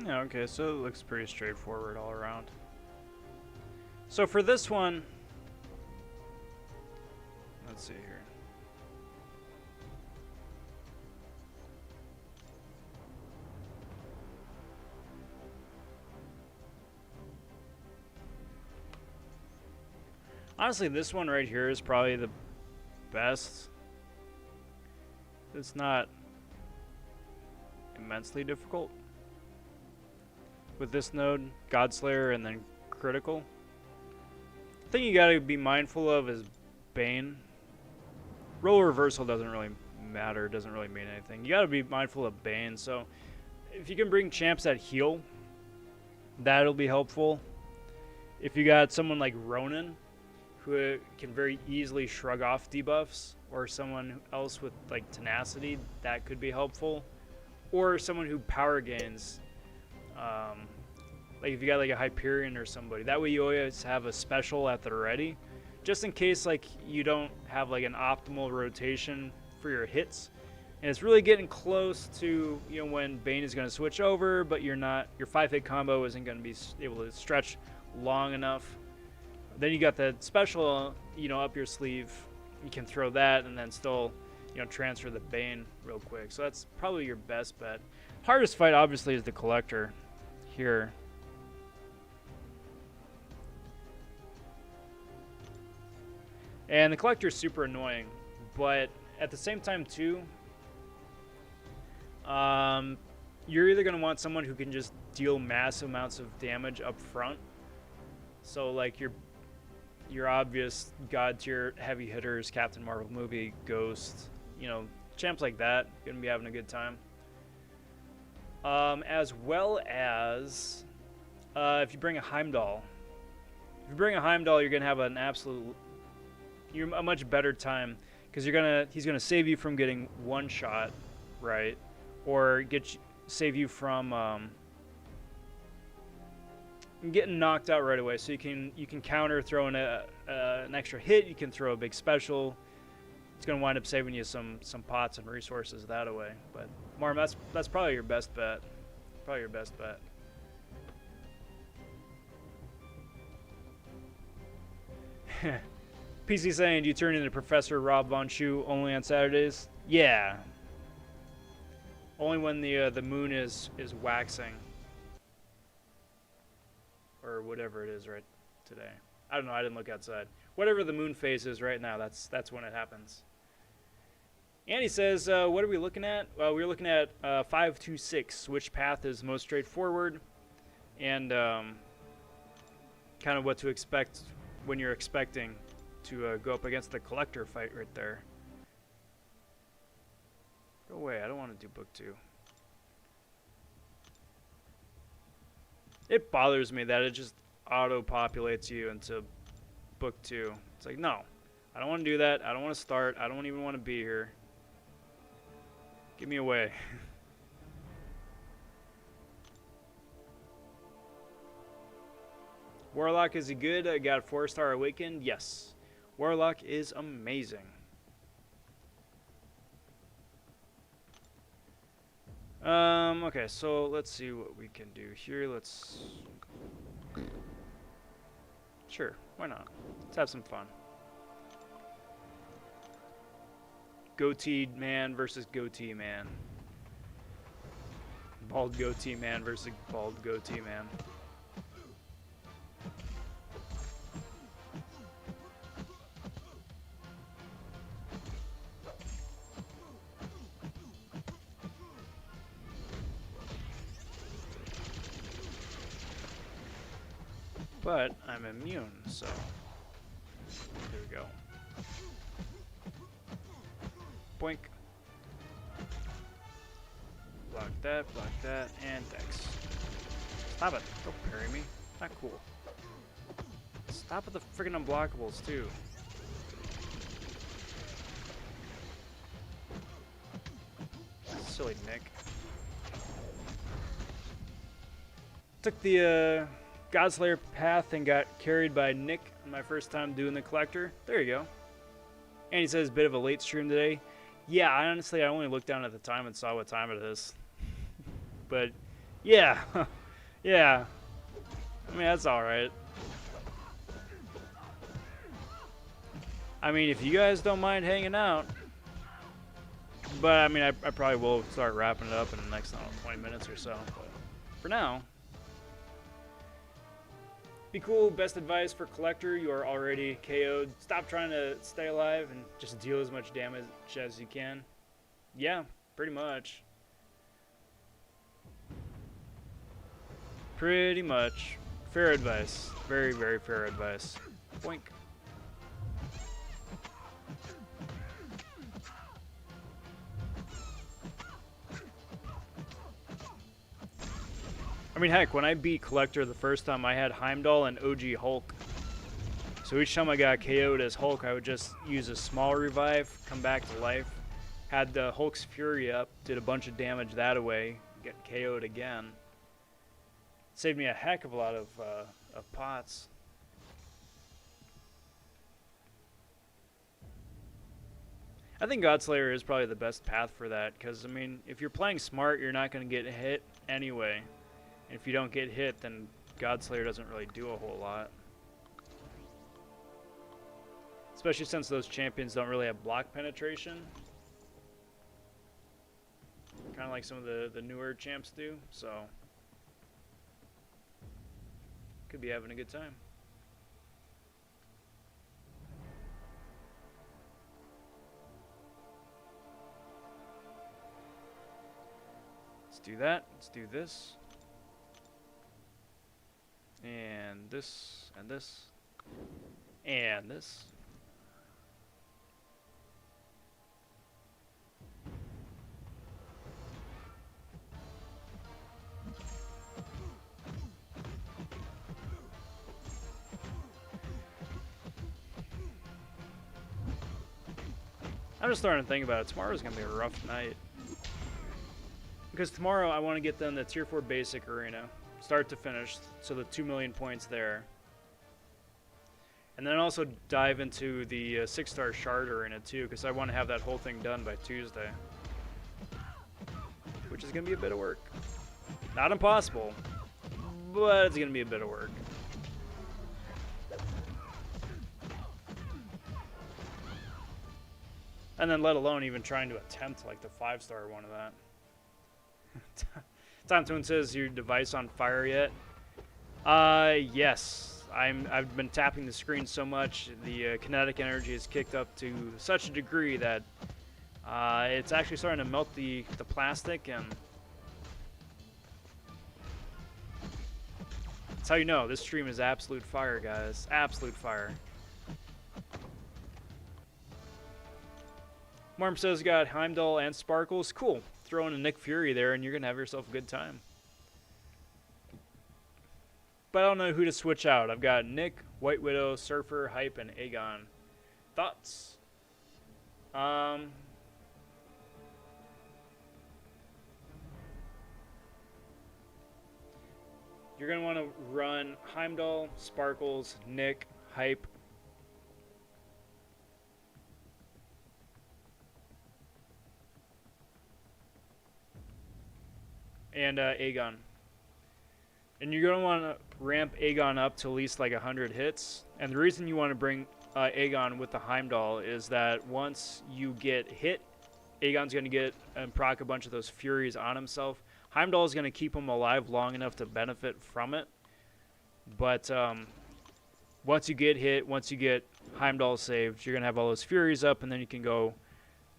Yeah, okay, so it looks pretty straightforward all around. So for this one, let's see here. Honestly, this one right here is probably the best. It's not immensely difficult. With this node, Godslayer, and then critical. The thing you gotta be mindful of is Bane. Roll reversal doesn't really matter, doesn't really mean anything. You gotta be mindful of Bane, so if you can bring champs that heal, that'll be helpful. If you got someone like Ronan, who can very easily shrug off debuffs, or someone else with like tenacity, that could be helpful. Or someone who power gains. Like if you got like a Hyperion or somebody, that way you always have a special at the ready, just in case like you don't have like an optimal rotation for your hits, and it's really getting close to, you know, when Bane is going to switch over, but your 5-hit combo isn't going to be able to stretch long enough. Then you got that special you know, up your sleeve, you can throw that and then still, you know, transfer the Bane real quick. So that's probably your best bet. Hardest fight, obviously, is the Collector here. And the Collector is super annoying, but at the same time, too, you're either going to want someone who can just deal massive amounts of damage up front. So, like, your obvious god tier heavy hitters, Captain Marvel movie, Ghost, you know, champs like that, going to be having a good time. As well as if you bring a Heimdall. If you bring a Heimdall, you're going to have an a much better time, because he's gonna save you from getting one shot, right, or save you from getting knocked out right away. So you can counter, throw in an extra hit. You can throw a big special. It's gonna wind up saving you some pots and resources that way. But Marm, that's probably your best bet. Probably your best bet. PC saying, do you turn into Professor Rob vonShoe only on Saturdays? Yeah. Only when the moon is waxing. Or whatever it is right today. I don't know, I didn't look outside. Whatever the moon phase is right now, that's when it happens. Andy says, what are we looking at? Well, we're looking at 526. Which path is most straightforward? And kind of what to expect when you're expecting to go up against the Collector fight right there. Go away, I don't want to do book 2. It bothers me that it just auto-populates you into book 2. It's like, no, I don't want to do that. I don't want to start. I don't even want to be here. Get me away. Warlock, is he good? I got a 4-star Awakened? Yes. Warlock is amazing. Okay, so let's see what we can do here. Sure, why not? Let's have some fun. Goateed man versus goatee man. Bald goatee man versus bald goatee man. But I'm immune, so there we go. Boink. Block that, and Dex. Stop it. Don't parry me. Not cool. Stop with the friggin' unblockables, too. Silly Nick. Took the Godslayer path and got carried by Nick my first time doing the Collector. There you go. And he says, bit of a late stream today. Yeah, honestly, I only looked down at the time and saw what time it is. But, yeah. Yeah. I mean, that's alright. I mean, if you guys don't mind hanging out. But, I mean, I probably will start wrapping it up in the next, I don't know, 20 minutes or so. But for now. Be cool. Best advice for Collector. You are already KO'd. Stop trying to stay alive and just deal as much damage as you can. Yeah, pretty much. Pretty much. Fair advice. Very, very fair advice. Boink. I mean, heck, when I beat Collector the first time, I had Heimdall and OG Hulk. So each time I got KO'd as Hulk, I would just use a small revive, come back to life, had the Hulk's Fury up, did a bunch of damage that way, get KO'd again. Saved me a heck of a lot of pots. I think Godslayer is probably the best path for that, because, I mean, if you're playing smart, you're not going to get hit anyway. And if you don't get hit, then Godslayer doesn't really do a whole lot. Especially since those champions don't really have block penetration. Kind of like some of the newer champs do, so could be having a good time. Let's do that. Let's do this. And this, and this, and this. I'm just starting to think about it. Tomorrow's going to be a rough night. Because tomorrow I want to get them the Tier 4 Basic Arena. Start to finish. So the 2 million points there. And then also dive into the 6-star Shard Arena too. Because I want to have that whole thing done by Tuesday. Which is going to be a bit of work. Not impossible. But it's going to be a bit of work. And then let alone even trying to attempt like the 5-star one of that. Tom Twin says, your device on fire yet? Yes. I've been tapping the screen so much, the kinetic energy is kicked up to such a degree that it's actually starting to melt the plastic, and that's how you know this stream is absolute fire, guys. Absolute fire. Marm says got Heimdall and Sparkles. Cool. Throw in a Nick Fury there and you're going to have yourself a good time. But I don't know who to switch out. I've got Nick, White Widow, Surfer, Hype, and Aegon. Thoughts? You're going to want to run Heimdall, Sparkles, Nick, Hype, and Aegon. And you're going to want to ramp Aegon up to at least like 100 hits. And the reason you want to bring Aegon with the Heimdall is that once you get hit, Aegon's going to get and proc a bunch of those Furies on himself. Heimdall is going to keep him alive long enough to benefit from it. But once you get hit, once you get Heimdall saved, you're going to have all those Furies up, and then you can go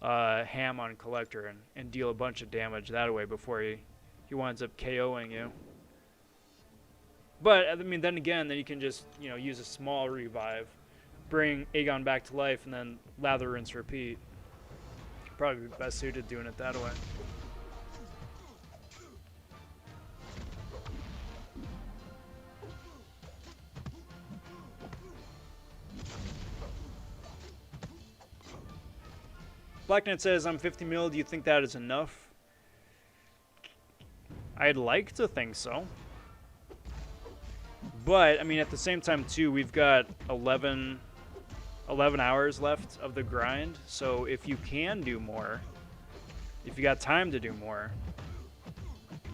ham on Collector and deal a bunch of damage that way before he winds up KOing you. But, I mean, then again, then you can just, you know, use a small revive, bring Aegon back to life, and then lather, rinse, repeat. Probably be best suited doing it that way. Blacknet says, I'm 50 mil. Do you think that is enough? I'd like to think so. But, I mean, at the same time, too, we've got 11 hours left of the grind. So if you can do more, if you got time to do more,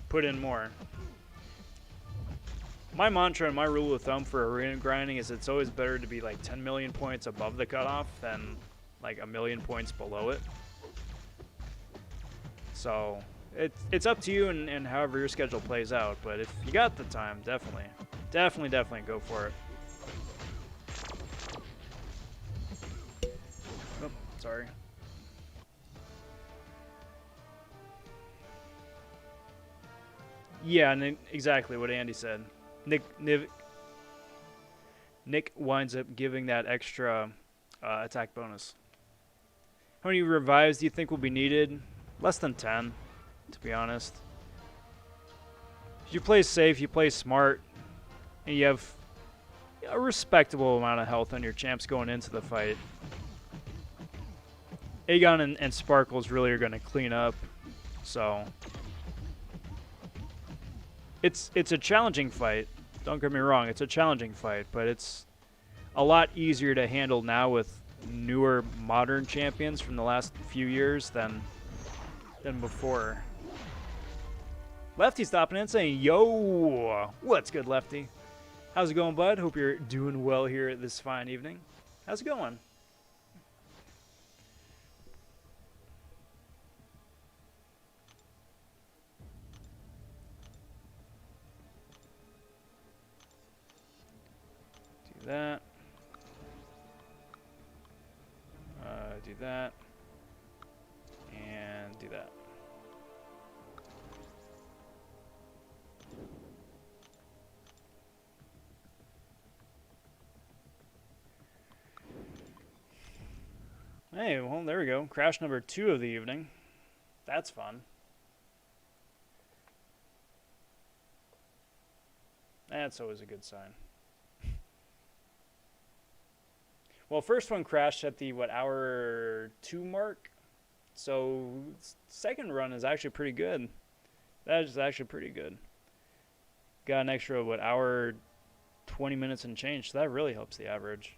put in more. My mantra and my rule of thumb for arena grinding is it's always better to be like 10 million points above the cutoff than like 1 million points below it. So it's up to you and however your schedule plays out. But if you got the time, definitely go for it. Oh, sorry. Yeah, and exactly what Andy said. Nick winds up giving that extra attack bonus. How many revives do you think will be needed? Less than 10, to be honest. If you play safe, you play smart, and you have a respectable amount of health on your champs going into the fight, Aegon and Sparkles really are going to clean up. So it's a challenging fight. Don't get me wrong, it's a challenging fight, but it's a lot easier to handle now with newer modern champions from the last few years than before. Lefty stopping in saying, yo, what's good, Lefty? How's it going, bud? Hope you're doing well here this fine evening. How's it going? Do that. Do that. And do that. Hey, well, there we go. Crash number 2 of the evening. That's fun. That's always a good sign. Well, first one crashed at the, what, hour 2 mark? So, second run is actually pretty good. That is actually pretty good. Got an extra, what, hour 20 minutes and change, so that really helps the average.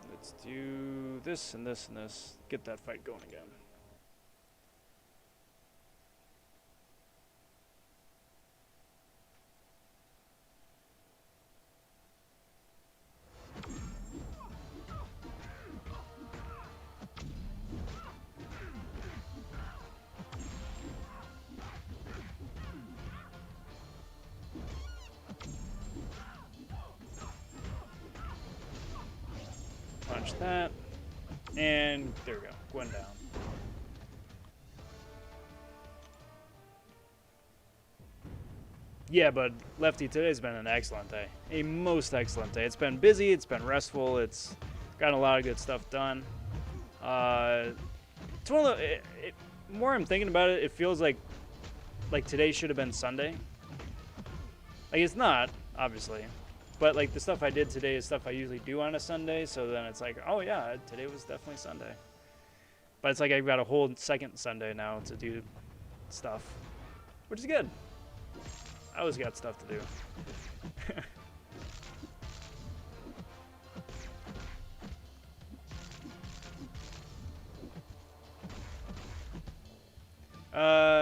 Let's do this and this and this. Get that fight going again. Punch that. And there we go. Gwen down. Yeah, but Lefty, today's been an excellent day. A most excellent day. It's been busy, it's been restful, it's gotten a lot of good stuff done. It's one of the, more I'm thinking about it, it feels like today should have been Sunday. Like, it's not, obviously. But, like, the stuff I did today is stuff I usually do on a Sunday, so then it's like, oh, yeah, today was definitely Sunday. But it's like I've got a whole second Sunday now to do stuff, which is good. I always got stuff to do.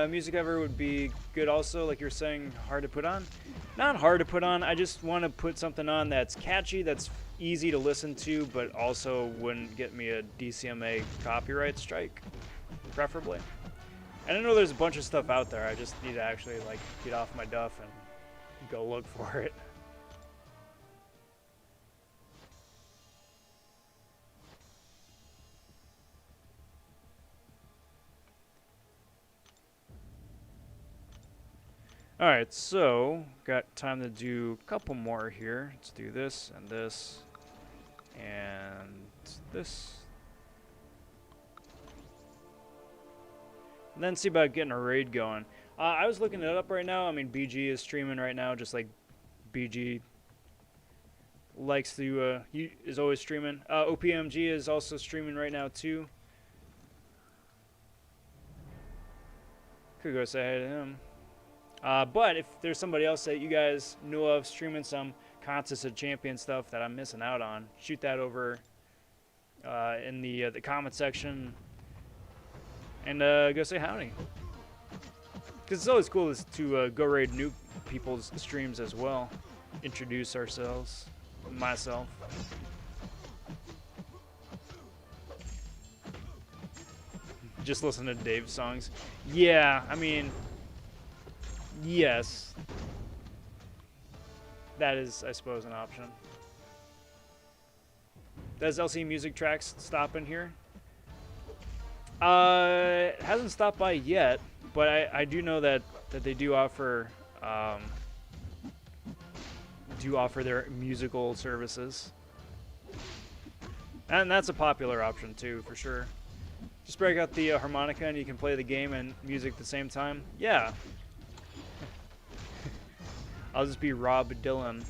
Music ever would be good also, like you're saying, hard to put on. Not hard to put on, I just want to put something on that's catchy, that's easy to listen to, but also wouldn't get me a DCMA copyright strike, preferably. And I know there's a bunch of stuff out there, I just need to actually, like, get off my duff and go look for it. Alright, so got time to do a couple more here. Let's do this and this and this. And then see about getting a raid going. I was looking it up right now. I mean, BG is streaming right now, just like BG likes to, is always streaming. OPMG is also streaming right now too. Could go say hey to him. But if there's somebody else that you guys know of streaming some Contest of Champions stuff that I'm missing out on, shoot that over in the comment section and go say howdy. Because it's always cool to go raid new people's streams as well. Introduce ourselves, myself. Just listen to Dave's songs. Yeah, I mean... Yes. That is, I suppose, an option. Does LC Music Tracks stop in here? It hasn't stopped by yet, but I do know that they do offer their musical services. And that's a popular option too, for sure. Just break out the harmonica and you can play the game and music at the same time. Yeah. I'll just be Rob Dylan.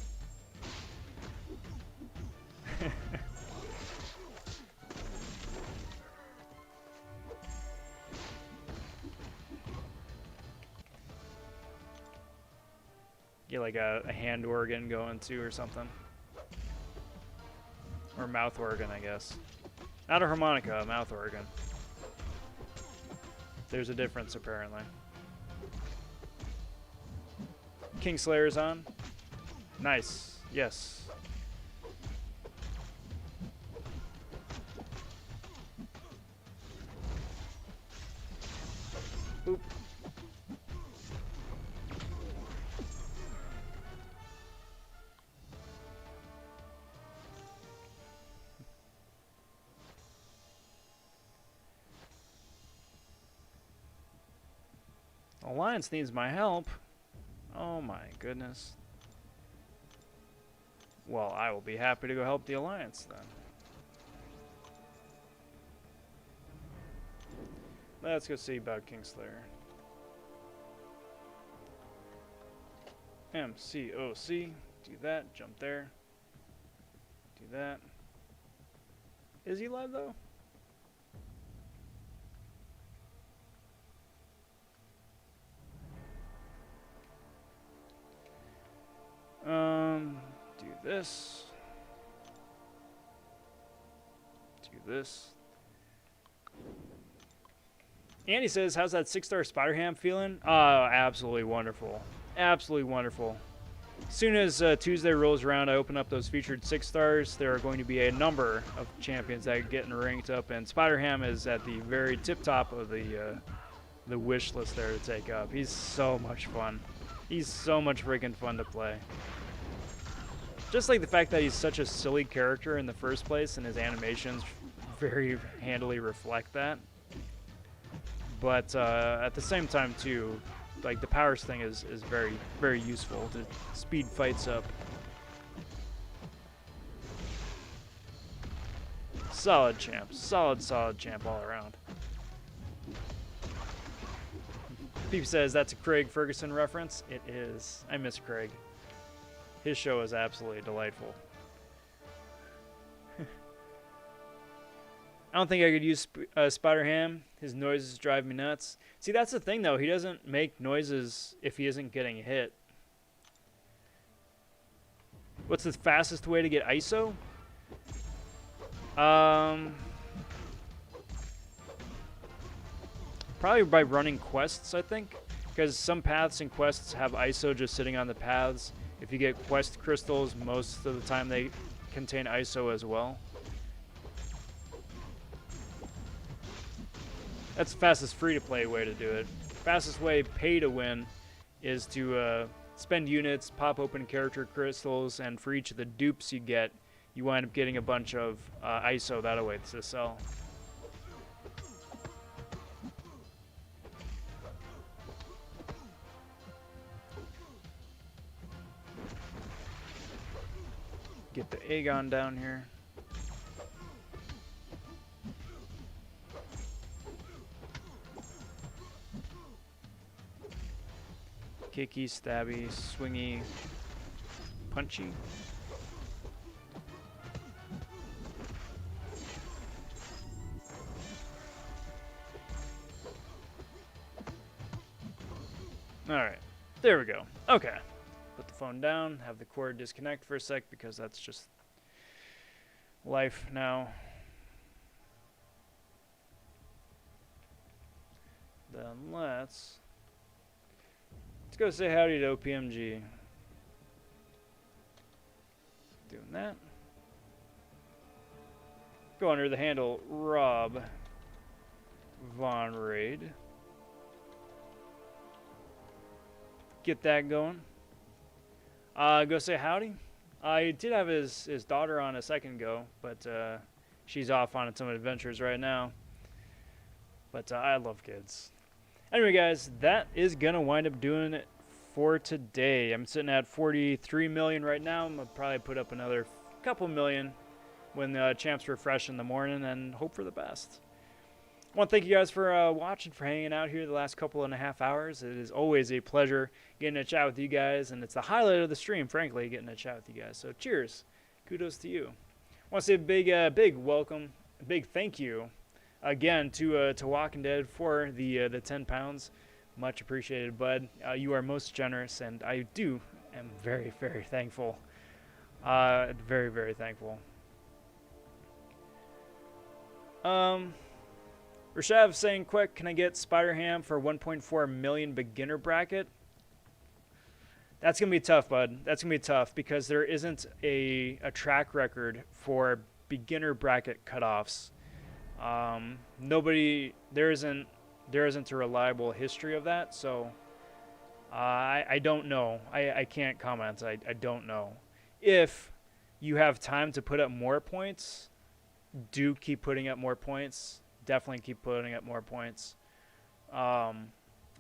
Get like a hand organ going too or something. Or mouth organ, I guess. Not a harmonica, a mouth organ. There's a difference apparently. Kingslayer's on. Nice. Yes. Boop. Alliance needs my help. Oh my goodness. Well, I will be happy to go help the Alliance then. Let's go see about Kingslayer. MCOC. Do that. Jump there. Do that. Is he live though? Do this. Do this. Andy says, how's that 6-star SpiderHam feeling? Absolutely wonderful. Absolutely wonderful. As soon as Tuesday rolls around, I open up those featured 6 stars. There are going to be a number of champions that are getting ranked up, and SpiderHam is at the very tip top of the wish list there to take up. He's so much fun. He's so much freaking fun to play. Just like the fact that he's such a silly character in the first place, and his animations very handily reflect that. But at the same time, too, like the powers thing is very, very useful to speed fights up. Solid champ. Solid champ all around. Peep says that's a Craig Ferguson reference. It is. I miss Craig. His show is absolutely delightful. I don't think I could use SpiderHam. His noises drive me nuts. See, that's the thing, though. He doesn't make noises if he isn't getting hit. What's the fastest way to get ISO? Probably by running quests, I think. Because some paths and quests have ISO just sitting on the paths. If you get quest crystals, most of the time they contain ISO as well. That's the fastest free-to-play way to do it. Fastest way pay to win is to spend units, pop open character crystals, and for each of the dupes you get, you wind up getting a bunch of ISO that way to sell. Get the Aegon down here. Kicky, stabby, swingy, punchy. Alright, there we go. Okay. Put the phone down, have the cord disconnect for a sec because that's just life now. Then let's go say howdy to OPMG. Doing that. Go under the handle Rob Von Raid. Get that going. Go say howdy. I did have his daughter on a second ago, but she's off on some adventures right now. But I love kids. Anyway, guys, that is going to wind up doing it for today. I'm sitting at 43 million right now. I'm going to probably put up another couple million when the champs refresh in the morning and hope for the best. I want to thank you guys for watching, for hanging out here the last couple and a half hours. It is always a pleasure getting to chat with you guys, and it's the highlight of the stream, frankly, getting to chat with you guys. So cheers. Kudos to you. I want to say a big welcome, a big thank you again to Walking Dead for the 10 pounds. Much appreciated, bud. You are most generous, and I am very, very thankful. Very, very thankful. Rashav saying, quick, can I get SpiderHam for 1.4 million beginner bracket? That's gonna be tough, bud. That's gonna be tough because there isn't a track record for beginner bracket cutoffs. Nobody there isn't a reliable history of that, so I don't know. I can't comment. I don't know. If you have time to put up more points, do keep putting up more points. Definitely keep putting up more points. And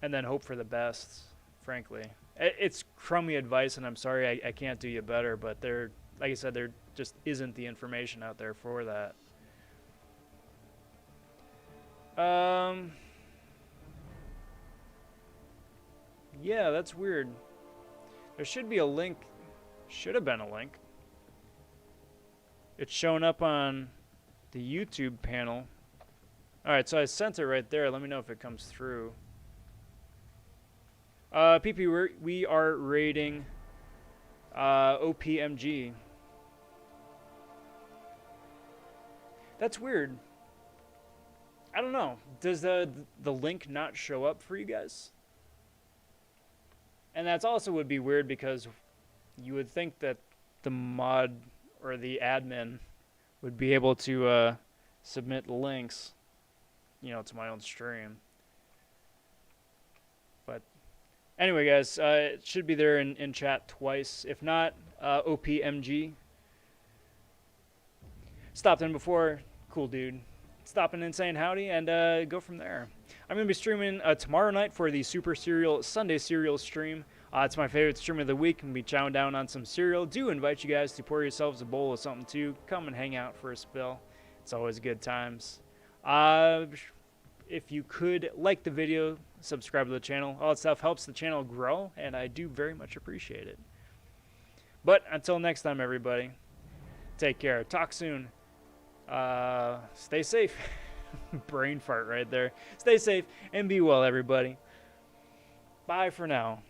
then hope for the best, frankly. It's crummy advice, and I'm sorry I can't do you better, but like I said, there just isn't the information out there for that. Yeah, that's weird. There should be a link. Should have been a link. It's showing up on the YouTube panel. Alright, so I sent it right there. Let me know if it comes through. PP, we are rating OPMG. That's weird. I don't know. Does the link not show up for you guys? And that's also would be weird because you would think that the mod or the admin would be able to submit links, you know, to my own stream. But anyway, guys, it should be there in chat twice. If not, OPMG. Stopped in before. Cool dude. Stop in and saying howdy and go from there. I'm going to be streaming tomorrow night for the Super Cereal Sunday Cereal stream. It's my favorite stream of the week. I'm going to be chowing down on some cereal. Do invite you guys to pour yourselves a bowl of something too. Come and hang out for a spill. It's always good times. If you could like the video, subscribe to the channel. All that stuff helps the channel grow, and I do very much appreciate it. But until next time, everybody, take care. Talk soon. Stay safe. Brain fart right there. Stay safe and be well, everybody. Bye for now.